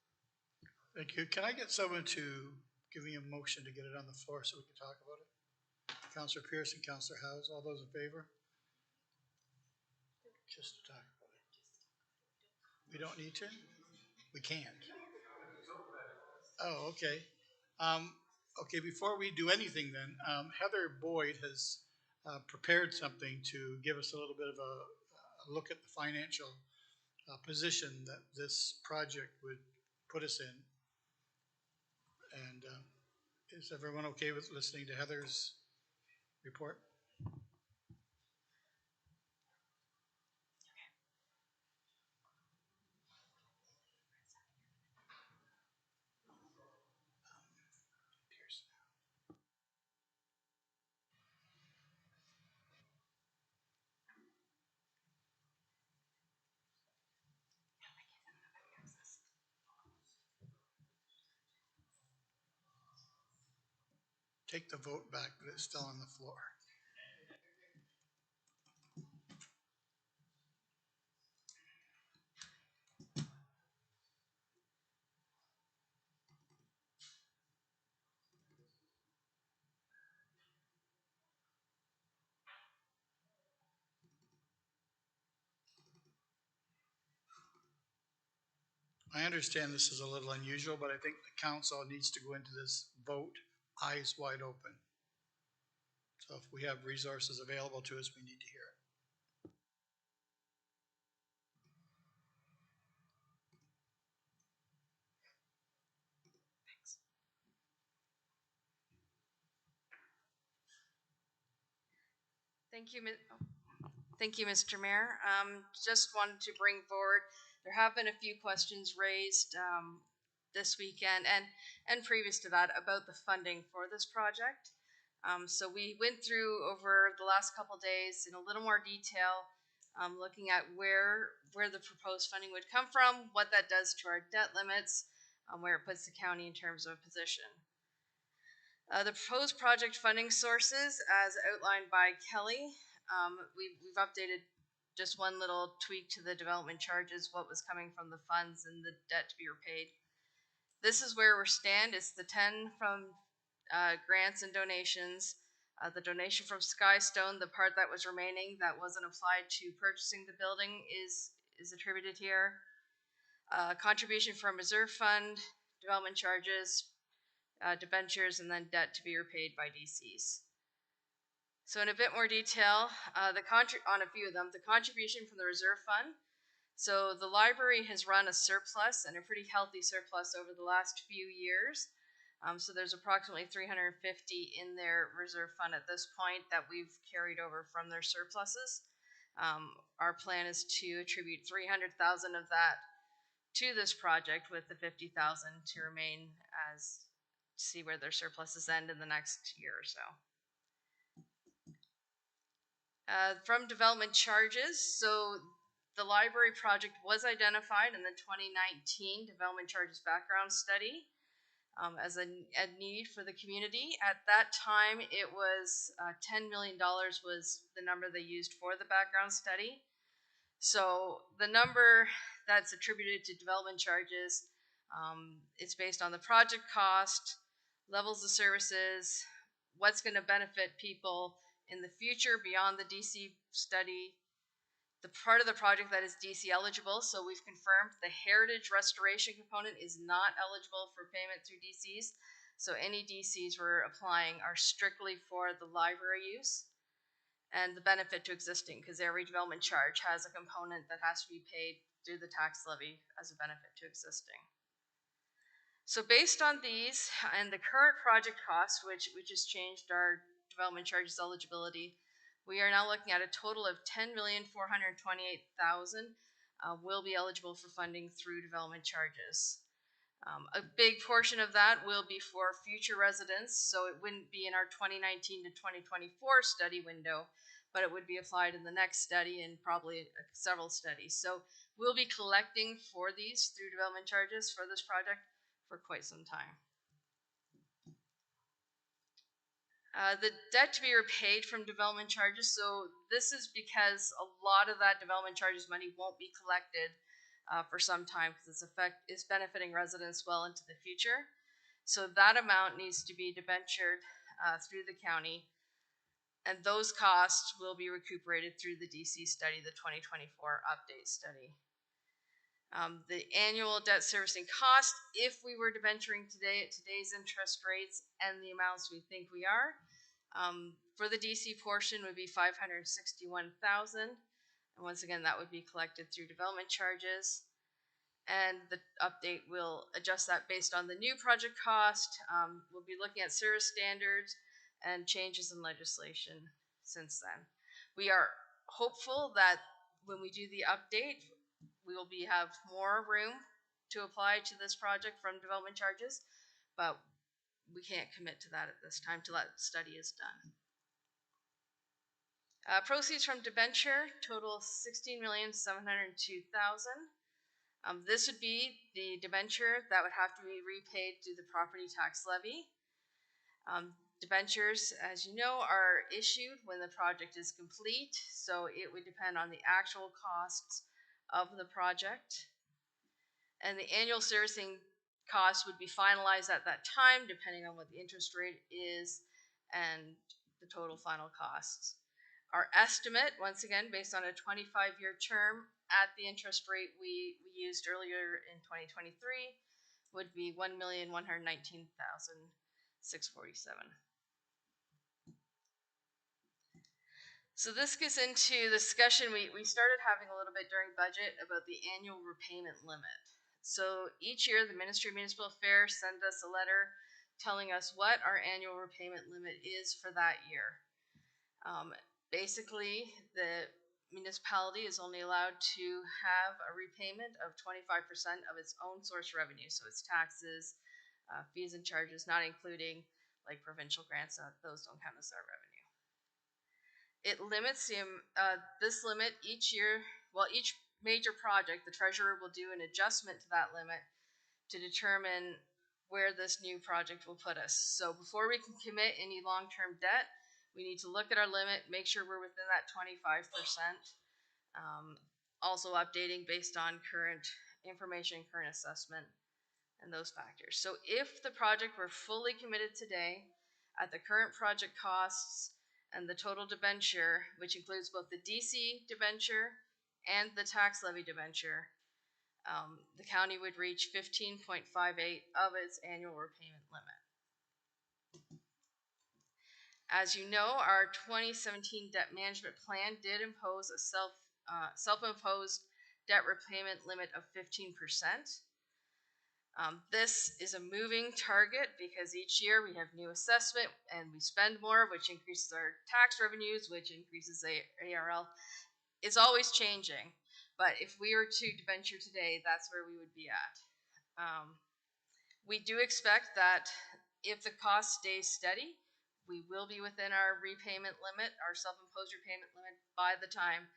Thank you. Can I get someone to give me a motion to get it on the floor so we can talk about it? Councillor Pierce and Councillor Howes, all those in favor? Just to talk about it. We don't need to? We can't. Oh, okay. Okay, before we do anything then, Heather Boyd has prepared something to give us a little bit of a look at the financial position that this project would put us in. And is everyone okay with listening to Heather's report? Take the vote back, but it's still on the floor. I understand this is a little unusual, but I think the council needs to go into this vote eyes wide open. So if we have resources available to us, we need to hear it. Thanks. Thank you, Mr. Mayor. Just wanted to bring forward, there have been a few questions raised this weekend and previous to that about the funding for this project. So we went through over the last couple days in a little more detail, looking at where the proposed funding would come from, what that does to our debt limits, where it puts the county in terms of a position. The proposed project funding sources, as outlined by Kelly, we've updated just one little tweak to the development charges, what was coming from the funds and the debt to be repaid. This is where we stand. It's the 10 from grants and donations. The donation from Skystone, the part that was remaining that wasn't applied to purchasing the building, is attributed here. Contribution from reserve fund, development charges, debentures, and then debt to be repaid by DCs. So in a bit more detail, on a few of them, the contribution from the reserve fund. So the library has run a surplus, and a pretty healthy surplus over the last few years. So there's approximately $350 in their reserve fund at this point that we've carried over from their surpluses. Our plan is to attribute $300,000 of that to this project, with the $50,000 to remain as see where their surpluses end in the next year or so. From development charges, so the library project was identified in the 2019 development charges background study as a need for the community. At that time, it was $10 million was the number they used for the background study. So the number that's attributed to development charges, it's based on the project cost, levels of services, what's going to benefit people in the future beyond the DC study, the part of the project that is DC eligible. So we've confirmed the heritage restoration component is not eligible for payment through DCs. So any DCs we're applying are strictly for the library use and the benefit to existing, because every development charge has a component that has to be paid through the tax levy as a benefit to existing. So based on these and the current project cost, which has changed our development charges eligibility, we are now looking at a total of $10,428,000 will be eligible for funding through development charges. A big portion of that will be for future residents, so it wouldn't be in our 2019 to 2024 study window, but it would be applied in the next study and probably several studies. So we'll be collecting for these through development charges for this project for quite some time. The debt to be repaid from development charges, so this is because a lot of that development charges money won't be collected for some time because it's benefiting residents well into the future. So that amount needs to be debentured through the county, and those costs will be recuperated through the DC study, the 2024 update study. The annual debt servicing cost, if we were debenturing today at today's interest rates and the amounts we think we are, for the DC portion would be $561,000. And once again, that would be collected through development charges. And the update will adjust that based on the new project cost. We'll be looking at service standards and changes in legislation since then. We are hopeful that when we do the update, we will have more room to apply to this project from development charges, but we can't commit to that at this time till that study is done. Proceeds from debenture total $16,702,000. This would be the debenture that would have to be repaid through the property tax levy. Debentures, as you know, are issued when the project is complete, so it would depend on the actual costs of the project. And the annual servicing cost would be finalized at that time, depending on what the interest rate is and the total final costs. Our estimate, once again, based on a 25-year term at the interest rate we used earlier in 2023, would be $1,119,647. So this gets into the discussion we started having a little bit during budget about the annual repayment limit. So each year, the Ministry of Municipal Affairs sends us a letter telling us what our annual repayment limit is for that year. Basically, the municipality is only allowed to have a repayment of 25% of its own source revenue. So it's taxes, fees and charges, not including like provincial grants. Those don't count as our revenue. It limits this limit each year. Well, each major project, the treasurer will do an adjustment to that limit to determine where this new project will put us. So before we can commit any long-term debt, we need to look at our limit, make sure we're within that 25%. Also updating based on current information, current assessment, and those factors. So if the project were fully committed today at the current project costs and the total debenture, which includes both the DC debenture and the tax levy debenture, the county would reach 15.58 of its annual repayment limit. As you know, our 2017 debt management plan did impose a self-imposed debt repayment limit of 15%. This is a moving target because each year we have new assessment and we spend more, which increases our tax revenues, which increases ARL. It's always changing, but if we were to debenture today, that's where we would be at. We do expect that if the cost stays steady, we will be within our repayment limit, our self-imposed repayment limit, by the time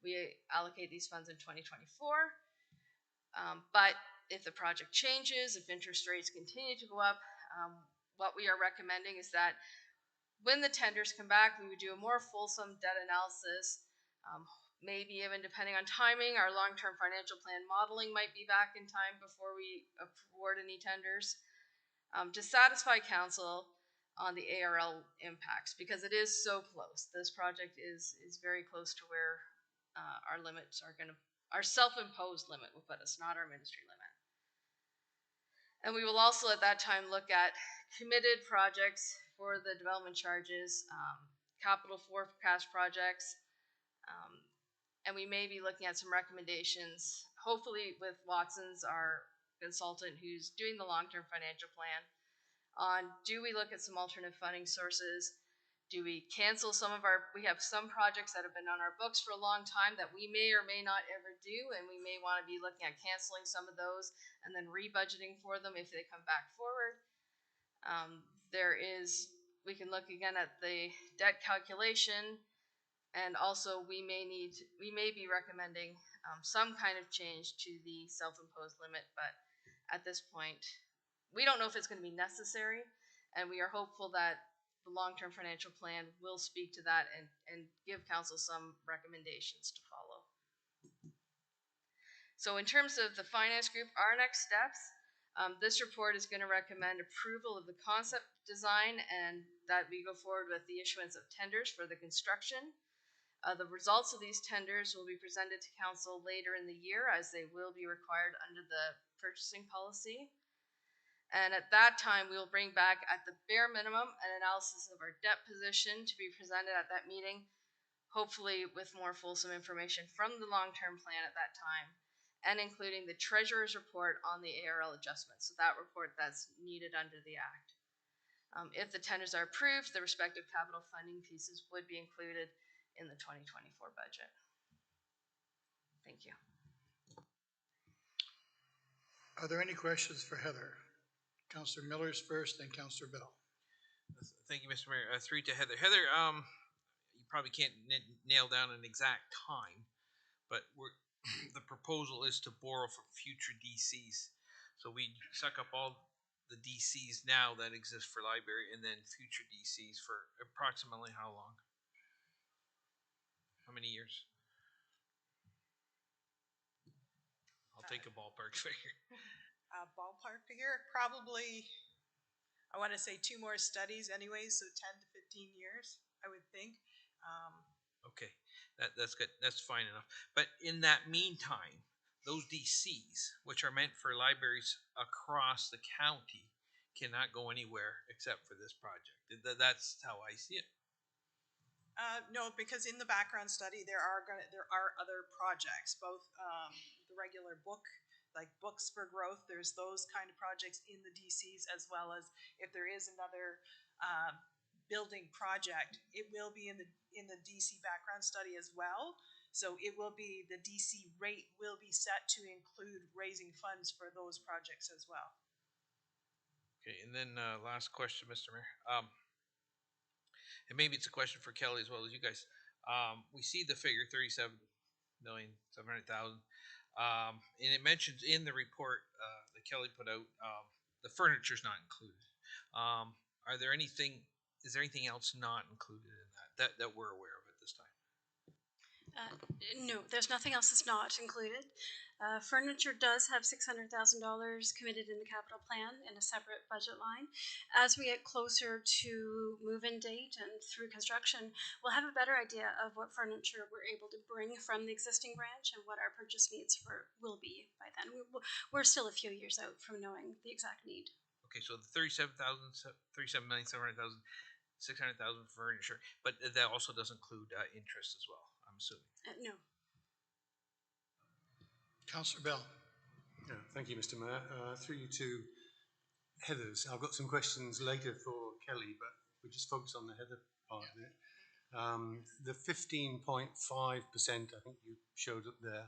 we allocate these funds in 2024. But if the project changes, if interest rates continue to go up, what we are recommending is that when the tenders come back, we would do a more fulsome debt analysis. Maybe even depending on timing, our long-term financial plan modeling might be back in time before we award any tenders, to satisfy council on the ARL impacts, because it is so close. This project is very close to where our limits are our self-imposed limit will put us, not our ministry limit. And we will also at that time look at committed projects for the development charges, capital forecast projects, and we may be looking at some recommendations, hopefully with Watson's, our consultant who's doing the long-term financial plan, on do we look at some alternative funding sources? Do we cancel we have some projects that have been on our books for a long time that we may or may not ever do, and we may want to be looking at canceling some of those and then rebudgeting for them if they come back forward. We can look again at the debt calculation, and also we may be recommending some kind of change to the self-imposed limit, but at this point, we don't know if it's going to be necessary, and we are hopeful that the long-term financial plan will speak to that and give council some recommendations to follow. So in terms of the finance group, our next steps, this report is going to recommend approval of the concept design and that we go forward with the issuance of tenders for the construction. The results of these tenders will be presented to council later in the year, as they will be required under the purchasing policy. And at that time, we will bring back at the bare minimum an analysis of our debt position to be presented at that meeting, hopefully with more fulsome information from the long-term plan at that time, and including the treasurer's report on the ARL adjustments, so that report that's needed under the Act. If the tenders are approved, the respective capital funding pieces would be included in the 2024 budget. Thank you. Are there any questions for Heather? Councillor Miller's first, then Councillor Bell. Thank you, Mr. Mayor. Through to Heather. Heather, you probably can't nail down an exact time, but the proposal is to borrow from future DCs. So we suck up all the DCs now that exist for library, and then future DCs for approximately how long? How many years? I'll take a ballpark figure. Ballpark figure, probably, I want to say 2 more studies anyway, so 10 to 15 years, I would think. Okay, that's good. That's fine enough. But in that meantime, those DCs, which are meant for libraries across the county, cannot go anywhere except for this project. That's how I see it. No, because in the background study, there are other projects, both the regular like Books for Growth. There's those kind of projects in the DCs, as well as if there is another building project, it will be in the DC background study as well. So it will be, the DC rate will be set to include raising funds for those projects as well. Okay, and then last question, Mr. Mayor. And maybe it's a question for Kelly as well as you guys. We see the figure 37,700,000, and it mentions in the report that Kelly put out the furniture's not included. Is there anything else not included in that we're aware of at this time? No, there's nothing else that's not included. Furniture does have $600,000 committed in the capital plan in a separate budget line. As we get closer to move-in date and through construction, we'll have a better idea of what furniture we're able to bring from the existing branch and what our purchase needs will be by then. We're still a few years out from knowing the exact need. Okay, so the 37,700,000, 600,000 for furniture, but that also does include interest as well, I'm assuming. No. Councillor Bell. Yeah, thank you, Mr. Mayor. Through you to Heather's. I've got some questions later for Kelly, but we just focus on the Heather part of it. The 15.5%, I think you showed up there.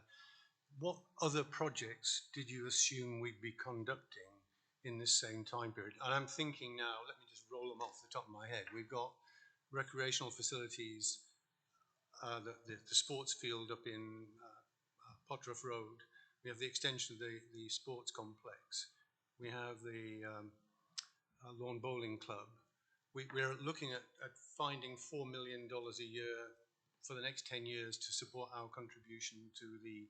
What other projects did you assume we'd be conducting in this same time period. And I'm thinking now, let me just roll them off the top of my head. We've got recreational facilities, the sports field up in Potterrough Road. We have the extension of the sports complex. We have the Lawn Bowling Club. We're looking at finding $4 million a year for the next 10 years to support our contribution to the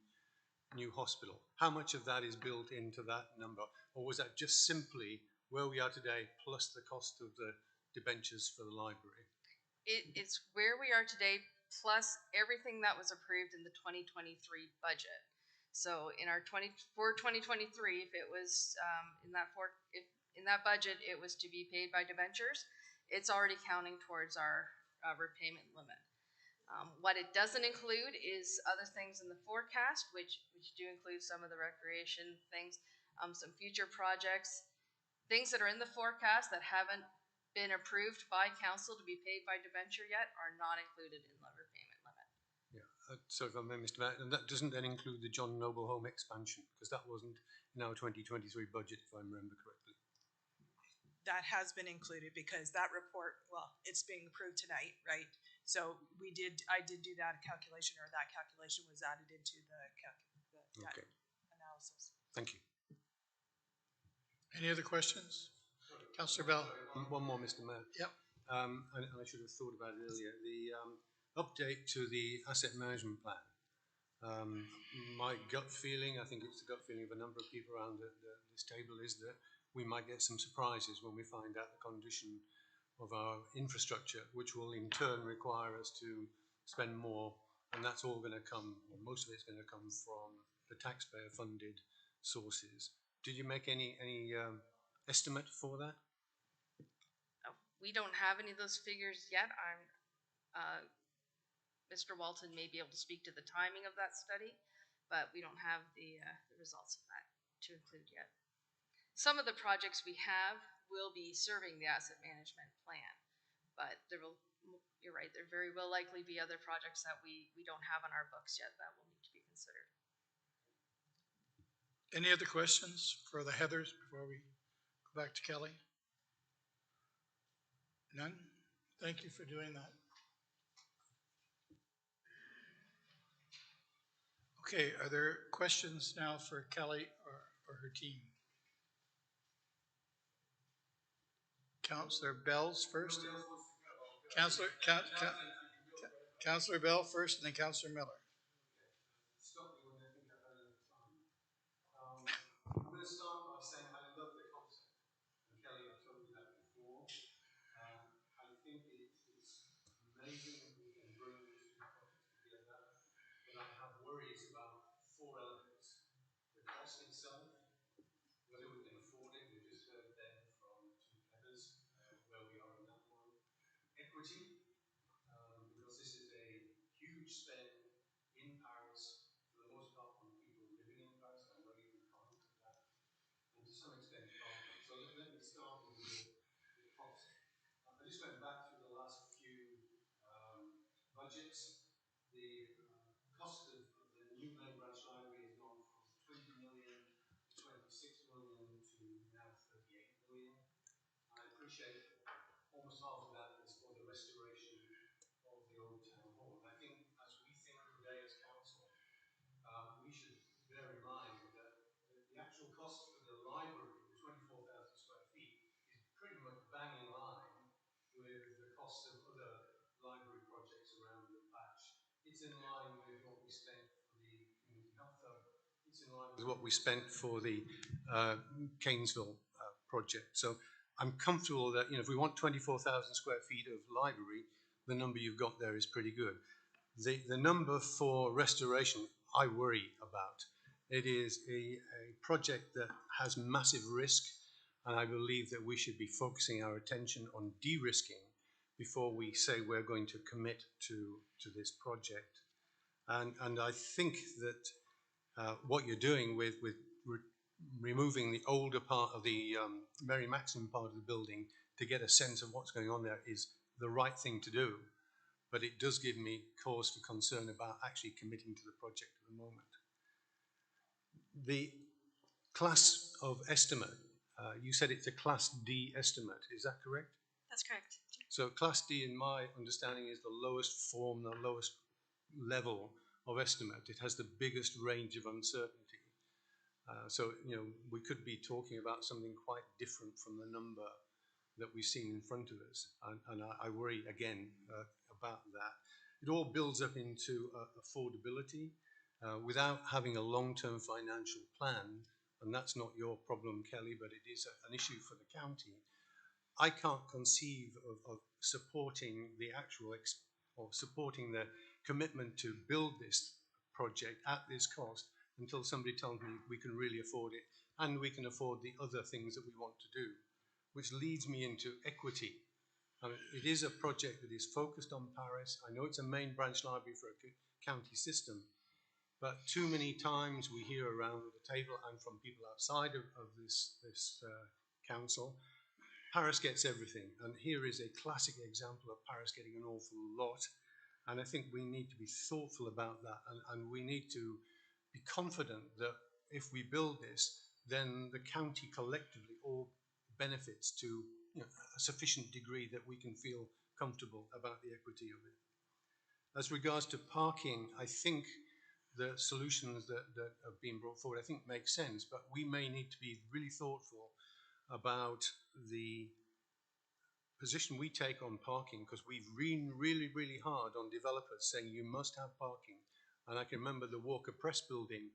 new hospital. How much of that is built into that number? Or was that just simply where we are today plus the cost of the debentures for the library? It's where we are today plus everything that was approved in the 2023 budget. So in our 2023, if it was if in that budget it was to be paid by debentures, it's already counting towards our repayment limit. What it doesn't include is other things in the forecast, which do include some of the recreation things, some future projects, things that are in the forecast that haven't been approved by council to be paid by debenture yet are not included in the repayment limit. Yeah, so if I may, Mr. Mayor, and that doesn't then include the John Noble Home expansion, because that wasn't in our 2023 budget, if I remember correctly. That has been included because that report, well, it's being approved tonight, right? So I did do that calculation, or that calculation was added into the Okay. analysis. Thank you. Any other questions? Councillor Bell. One more, Mr. Mayor. Yep. And I should have thought about it earlier. The update to the asset management plan. My gut feeling, I think it's the gut feeling of a number of people around this table, is that we might get some surprises when we find out the condition of our infrastructure, which will in turn require us to spend more, and that's all going to come, or most of it's going to come from the taxpayer-funded sources. Did you make any estimate for that? We don't have any of those figures yet. Mr. Walton may be able to speak to the timing of that study, but we don't have the results of that to include yet. Some of the projects we have will be serving the asset management plan, but you're right, there very will likely be other projects that we don't have on our books yet that will need to be considered. Any other questions for the Heathers before we go back to Kelly? None? Thank you for doing that. Okay, are there questions now for Kelly or her team? Councillor Bell's first. Councillor Bell first, and then Councillor Miller. I'm going to start by saying I love the concept. And Kelly, I've told you that before. I think it's amazing that we can bring these two projects together, but I have worries about four elements. The cost itself, whether we can afford it. We just heard then from two Heathers where we are in that one. Equity, because this is a huge spend in Paris, for the most part from people living in Paris. I know you can comment on that, and to some extent partners. So let me start with the cost. I just went back through the last few budgets. The cost of the new main branch library has gone from 20 million to 26 million to now 38 million. I appreciate almost half of that is for the restoration of the old town hall. And I think as we think today as council, we should bear in mind that the actual cost for the library, the 24,000 square feet, is pretty much bang in line with the cost of other library projects around the patch. It's in line with what we spent for the community health hub. It's in line with what we spent for the Cainsville project. So I'm comfortable that, if we want 24,000 square feet of library, the number you've got there is pretty good. The number for restoration, I worry about. It is a project that has massive risk, and I believe that we should be focusing our attention on de-risking before we say we're going to commit to this project. And I think that what you're doing with removing the older part of the Mary Maxim part of the building to get a sense of what's going on there is the right thing to do. But it does give me cause for concern about actually committing to the project at the moment. The class of estimate You said it's a Class D estimate, is that correct? That's correct. So Class D, in my understanding, is the lowest form, the lowest level of estimate. It has the biggest range of uncertainty. So, you know, we could be talking about something quite different from the number that we've seen in front of us. And I worry, again, about that. It all builds up into affordability without having a long-term financial plan. And that's not your problem, Kelly, but it is an issue for the county. I can't conceive of supporting the actual or supporting the commitment to build this project at this cost until somebody tells me we can really afford it and we can afford the other things that we want to do, which leads me into equity. I mean, it is a project that is focused on Paris. I know it's a main branch library for a county system, but too many times we hear around the table and from people outside of this council, Paris gets everything. And here is a classic example of Paris getting an awful lot. And I think we need to be thoughtful about that. And we need to be confident that if we build this, then the county collectively all benefits to, you know, a sufficient degree that we can feel comfortable about the equity of it. As regards to parking, I think the solutions that have been brought forward, I think make sense, but we may need to be really thoughtful about the position we take on parking, because we've been really hard on developers saying you must have parking. And I can remember the Walker Press building,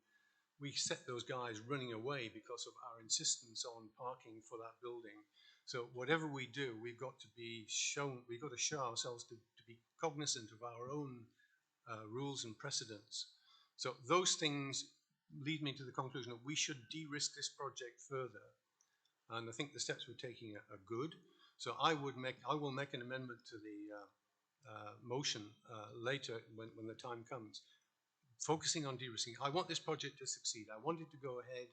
we set those guys running away because of our insistence on parking for that building. So whatever we do, we've got to show ourselves to be cognizant of our own rules and precedents. So those things lead me to the conclusion that we should de-risk this project further. And I think the steps we're taking are good. So I will make an amendment to the motion later when the time comes, focusing on de-risking. I want this project to succeed. I want it to go ahead,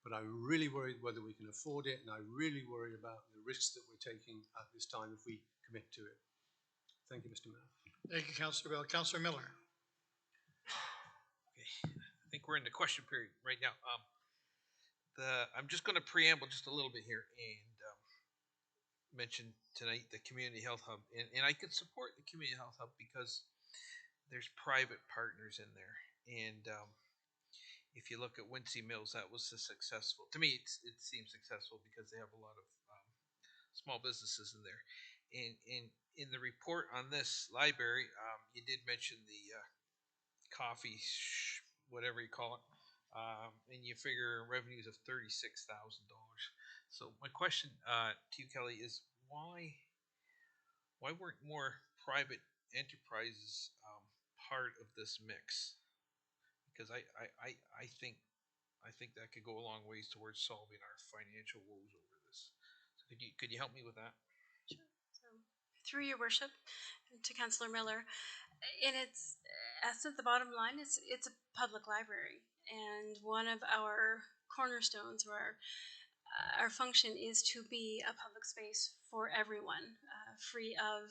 but I'm really worried whether we can afford it, and I really worry about the risks that we're taking at this time if we commit to it. Thank you, Mr. Mayor. Thank you, Councillor Bell. Councillor Miller. Okay, I think we're in the question period right now. I'm just going to preamble just a little bit here and mention tonight the community health hub, and I could support the community health hub because there's private partners in there, and if you look at Wincy Mills, that was successful. To me, it seems successful because they have a lot of small businesses in there. And in the report on this library, you did mention the coffee, whatever you call it, and you figure revenues of $36,000. So my question to you, Kelly, is why weren't more private enterprises part of this mix? Because I think that could go a long ways towards solving our financial woes over this. So could you help me with that? Sure. So, through your worship, to Councillor Miller, in its essence, the bottom line is it's a public library, and one of our cornerstones or our function is to be a public space for everyone, free of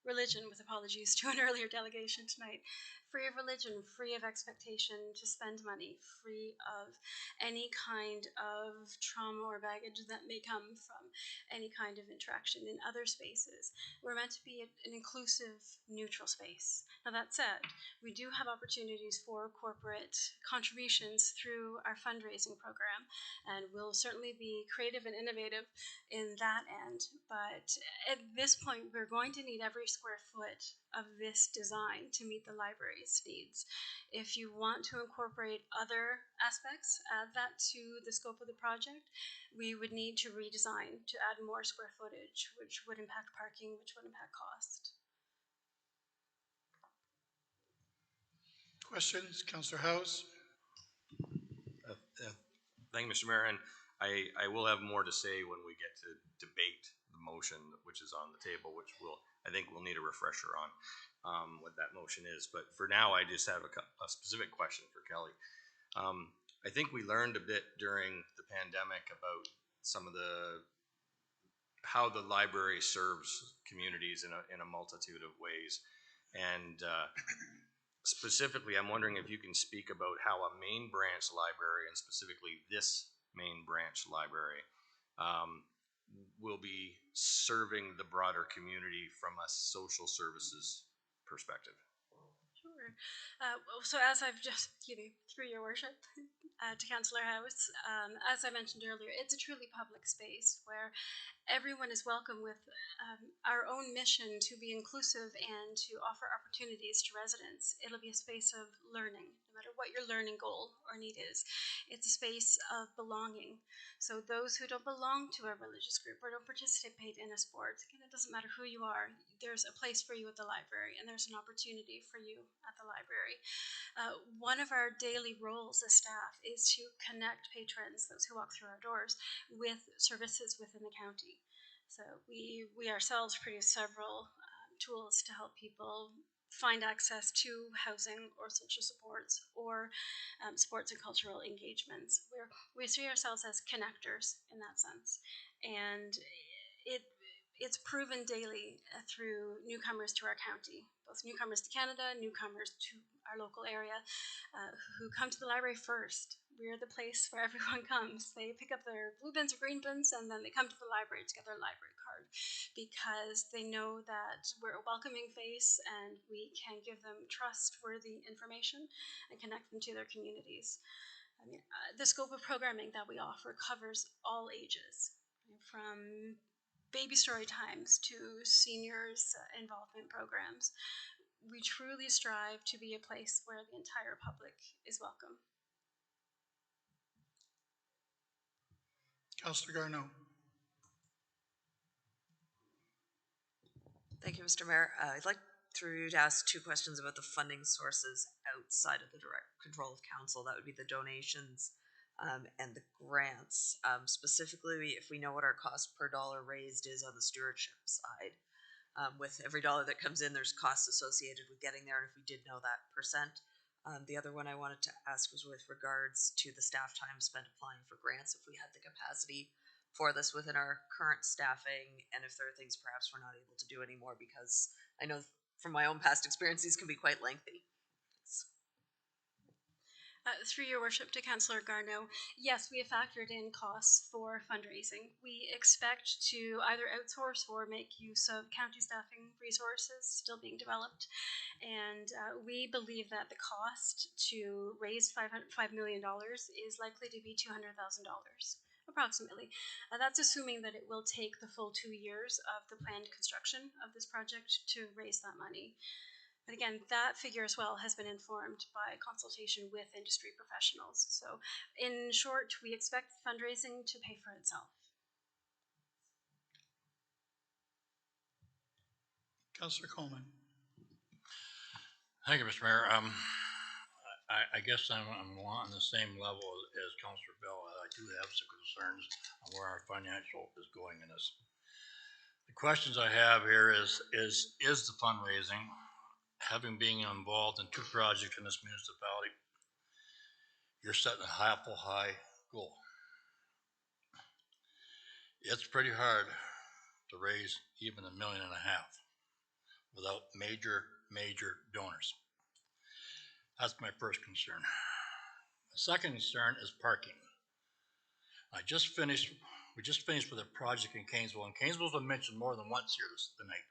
religion, with apologies to an earlier delegation tonight, free of religion, free of expectation to spend money, free of any kind of trauma or baggage that may come from any kind of interaction in other spaces. We're meant to be an inclusive, neutral space. Now that said, we do have opportunities for corporate contributions through our fundraising program, and we'll certainly be creative and innovative in that end. But at this point, we're going to need every square foot of this design to meet the library's needs. If you want to incorporate other aspects, add that to the scope of the project, we would need to redesign to add more square footage, which would impact parking, which would impact cost. Questions? Councillor House. Thank you, Mr. Mayor, and I will have more to say when we get to debate the motion which is on the table, which I think we'll need a refresher on what that motion is. But for now, I just have a specific question for Kelly. I think we learned a bit during the pandemic about some of how the library serves communities in a multitude of ways, and specifically, I'm wondering if you can speak about how a main branch library, and specifically this main branch library, will be serving the broader community from a social services perspective? Sure. So as I've just, through your worship, to Councillor House, as I mentioned earlier, it's a truly public space where everyone is welcome with our own mission to be inclusive and to offer opportunities to residents. It'll be a space of learning, no matter what your learning goal or need is. It's a space of belonging. So those who don't belong to a religious group or don't participate in a sport, again, it doesn't matter who you are, there's a place for you at the library and there's an opportunity for you at the library. One of our daily roles as staff is to connect patrons, those who walk through our doors, with services within the county. So we ourselves produce several tools to help people find access to housing or social supports or sports and cultural engagements. We see ourselves as connectors in that sense. And it's proven daily through newcomers to our county, both newcomers to Canada, newcomers to our local area, who come to the library first. We're the place where everyone comes. They pick up their blue bins or green bins, and then they come to the library to get their library card because they know that we're a welcoming face and we can give them trustworthy information and connect them to their communities. I mean, the scope of programming that we offer covers all ages, from baby story times to seniors involvement programs. We truly strive to be a place where the entire public is welcome. Councillor Garneau. Thank you, Mr. Mayor. I'd like through you to ask two questions about the funding sources outside of the direct control of council. That would be the donations and the grants. Specifically, if we know what our cost per dollar raised is on the stewardship side. With every dollar that comes in, there's costs associated with getting there, and if we did know that percent. The other one I wanted to ask was with regards to the staff time spent applying for grants, if we had the capacity for this within our current staffing, and if there are things perhaps we're not able to do anymore, because I know from my own past experience, these can be quite lengthy. Through your worship to Councillor Garneau, yes, we have factored in costs for fundraising. We expect to either outsource or make use of county staffing resources still being developed. And we believe that the cost to raise $5 million is likely to be $200,000. Approximately. That's assuming that it will take the full 2 years of the planned construction of this project to raise that money. But again, that figure as well has been informed by consultation with industry professionals. So in short, we expect fundraising to pay for itself. Councillor Coleman. Thank you, Mr. Mayor. I guess I'm on the same level as Councillor Bell. I do have some concerns on where our financial is going in this. The questions I have here is the fundraising, having been involved in 2 projects in this municipality, you're setting a high goal. It's pretty hard to raise even $1.5 million without major donors. That's my first concern. The second concern is parking. We just finished with a project in Canesville, and Canesville's been mentioned more than once here tonight.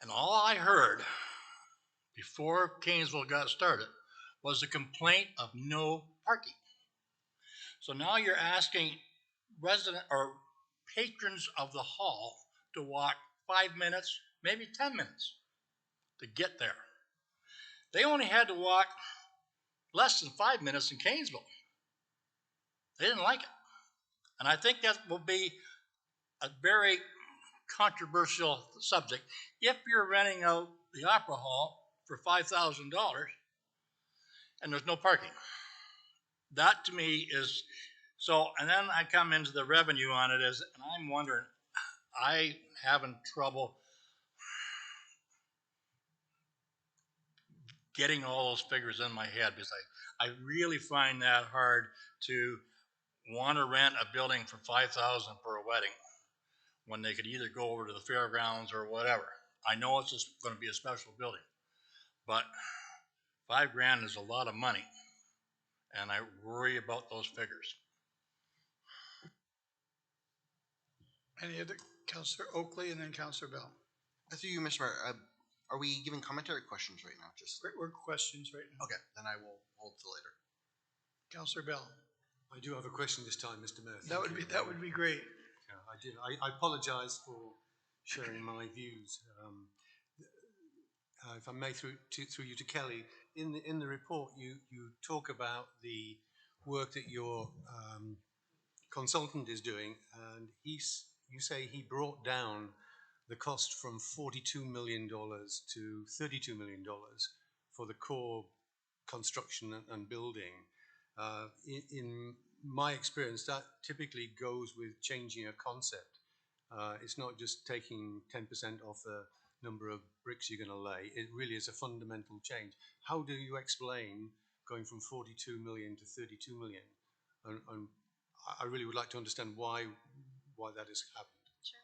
And all I heard before Canesville got started was a complaint of no parking. So now you're asking resident or patrons of the hall to walk 5 minutes, maybe 10 minutes to get there. They only had to walk less than 5 minutes in Canesville. They didn't like it. And I think that will be a very controversial subject. If you're renting out the Opera Hall for $5,000 and there's no parking, that to me is so. And then I come into the revenue on it, and I'm wondering, I having trouble getting all those figures in my head, because I really find that hard to want to rent a building for $5,000 for a wedding when they could either go over to the fairgrounds or whatever. I know it's just going to be a special building, but $5,000 is a lot of money, and I worry about those figures. Any other, Councillor Oakley and then Councillor Bell. Through you, Mr. Mayor, are we giving commentary questions right now? Just We're questions right now. okay, then I will hold till later. Councillor Bell. I do have a question this time, Mr. Mayor. That would be great. Yeah, I did. I apologise for sharing my views. If I may, through you to Kelly, in the report, you talk about the work that your consultant is doing, and you say he brought down the cost from $42 million to $32 million for the core construction and building. In my experience, that typically goes with changing a concept. It's not just taking 10% off the number of bricks you're going to lay. It really is a fundamental change. How do you explain going from 42 million to 32 million? And I really would like to understand why that has happened. Sure.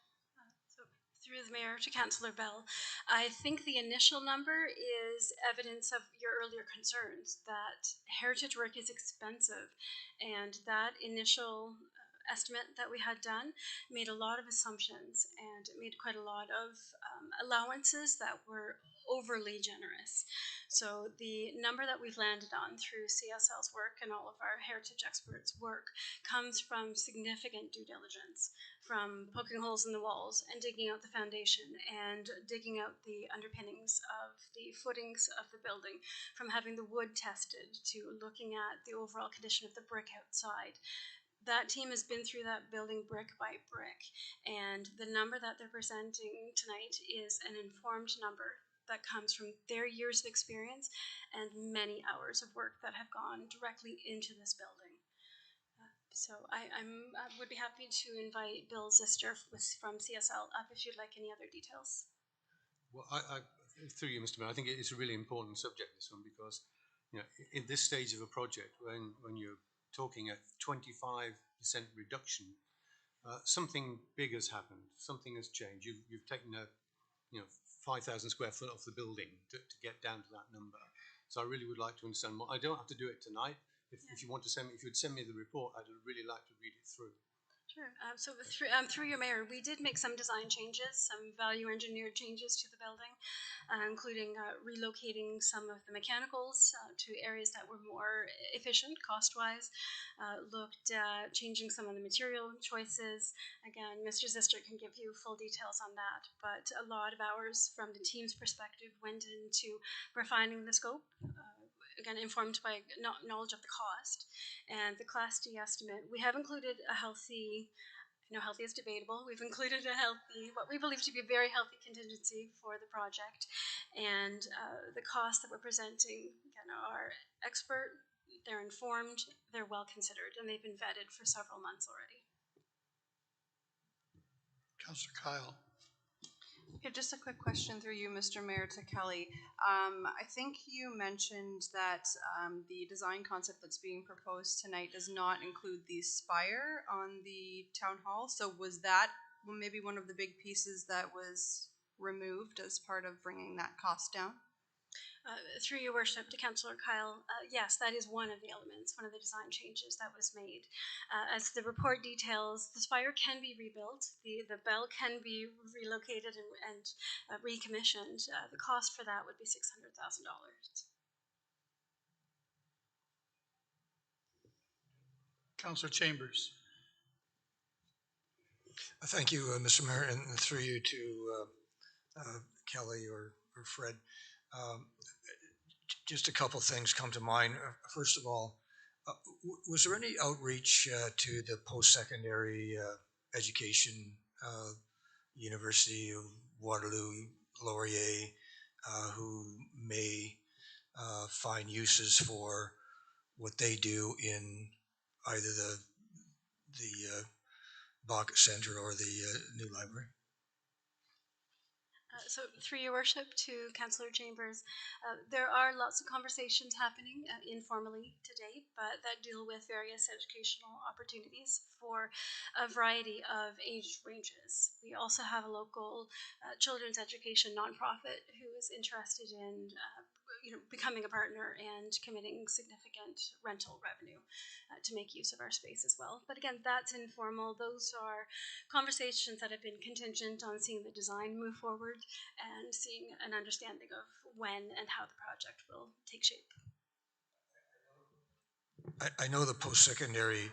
So through the mayor to Councillor Bell, I think the initial number is evidence of your earlier concerns that heritage work is expensive, and that initial estimate that we had done made a lot of assumptions and it made quite a lot of allowances that were overly generous. So the number that we've landed on through CSL's work and all of our heritage experts' work comes from significant due diligence, from poking holes in the walls and digging out the foundation and digging out the underpinnings of the footings of the building, from having the wood tested to looking at the overall condition of the brick outside. That team has been through that building brick by brick, and the number that they're presenting tonight is an informed number that comes from their years of experience and many hours of work that have gone directly into this building. So I would be happy to invite Bill Zister from CSL up if you'd like any other details. Well, through you, Mr. Mayor, I think it's a really important subject, this one, because in this stage of a project, when you're talking a 25% reduction, something big has happened. Something has changed. You've taken a 5,000 square foot off the building to get down to that number. So I really would like to understand more. I don't have to do it tonight. If you want to send me, if you'd send me the report, I'd really like to read it through. Sure. So through your mayor, we did make some design changes, some value engineered changes to the building, including relocating some of the mechanicals to areas that were more efficient cost-wise, looked at changing some of the material choices. Again, Mr. Zister can give you full details on that, but a lot of hours from the team's perspective went into refining the scope, again, informed by knowledge of the cost and the Class D estimate. We have included a healthy, healthy is debatable. We've included a healthy, what we believe to be a very healthy contingency for the project. And the costs that we're presenting, again, are expert, they're informed, they're well considered, and they've been vetted for several months already. Councillor Kyle. Yeah, just a quick question through you, Mr. Mayor, to Kelly. I think you mentioned that the design concept that's being proposed tonight does not include the spire on the town hall. So was that maybe one of the big pieces that was removed as part of bringing that cost down? Through your worship to Councillor Kyle, yes, that is one of the elements, one of the design changes that was made. As the report details, the spire can be rebuilt, the bell can be relocated and recommissioned. The cost for that would be $600,000. Councillor Chambers. Thank you, Mr. Mayor, and through you to Kelly or Fred. Just a couple things come to mind. First of all, was there any outreach to the post-secondary education, University of Waterloo, Laurier, who may find uses for what they do in either the Bacchus Center or the new library? So through your worship to Councillor Chambers, there are lots of conversations happening informally to date, but that deal with various educational opportunities for a variety of age ranges. We also have a local children's education nonprofit who is interested in becoming a partner and committing significant rental revenue to make use of our space as well. But again, that's informal. Those are conversations that have been contingent on seeing the design move forward and seeing an understanding of when and how the project will take shape. I know the post-secondary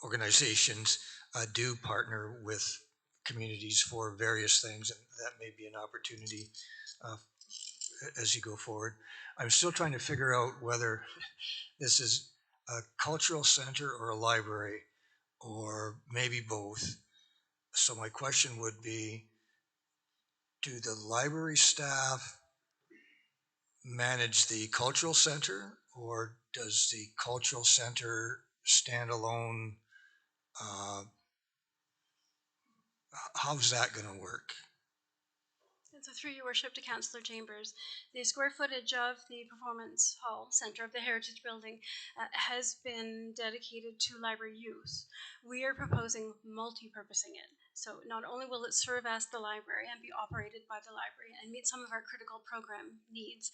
organizations do partner with communities for various things, and that may be an opportunity as you go forward. I'm still trying to figure out whether this is a cultural center or a library, or maybe both. So my question would be, do the library staff manage the cultural center, or does the cultural center stand alone? How's that going to work? And so through your worship to Councillor Chambers, the square footage of the Performance Hall Centre of the Heritage Building has been dedicated to library use. We are proposing multi-purposing it. So not only will it serve as the library and be operated by the library and meet some of our critical program needs,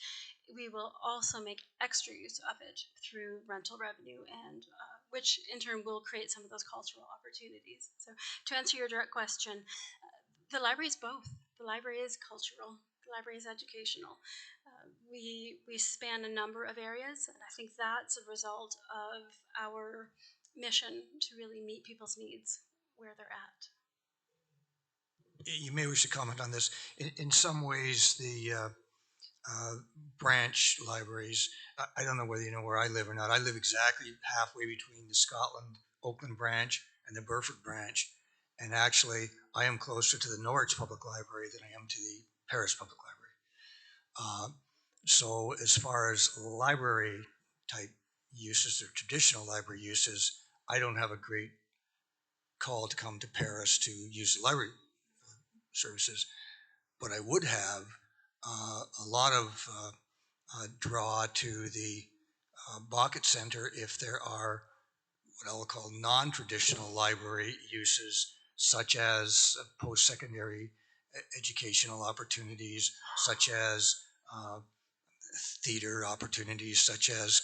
we will also make extra use of it through rental revenue, and which in turn will create some of those cultural opportunities. So to answer your direct question, the library is both. The library is cultural, the library is educational. We span a number of areas, and I think that's a result of our mission to really meet people's needs where they're at. You may wish to comment on this. In some ways, the branch libraries, I don't know whether you know where I live or not. I live exactly halfway between the Scotland Oakland branch and the Burford branch. And actually, I am closer to the Norwich Public Library than I am to the Paris Public Library. So as far as library type uses or traditional library uses, I don't have a great call to come to Paris to use the library services, but I would have a lot of draw to the Bucket Center if there are what I'll call non-traditional library uses, such as post-secondary educational opportunities, such as theater opportunities, such as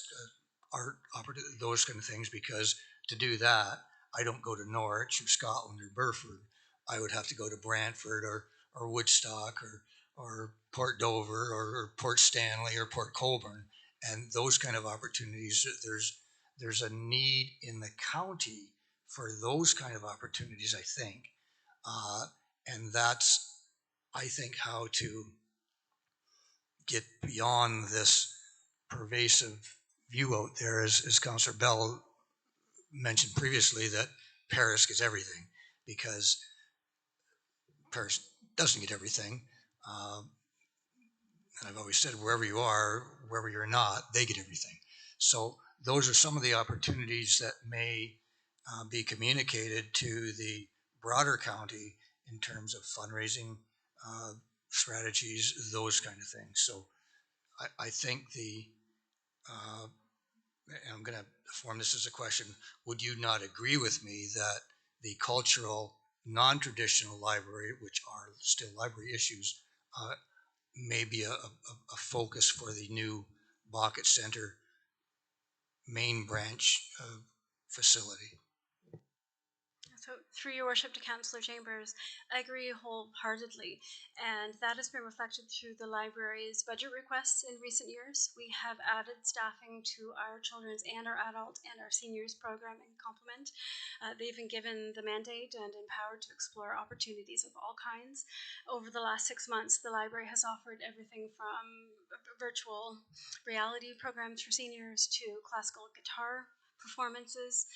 art opportunities, those kind of things, because to do that, I don't go to Norwich or Scotland or Burford. I would have to go to Brantford or Woodstock or Port Dover or Port Stanley or Port Colborne. And those kind of opportunities, there's a need in the county for those kind of opportunities, I think. And that's, I think, how to get beyond this pervasive view out there, as Councillor Bell mentioned previously, that Paris gets everything, because Paris doesn't get everything. And I've always said, wherever you are, wherever you're not, they get everything. So those are some of the opportunities that may be communicated to the broader county in terms of fundraising strategies, those kind of things. So I think and I'm going to form this as a question, would you not agree with me that the cultural, non-traditional library, which are still library issues, may be a focus for the new Bucket Center main branch facility? So through your worship to Councillor Chambers, I agree wholeheartedly, and that has been reflected through the library's budget requests in recent years. We have added staffing to our children's and our adult and our seniors programming complement. They've been given the mandate and empowered to explore opportunities of all kinds. Over the last 6 months, the library has offered everything from virtual reality programs for seniors to classical guitar performances,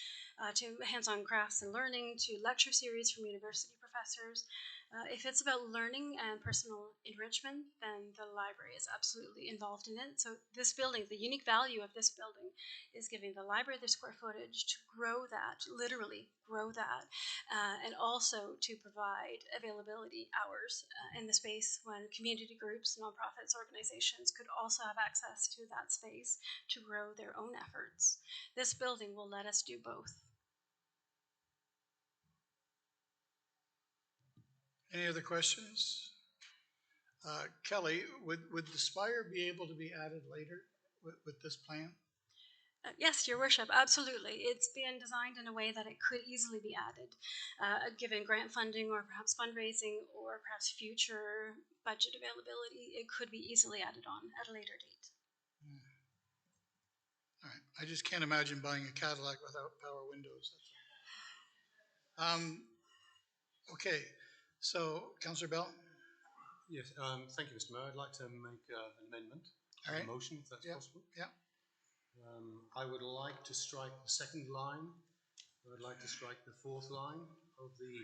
to hands-on crafts and learning, to lecture series from university professors. If it's about learning and personal enrichment, then the library is absolutely involved in it. So this building, the unique value of this building is giving the library the square footage to grow that, literally grow that, and also to provide availability hours in the space when community groups, nonprofits, organizations could also have access to that space to grow their own efforts. This building will let us do both. Any other questions? Kelly, would the spire be able to be added later with this plan? Yes, Your Worship, absolutely. It's been designed in a way that it could easily be added, given grant funding or perhaps fundraising or perhaps future budget availability. It could be easily added on at a later date. All right, I just can't imagine buying a Cadillac without power windows. Okay, so Councillor Bell? Yes, thank you, Mr. Mayor. I'd like to make an amendment, All right. a motion, if that's possible. Yeah. I would like to strike the second line. I would like to strike the fourth line of the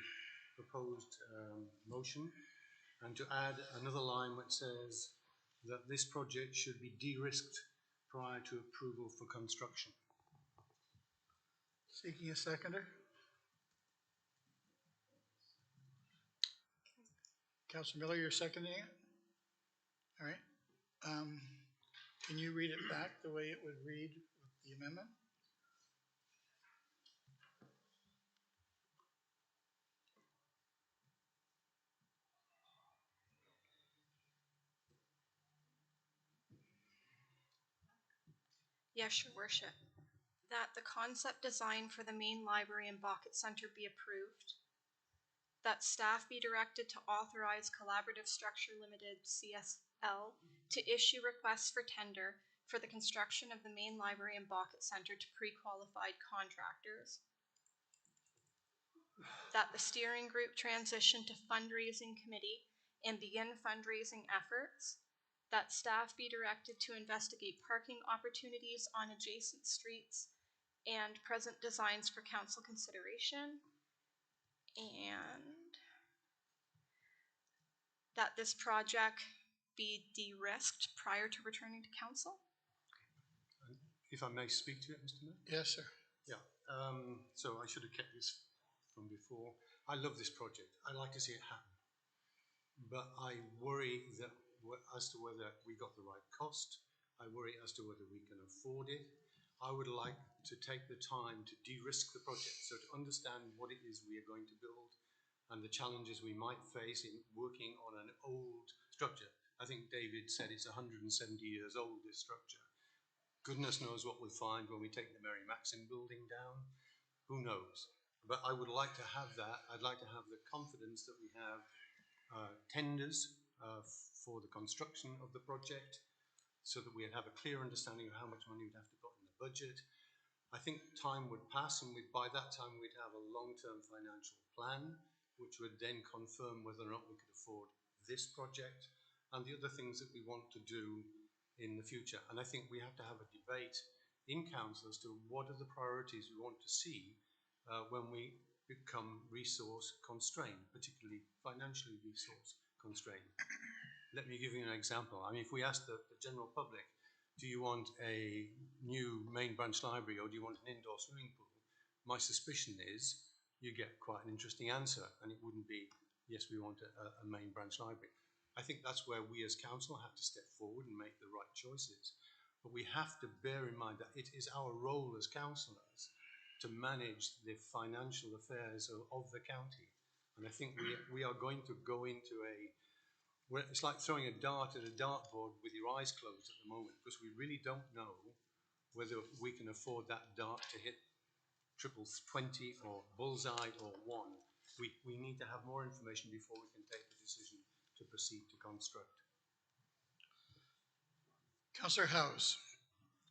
proposed motion, and to add another line which says that this project should be de-risked prior to approval for construction. Seeking a seconder? Councillor Miller, you're seconding it? All right. Can you read it back the way it would read with the amendment? Yes, Your Worship. That the concept design for the main library and Bucket Center be approved. That staff be directed to authorize Collaborative Structure Limited, CSL, to issue requests for tender for the construction of the main library and Bucket Center to pre-qualified contractors. That the steering group transition to fundraising committee and begin fundraising efforts. That staff be directed to investigate parking opportunities on adjacent streets and present designs for council consideration. And that this project be de-risked prior to returning to council. If I may speak to it, Mr. Mayor? Yes, sir. Yeah, so I should have kept this from before. I love this project. I like to see it happen. But I worry that as to whether we got the right cost. I worry as to whether we can afford it. I would like to take the time to de-risk the project, so to understand what it is we are going to build and the challenges we might face in working on an old structure. I think David said it's 170 years old, this structure. Goodness knows what we'll find when we take the Mary Maxim building down. Who knows? But I would like to have that. I'd like to have the confidence that we have tenders for the construction of the project, so that we'd have a clear understanding of how much money we'd have to put in the budget. I think time would pass, and by that time we'd have a long-term financial plan, which would then confirm whether or not we could afford this project and the other things that we want to do in the future. And I think we have to have a debate in council as to what are the priorities we want to see when we become resource constrained, particularly financially resource constrained. Let me give you an example. I mean, if we ask the general public, do you want a new main branch library or do you want an indoor swimming pool? My suspicion is you get quite an interesting answer, and it wouldn't be, yes, we want a main branch library. I think that's where we as council have to step forward and make the right choices. But we have to bear in mind that it is our role as councillors to manage the financial affairs of the county. And I think we are going to go into it's like throwing a dart at a dartboard with your eyes closed at the moment, because we really don't know whether we can afford that dart to hit triple 20 or bullseye or 1. We need to have more information before we can take the decision to proceed to construct. Councillor House.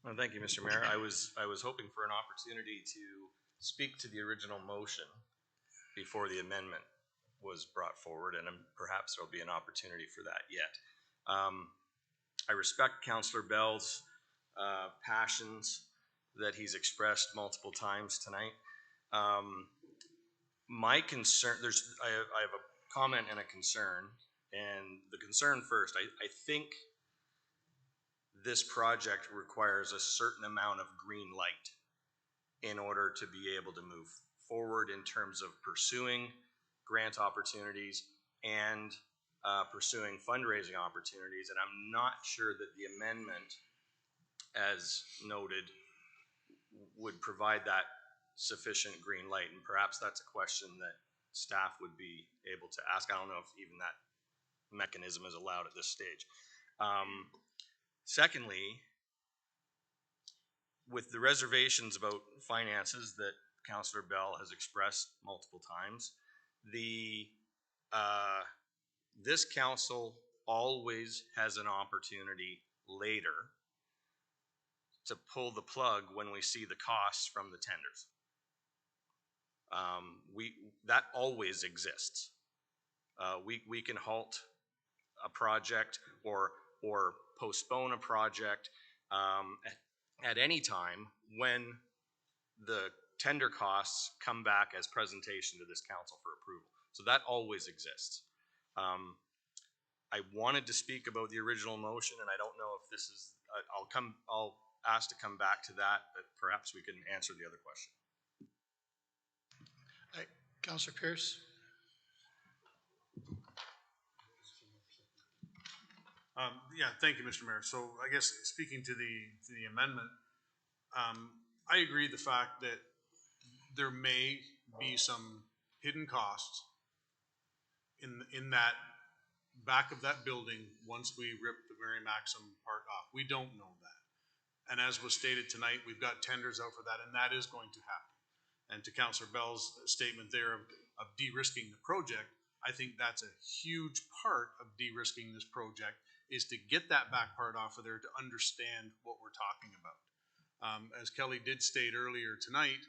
Well, thank you, Mr. Mayor. I was hoping for an opportunity to speak to the original motion before the amendment was brought forward, and perhaps there'll be an opportunity for that yet. I respect Councillor Bell's passions that he's expressed multiple times tonight. My concern, I have a comment and a concern, and the concern first, I think this project requires a certain amount of green light in order to be able to move forward in terms of pursuing grant opportunities and pursuing fundraising opportunities. And I'm not sure that the amendment, as noted, would provide that sufficient green light. And perhaps that's a question that staff would be able to ask. I don't know if even that mechanism is allowed at this stage. Secondly, with the reservations about finances that Councillor Bell has expressed multiple times, this council always has an opportunity later to pull the plug when we see the costs from the tenders. That always exists. We can halt a project or postpone a project at any time when the tender costs come back as presentation to this council for approval. So that always exists. I wanted to speak about the original motion, and I don't know if this is. I'll ask to come back to that, but perhaps we can answer the other question. Councillor Pierce. Yeah, thank you, Mr. Mayor. So I guess speaking to the amendment, I agree the fact that there may be some hidden costs in that back of that building once we rip the Mary Maxim part off. We don't know that. And as was stated tonight, we've got tenders out for that, and that is going to happen. And to Councillor Bell's statement there of de-risking the project, I think that's a huge part of de-risking this project, is to get that back part off of there to understand what we're talking about. As Kelly did state earlier tonight,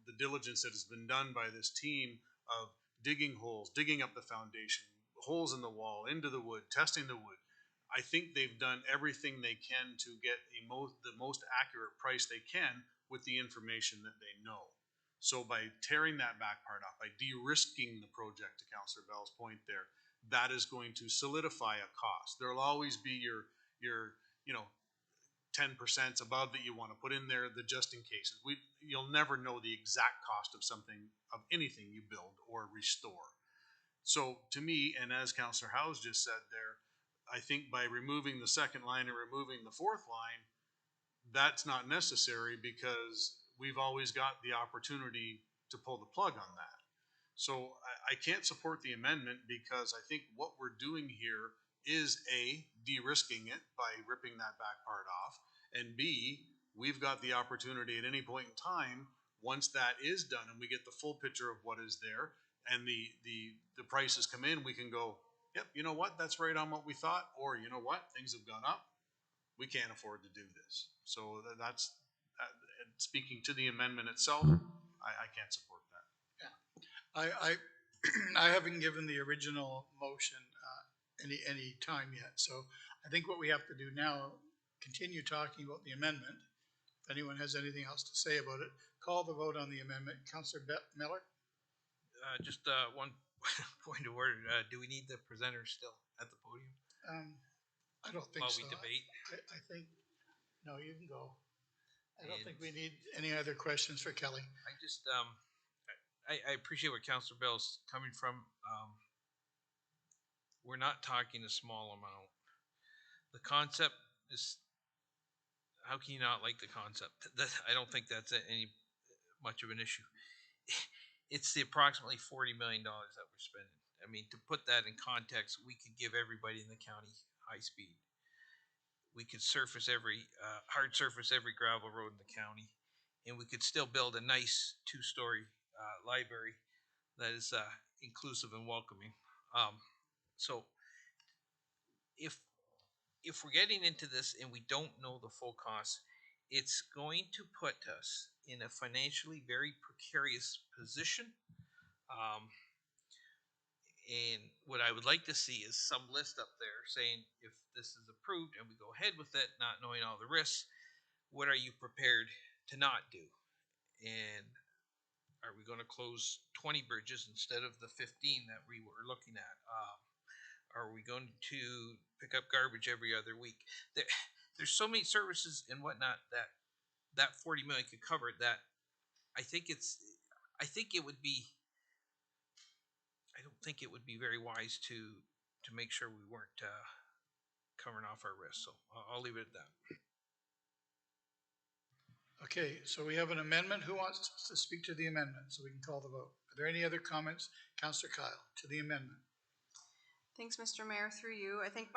the diligence that has been done by this team of digging holes, digging up the foundation, holes in the wall, into the wood, testing the wood, I think they've done everything they can to get the most accurate price they can with the information that they know. So by tearing that back part off, by de-risking the project, to Councillor Bell's point there, that is going to solidify a cost. There'll always be your 10% above that you want to put in there, the just in cases. You'll never know the exact cost of something, of anything you build or restore. So to me, and as Councillor Howes just said there, I think by removing the second line and removing the fourth line, that's not necessary because we've always got the opportunity to pull the plug on that. So I can't support the amendment because I think what we're doing here is A, de-risking it by ripping that back part off, and B, we've got the opportunity at any point in time, once that is done and we get the full picture of what is there and the prices come in, we can go, yep, you know what, that's right on what we thought, or you know what, things have gone up, we can't afford to do this. So that's speaking to the amendment itself, I can't support that. Yeah, I haven't given the original motion any time yet, so I think what we have to do now, continue talking about the amendment. If anyone has anything else to say about it, call the vote on the amendment. Councillor Miller? Just one point of order. Do we need the presenter still at the podium? I don't think while so. we debate? I think, no, you can go. I don't think we need any other questions for Kelly. I just, I appreciate where Councillor Bell's coming from. We're not talking a small amount. The concept is, how can you not like the concept? I don't think that's any much of an issue. It's the approximately $40 million that we're spending. I mean, to put that in context, we could give everybody in the county high speed. We could surface hard surface every gravel road in the county, and we could still build a nice two-story library that is inclusive and welcoming. So if we're getting into this and we don't know the full cost, it's going to put us in a financially very precarious position. And what I would like to see is some list up there saying, if this is approved and we go ahead with it, not knowing all the risks, what are you prepared to not do? And are we going to close 20 bridges instead of the 15 that we were looking at? Are we going to pick up garbage every other week? There's so many services and whatnot that 40 million could cover that. I don't think it would be very wise to make sure we weren't covering off our risks. So I'll leave it at that. Okay, so we have an amendment. Who wants to speak to the amendment so we can call the vote? Are there any other comments? Councillor Kyle, to the amendment. Thanks, Mr. Mayor, through you. I think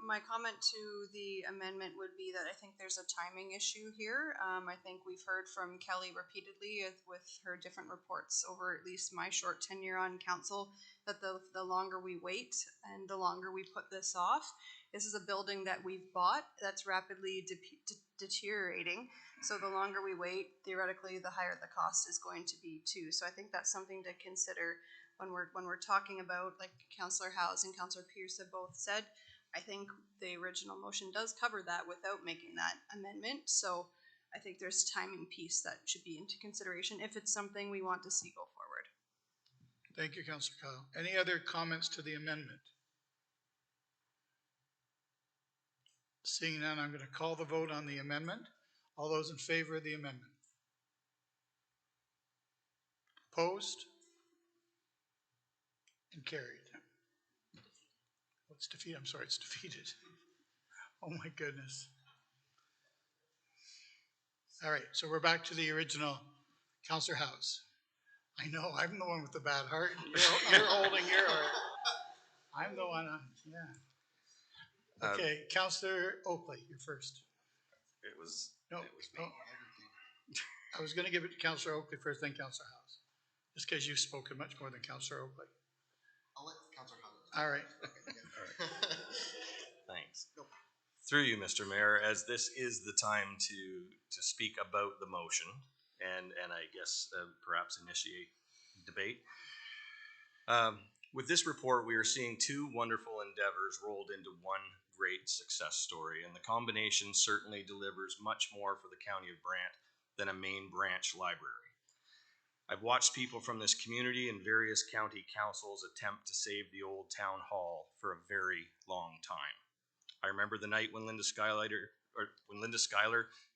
my comment to the amendment would be that I think there's a timing issue here. I think we've heard from Kelly repeatedly with her different reports over at least my short tenure on council that the longer we wait and the longer we put this off, this is a building that we've bought that's rapidly deteriorating. So the longer we wait, theoretically, the higher the cost is going to be too. So I think that's something to consider when we're talking about, like Councillor Howes and Councillor Pierce have both said. I think the original motion does cover that without making that amendment. So I think there's a timing piece that should be into consideration if it's something we want to see go forward. Thank you, Councillor Kyle. Any other comments to the amendment? Seeing none, I'm going to call the vote on the amendment. All those in favor of the amendment? Opposed? And carried. It's defeated. I'm sorry, it's defeated. Oh my goodness. All right, so we're back to the original. Councillor Howes. I know, I'm the one with the bad heart. You're holding your heart. I'm the one, yeah. Okay, Councillor Oakley, you're first. It was No, me. I was going to give it to Councillor Oakley first, then Councillor Howes. Just because you've spoken much more than Councillor Oakley. I'll let Councillor Howes. All right. Thanks. Through you, Mr. Mayor, as this is the time to speak about the motion and I guess perhaps initiate debate. With this report, we are seeing two wonderful endeavors rolled into one great success story, and the combination certainly delivers much more for the County of Brant than a main branch library. I've watched people from this community and various county councils attempt to save the old town hall for a very long time. I remember the night when Linda Schuyler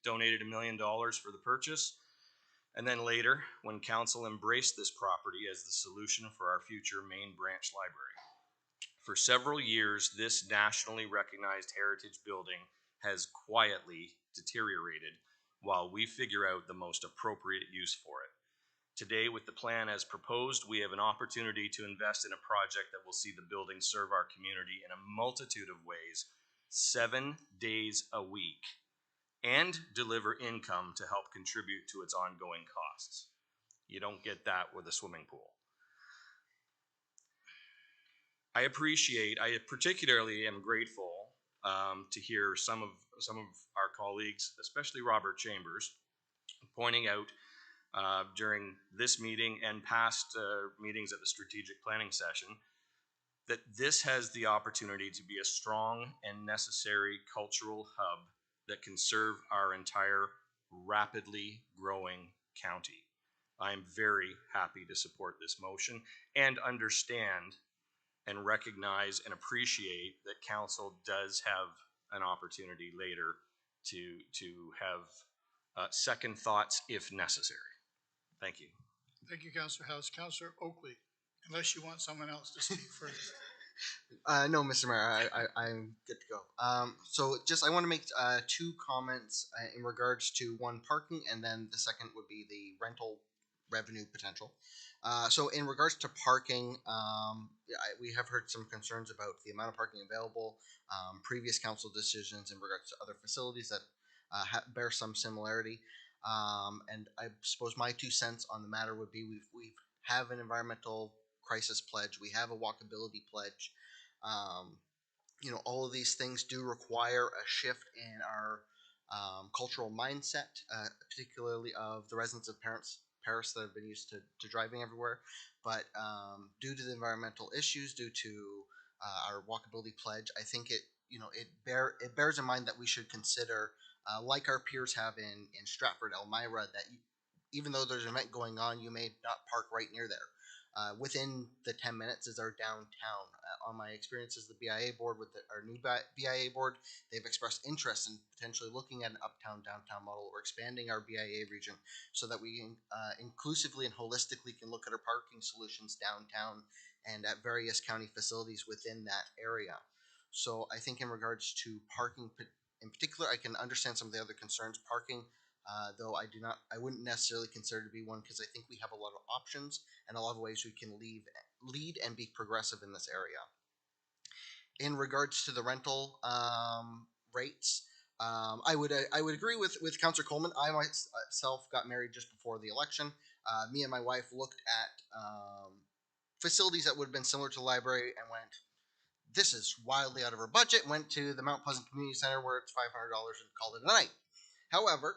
donated $1 million for the purchase, and then later when council embraced this property as the solution for our future main branch library. For several years, this nationally recognized heritage building has quietly deteriorated while we figure out the most appropriate use for it. Today, with the plan as proposed, we have an opportunity to invest in a project that will see the building serve our community in a multitude of ways, 7 days a week, and deliver income to help contribute to its ongoing costs. You don't get that with a swimming pool. I particularly am grateful to hear some of our colleagues, especially Robert Chambers, pointing out during this meeting and past meetings at the strategic planning session that this has the opportunity to be a strong and necessary cultural hub that can serve our entire rapidly growing county. I am very happy to support this motion and understand and recognize and appreciate that council does have an opportunity later to have second thoughts if necessary. Thank you. Thank you, Councillor Howes. Councillor Oakley, unless you want someone else to speak first. No, Mr. Mayor, I'm good to go. So I want to make two comments in regards to one, parking, and then the second would be the rental revenue potential. So in regards to parking, we have heard some concerns about the amount of parking available, previous council decisions in regards to other facilities that bear some similarity. And I suppose my 2 cents on the matter would be we have an environmental crisis pledge. We have a walkability pledge. All of these things do require a shift in our cultural mindset, particularly of the residents of Paris that have been used to driving everywhere. But due to the environmental issues, due to our walkability pledge, I think it bears in mind that we should consider, like our peers have in Stratford, Elmira, that even though there's an event going on, you may not park right near there. Within the 10 minutes is our downtown. On my experiences, the BIA board with our new BIA board, they've expressed interest in potentially looking at an uptown-downtown model or expanding our BIA region so that we inclusively and holistically can look at our parking solutions downtown and at various county facilities within that area. So I think in regards to parking in particular, I can understand some of the other concerns. Parking, though I wouldn't necessarily consider to be one, because I think we have a lot of options and a lot of ways we can lead and be progressive in this area. In regards to the rental rates, I would agree with Councillor Coleman. I myself got married just before the election. Me and my wife looked at facilities that would have been similar to the library and went, this is wildly out of our budget. Went to the Mount Pleasant Community Center where it's $500 and called it a night. However,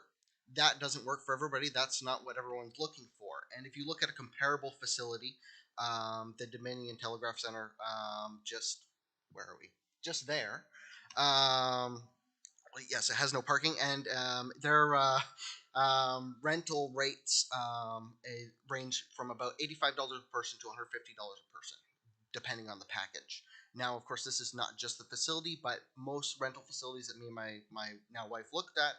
that doesn't work for everybody. That's not what everyone's looking for. And if you look at a comparable facility, the Dominion Telegraph Center, where are we? Just there. Yes, it has no parking, and their rental rates range from about $85 a person to $150 a person, depending on the package. Now, of course, this is not just the facility, but most rental facilities that me and my now wife looked at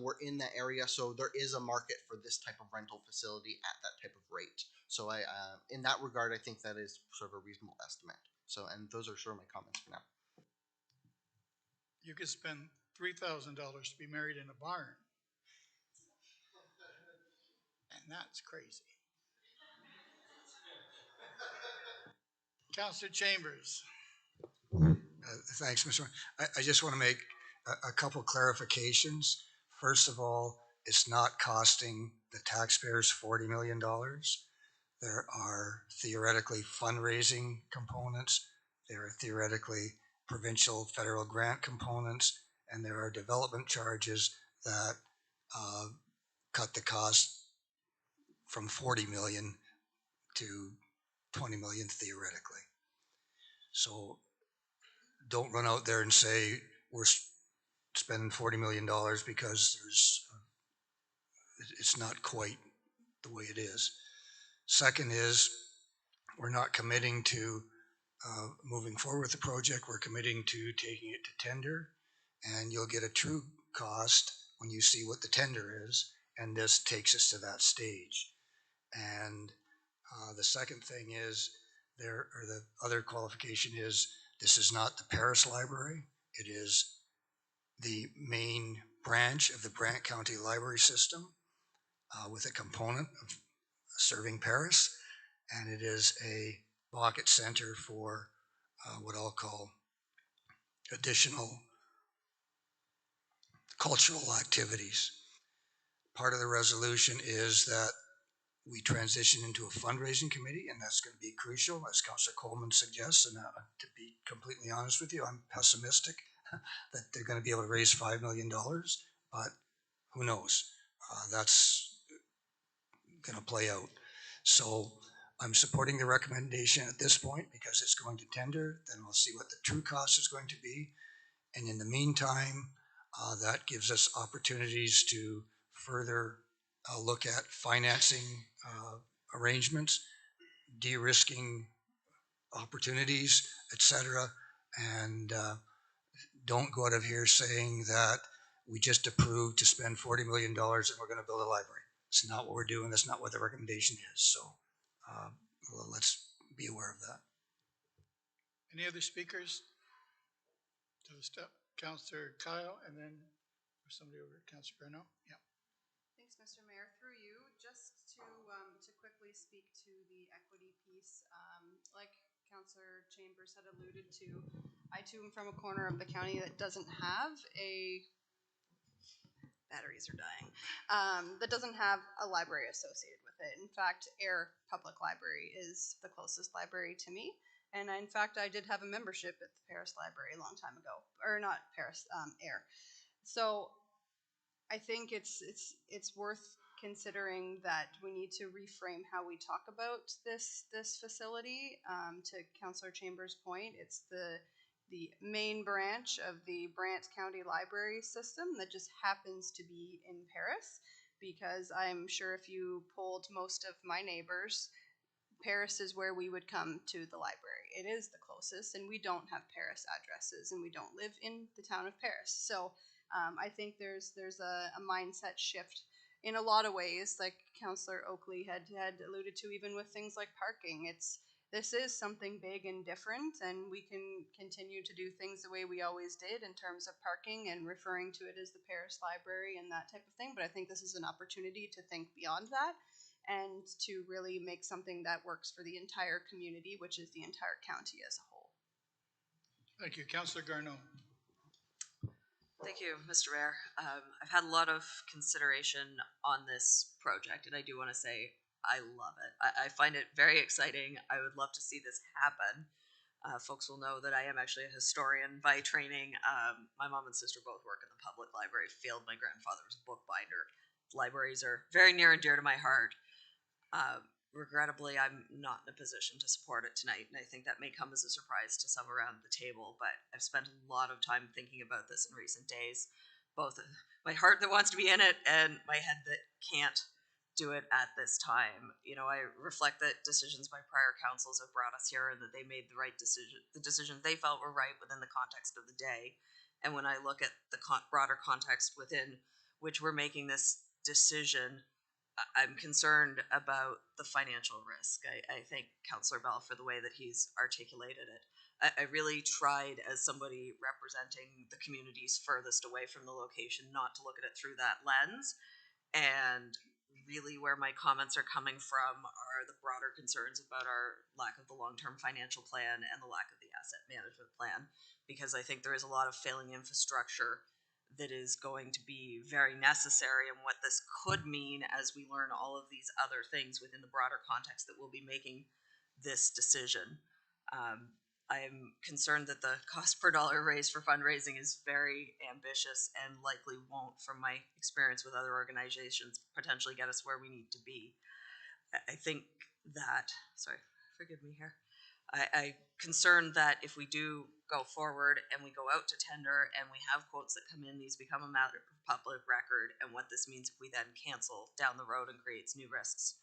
were in that area. So there is a market for this type of rental facility at that type of rate. So in that regard, I think that is sort of a reasonable estimate. So, and those are sort of my comments for now. You could spend $3,000 to be married in a barn. And that's crazy. Councillor Chambers. Thanks, Mr. Mayor. I just want to make a couple clarifications. First of all, it's not costing the taxpayers $40 million. There are theoretically fundraising components. There are theoretically provincial federal grant components, and there are development charges that cut the cost from 40 million to 20 million theoretically. So don't run out there and say we're spending $40 million because it's not quite the way it is. Second is we're not committing to moving forward with the project. We're committing to taking it to tender, and you'll get a true cost when you see what the tender is, and this takes us to that stage. And the second thing is the other qualification is this is not the Paris Library. It is the main branch of the Brant County Library System with a component of serving Paris, and it is a bucket center for what I'll call additional cultural activities. Part of the resolution is that we transition into a fundraising committee, and that's going to be crucial, as Councillor Coleman suggests. And to be completely honest with you, I'm pessimistic that they're going to be able to raise $5 million, but who knows? That's going to play out. So I'm supporting the recommendation at this point because it's going to tender. Then we'll see what the true cost is going to be. And in the meantime, that gives us opportunities to further look at financing arrangements, de-risking opportunities, etc. And don't go out of here saying that we just approved to spend $40 million and we're going to build a library. It's not what we're doing. That's not what the recommendation is. So let's be aware of that. Any other speakers? To the step, Councillor Kyle, and then somebody over, Councillor Bruno. Yeah. Thanks, Mr. Mayor. Through you, just to quickly speak to the equity piece, like Councillor Chambers had alluded to, I too am from a corner of the county that doesn't have a batteries are dying. That doesn't have a library associated with it. In fact, Ayr Public Library is the closest library to me. And in fact, I did have a membership at the Paris Library a long time ago, or not Paris, Ayr. So I think it's worth considering that we need to reframe how we talk about this facility. To Councillor Chambers' point, it's the main branch of the Brant County Library System that just happens to be in Paris, because I'm sure if you polled most of my neighbors, Paris is where we would come to the library. It is the closest, and we don't have Paris addresses, and we don't live in the town of Paris. So I think there's a mindset shift in a lot of ways, like Councillor Oakley had alluded to, even with things like parking. This is something big and different, and we can continue to do things the way we always did in terms of parking and referring to it as the Paris Library and that type of thing. But I think this is an opportunity to think beyond that and to really make something that works for the entire community, which is the entire county as a whole. Thank you. Councillor Garneau. Thank you, Mr. Mayor. I've had a lot of consideration on this project, and I do want to say I love it. I find it very exciting. I would love to see this happen. Folks will know that I am actually a historian by training. My mom and sister both work in the public library field. My grandfather was a bookbinder. Libraries are very near and dear to my heart. Regrettably, I'm not in a position to support it tonight, and I think that may come as a surprise to some around the table, but I've spent a lot of time thinking about this in recent days, both my heart that wants to be in it and my head that can't do it at this time. You know, I reflect that decisions by prior councils have brought us here and that they made the right decision, the decisions they felt were right within the context of the day. And when I look at the broader context within which we're making this decision, I'm concerned about the financial risk. I thank Councillor Bell for the way that he's articulated it. I really tried, as somebody representing the communities furthest away from the location, not to look at it through that lens. And really where my comments are coming from are the broader concerns about our lack of the long-term financial plan and the lack of the asset management plan, because I think there is a lot of failing infrastructure that is going to be very necessary, and what this could mean as we learn all of these other things within the broader context that we'll be making this decision. I'm concerned that the cost per dollar raised for fundraising is very ambitious and likely won't, from my experience with other organizations, potentially get us where we need to be. I think that, sorry, forgive me here. I'm concerned that if we do go forward and we go out to tender and we have quotes that come in, these become a matter of public record, and what this means if we then cancel down the road and creates new risks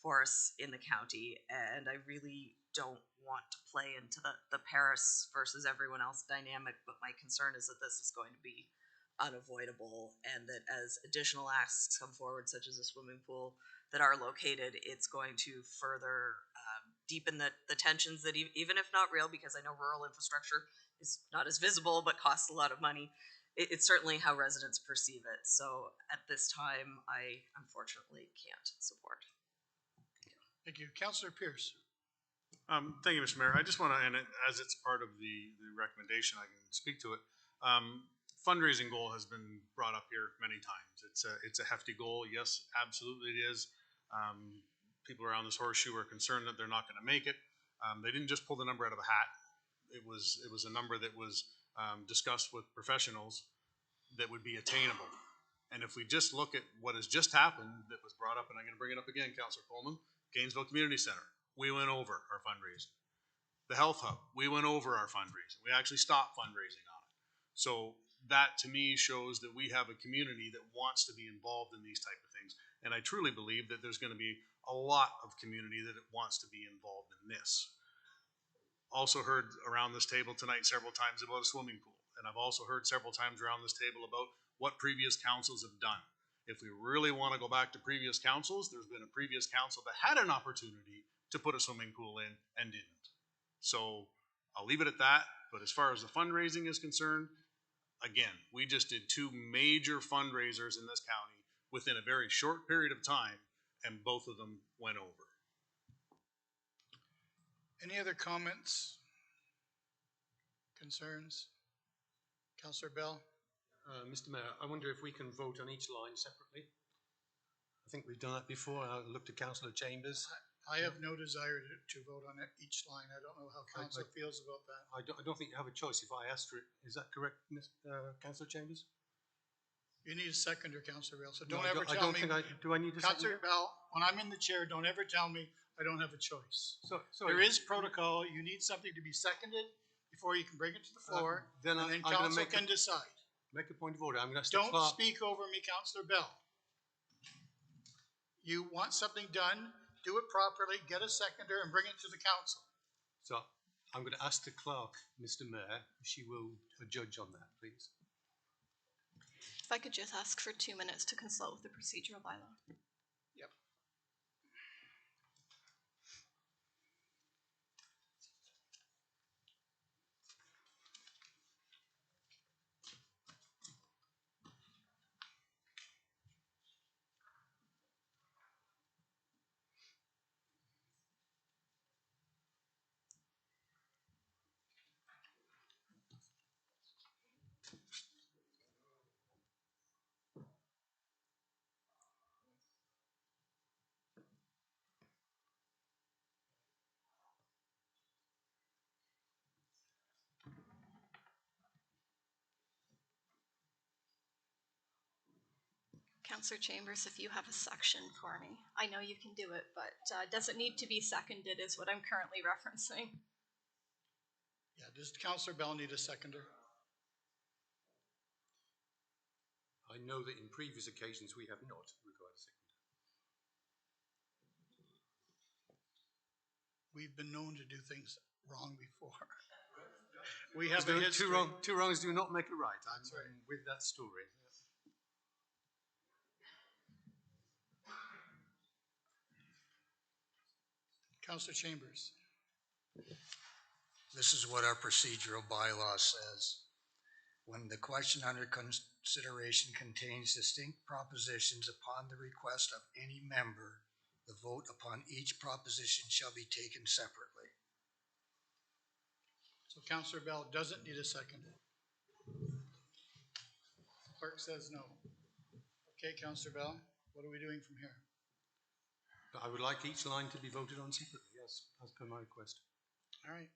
for us in the county. And I really don't want to play into the Paris versus everyone else dynamic, but my concern is that this is going to be unavoidable, and that as additional asks come forward, such as a swimming pool, that are located, it's going to further deepen the tensions that even if not real, because I know rural infrastructure is not as visible but costs a lot of money, it's certainly how residents perceive it. So at this time, I unfortunately can't support. Thank you. Councillor Pierce. Thank you, Mr. Mayor. I just want to, and as it's part of the recommendation, I can speak to it. Fundraising goal has been brought up here many times. It's a hefty goal. Yes, absolutely it is. People around this horseshoe are concerned that they're not going to make it. They didn't just pull the number out of a hat. It was a number that was discussed with professionals that would be attainable. And if we just look at what has just happened that was brought up, and I'm going to bring it up again, Councillor Coleman, Gainesville Community Center, we went over our fundraising. The Health Hub, we went over our fundraising. We actually stopped fundraising on it. So that to me shows that we have a community that wants to be involved in these type of things. And I truly believe that there's going to be a lot of community that wants to be involved in this. Also heard around this table tonight several times about a swimming pool. And I've also heard several times around this table about what previous councils have done. If we really want to go back to previous councils, there's been a previous council that had an opportunity to put a swimming pool in and didn't. So I'll leave it at that. But as far as the fundraising is concerned, again, we just did 2 major fundraisers in this county within a very short period of time, and both of them went over. Any other comments? Concerns? Councillor Bell? Mr. Mayor, I wonder if we can vote on each line separately. I think we've done that before. I looked at Councillor Chambers. I have no desire to vote on each line. I don't know how council feels about that. I don't think you have a choice if I asked for it. Is that correct, Councillor Chambers? You need a seconder, Councillor Bell, so No, don't I ever don't- I tell don't me. think do I need a Councillor seconder? Bell, when I'm in the chair, don't ever tell me I don't have a choice. Sorry. There is protocol. You need something to be seconded before you can bring it to the floor, then and then I'm gonna council make can decide. Make a point of order. I'm going to ask the Don't clerk. speak over me, Councillor Bell. You want something done, do it properly, get a seconder, and bring it to the council. So I'm going to ask the clerk, Mr. Mayor, if she will judge on that, please. If I could just ask for 2 minutes to consult with the procedural bylaw. Yep. Counselor Chambers, if you have a section for me. I know you can do it, but does it need to be seconded is what I'm currently referencing. Yeah, does Councillor Bell need a seconder? I know that in previous occasions we have not required a second. We've been known to do things wrong before. We have a history. Two wrongs do not make a right. I'm with that story. Councillor Chambers. This is what our procedural bylaw says. When the question under consideration contains distinct propositions upon the request of any member, the vote upon each proposition shall be taken separately. So Councillor Bell doesn't need a second. Clerk says no. Okay, Councillor Bell, what are we doing from here? I would like each line to be voted on separately, yes, as per my request. All right.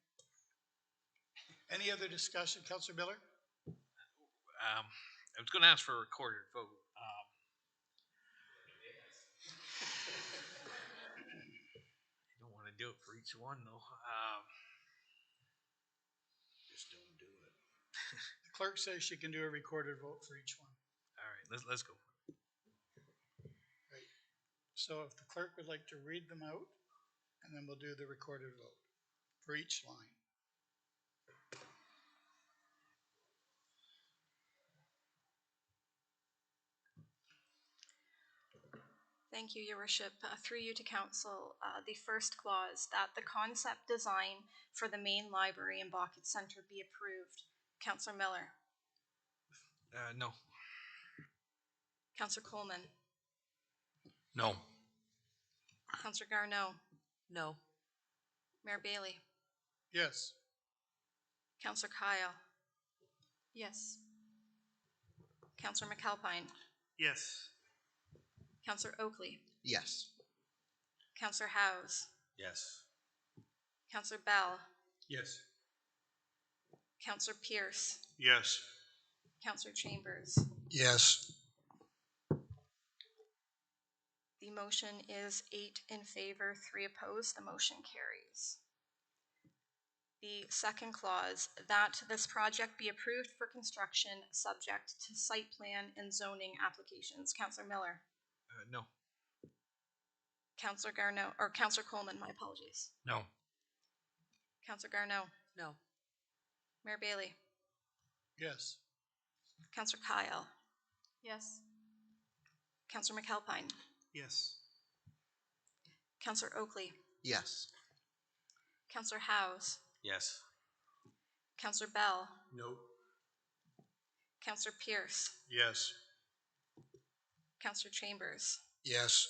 Any other discussion, Councillor Miller? I was going to ask for a recorded vote. I don't want to do it for each one, though. Just don't do it. The clerk says she can do a recorded vote for each one. All right, let's go. Right. So if the clerk would like to read them out, and then we'll do the recorded vote for each line. Thank you, Your Worship. Through you to Council, the first clause, that the concept design for the main library and Bucket Centre be approved. Councillor Miller. No. Councillor Coleman. No. Councillor Garneau. No. Mayor Bailey. Yes. Councillor Kyle. Yes. Councillor McAlpine. Yes. Councillor Oakley. Yes. Councillor Howes. Yes. Councillor Bell. Yes. Councillor Pierce. Yes. Councillor Chambers. Yes. The motion is 8 in favor, 3 opposed. The motion carries. The second clause, that this project be approved for construction subject to site plan and zoning applications. Councillor Miller. No. Councillor Garneau, or Councillor Coleman, my apologies. No. Councillor Garneau. No. Mayor Bailey. Yes. Councillor Kyle. Yes. Councillor McAlpine. Yes. Councillor Oakley. Yes. Councillor Howes. Yes. Councillor Bell. No. Councillor Pierce. Yes. Councillor Chambers. Yes.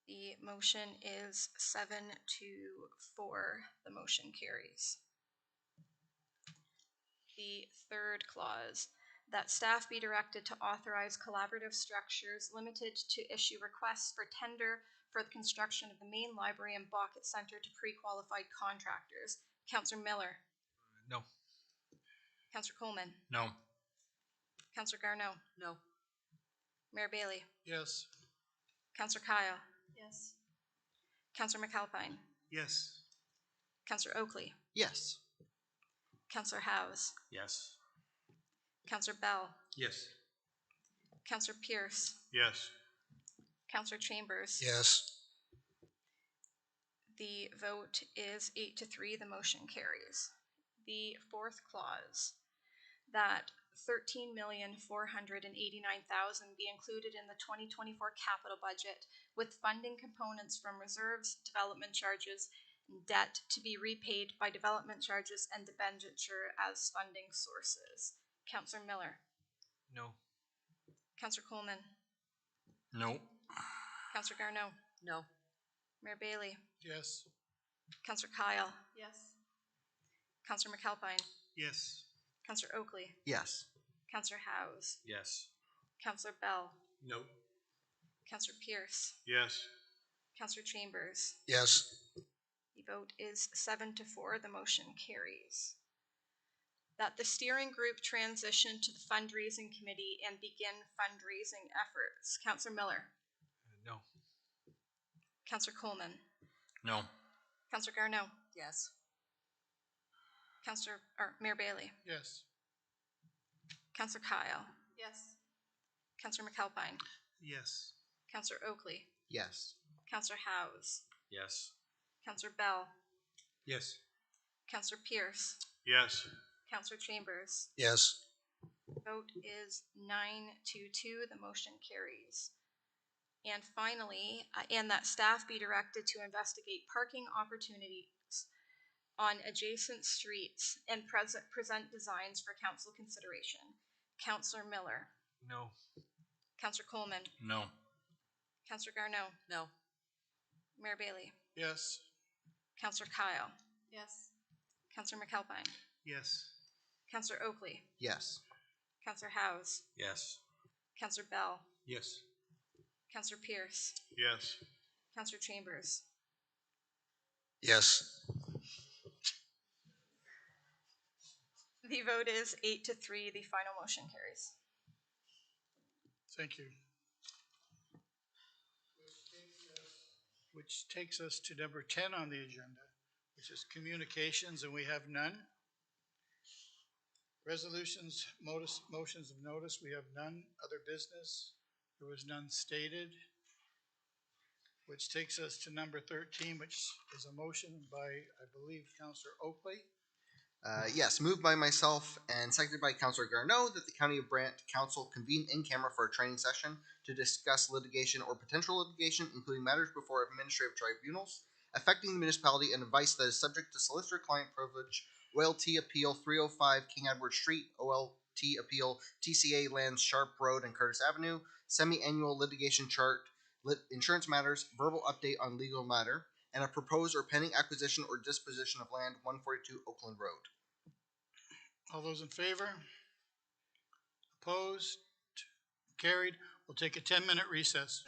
The motion is 7-4. The motion carries. The third clause, that staff be directed to authorize collaborative structures limited to issue requests for tender for the construction of the main library and Bucket Centre to pre-qualified contractors. Councillor Miller. No. Councillor Coleman. No. Councillor Garneau. No. Mayor Bailey. Yes. Councillor Kyle. Yes. Councillor McAlpine. Yes. Councillor Oakley. Yes. Councillor Howes. Yes. Councillor Bell. Yes. Councillor Pierce. Yes. Councillor Chambers. Yes. The vote is 8-3. The motion carries. The fourth clause, that $13,489,000 be included in the 2024 capital budget with funding components from reserves, development charges, and debt to be repaid by development charges and debenture as funding sources. Councillor Miller. No. Councillor Coleman. No. Councillor Garneau. No. Mayor Bailey. Yes. Councillor Kyle. Yes. Councillor McAlpine. Yes. Councillor Oakley. Yes. Councillor Howes. Yes. Councillor Bell. No. Councillor Pierce. Yes. Councillor Chambers. Yes. The vote is 7-4. The motion carries. that the steering group transition to the fundraising committee and begin fundraising efforts. Councillor Miller. No. Councillor Coleman. No. Councillor Garneau. Yes. Mayor Bailey. Yes. Councillor Kyle. Yes. Councillor McAlpine. Yes. Councillor Oakley. Yes. Councillor Howes. Yes. Councillor Bell. Yes. Councillor Pierce. Yes. Councillor Chambers. Yes. Vote is 9-2. The motion carries. And finally, and that staff be directed to investigate parking opportunities on adjacent streets and present designs for council consideration. Councillor Miller. No. Councillor Coleman. No. Councillor Garneau. No. Mayor Bailey. Yes. Councillor Kyle. Yes. Councillor McAlpine. Yes. Councillor Oakley. Yes. Councillor Howes. Yes. Councillor Bell. Yes. Councillor Pierce. Yes. Councillor Chambers. Yes. The vote is 8-3. The final motion carries. Thank you. Which takes us to number 10 on the agenda, which is communications, and we have none. Resolutions, motions of notice, we have none. Other business, there was none stated. Which takes us to number 13, which is a motion by, I believe, Councillor Oakley. Yes, moved by myself and seconded by Councillor Garneau that the County of Brant Council convene in camera for a training session to discuss litigation or potential litigation, including matters before administrative tribunals affecting the municipality, and advice that is subject to solicitor-client privilege. OLT Appeal 305 King Edward Street, OLT Appeal TCA Lands Sharp Road and Curtis Avenue, semi-annual litigation chart, insurance matters, verbal update on legal matter, and a proposed or pending acquisition or disposition of land 142 Oakland Road. All those in favor? Opposed? Carried. We'll take a 10-minute recess.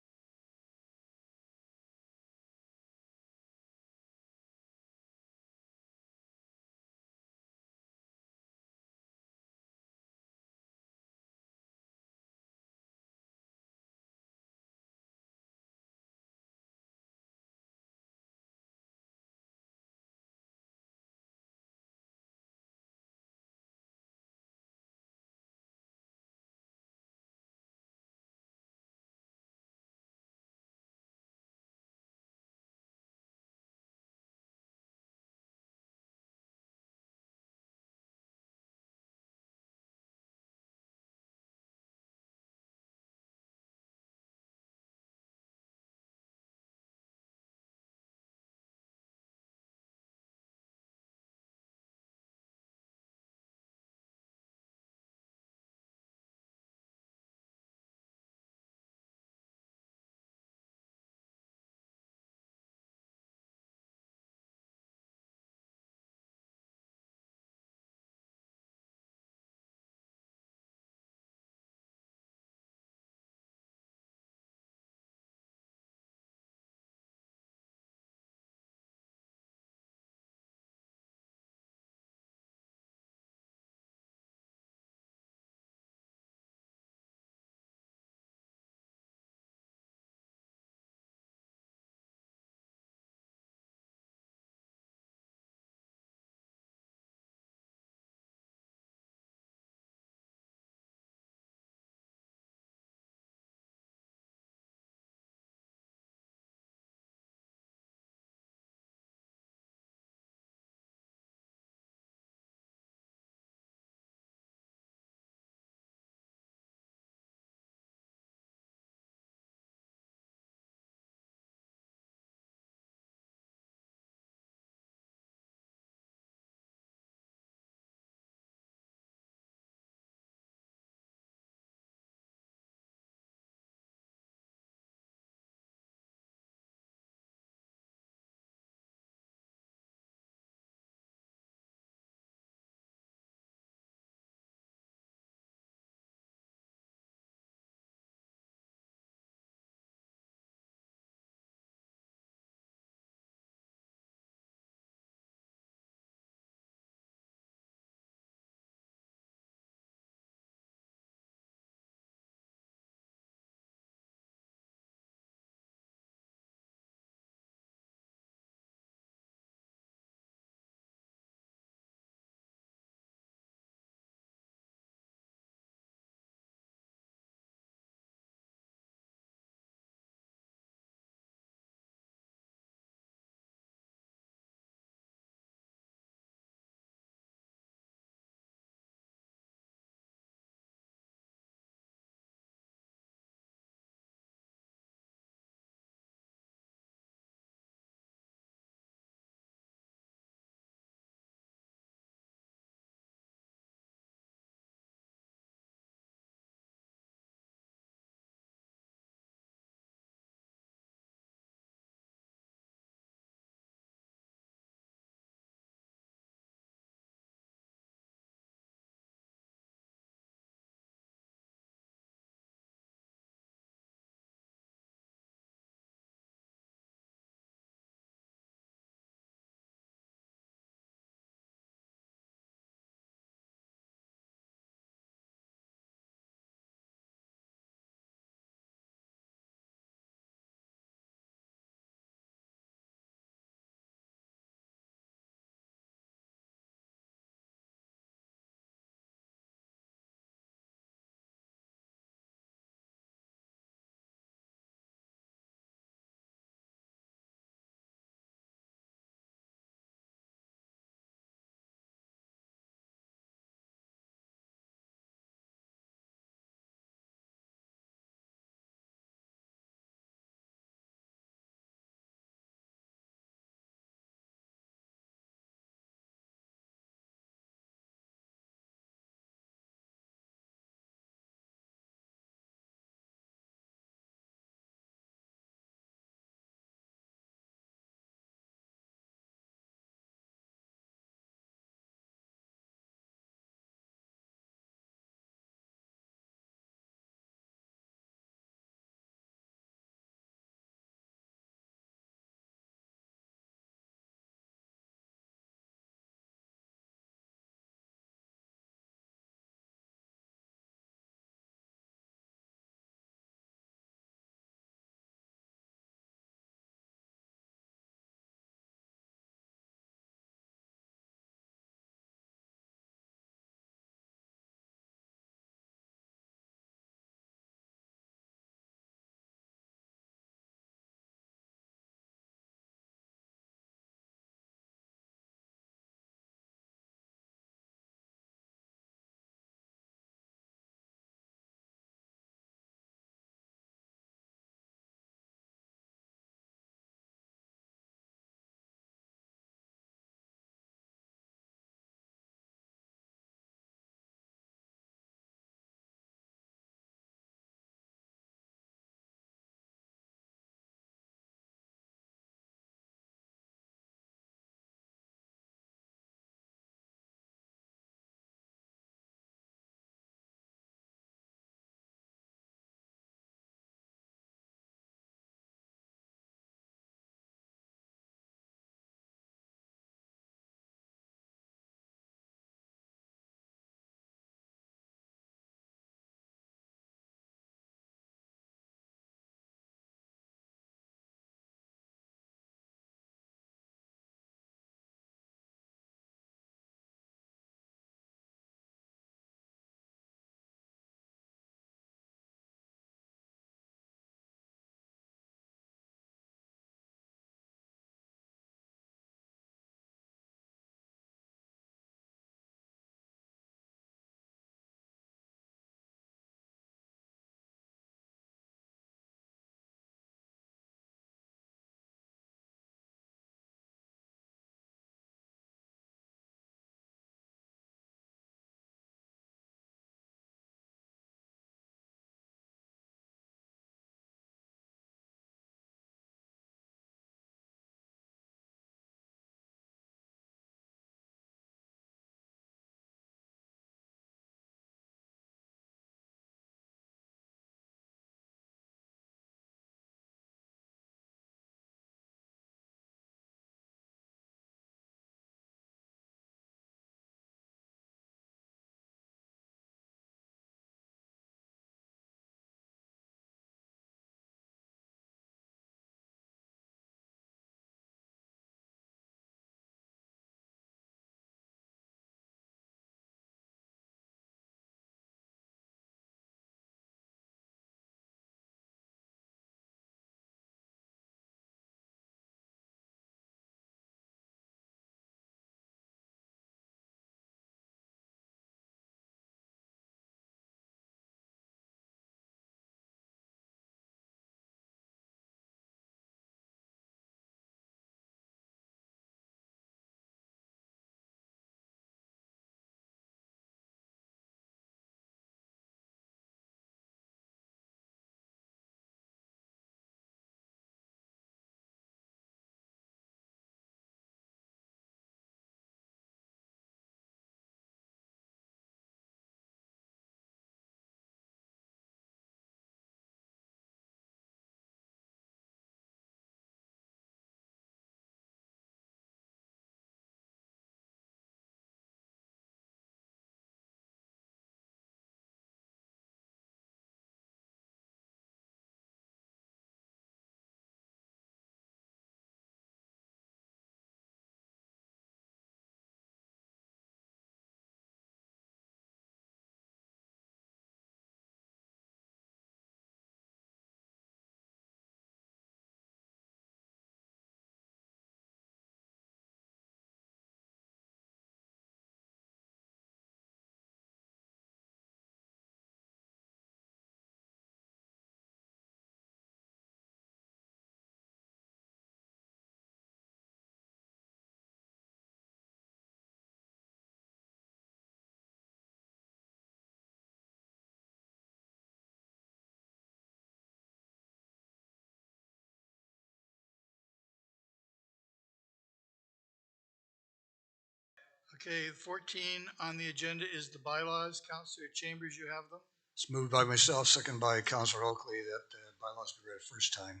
Okay, 14 on the agenda is the bylaws. Councillor Chambers, you have them? It's moved by myself, second by Councillor Oakley, that bylaws be read first time.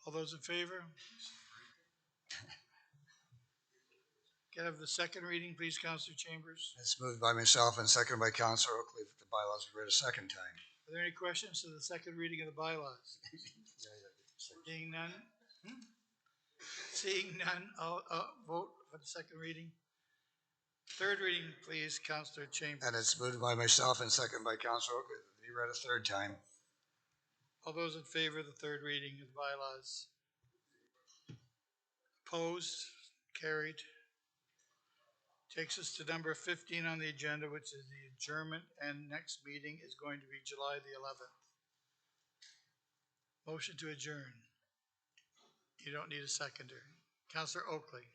All those in favor? Can I have the second reading, please, Councillor Chambers? It's moved by myself and second by Councillor Oakley that the bylaws be read a second time. Are there any questions to the second reading of the bylaws? Seeing none? Seeing none, I'll vote for the second reading. Third reading, please, Councillor Chambers. And it's moved by myself and second by Councillor Oakley that it be read a third time. All those in favor of the third reading of the bylaws? Opposed? Carried. Takes us to number 15 on the agenda, which is the adjournment, and next meeting is going to be July the 11th. Motion to adjourn. You don't need a seconder. Councillor Oakley.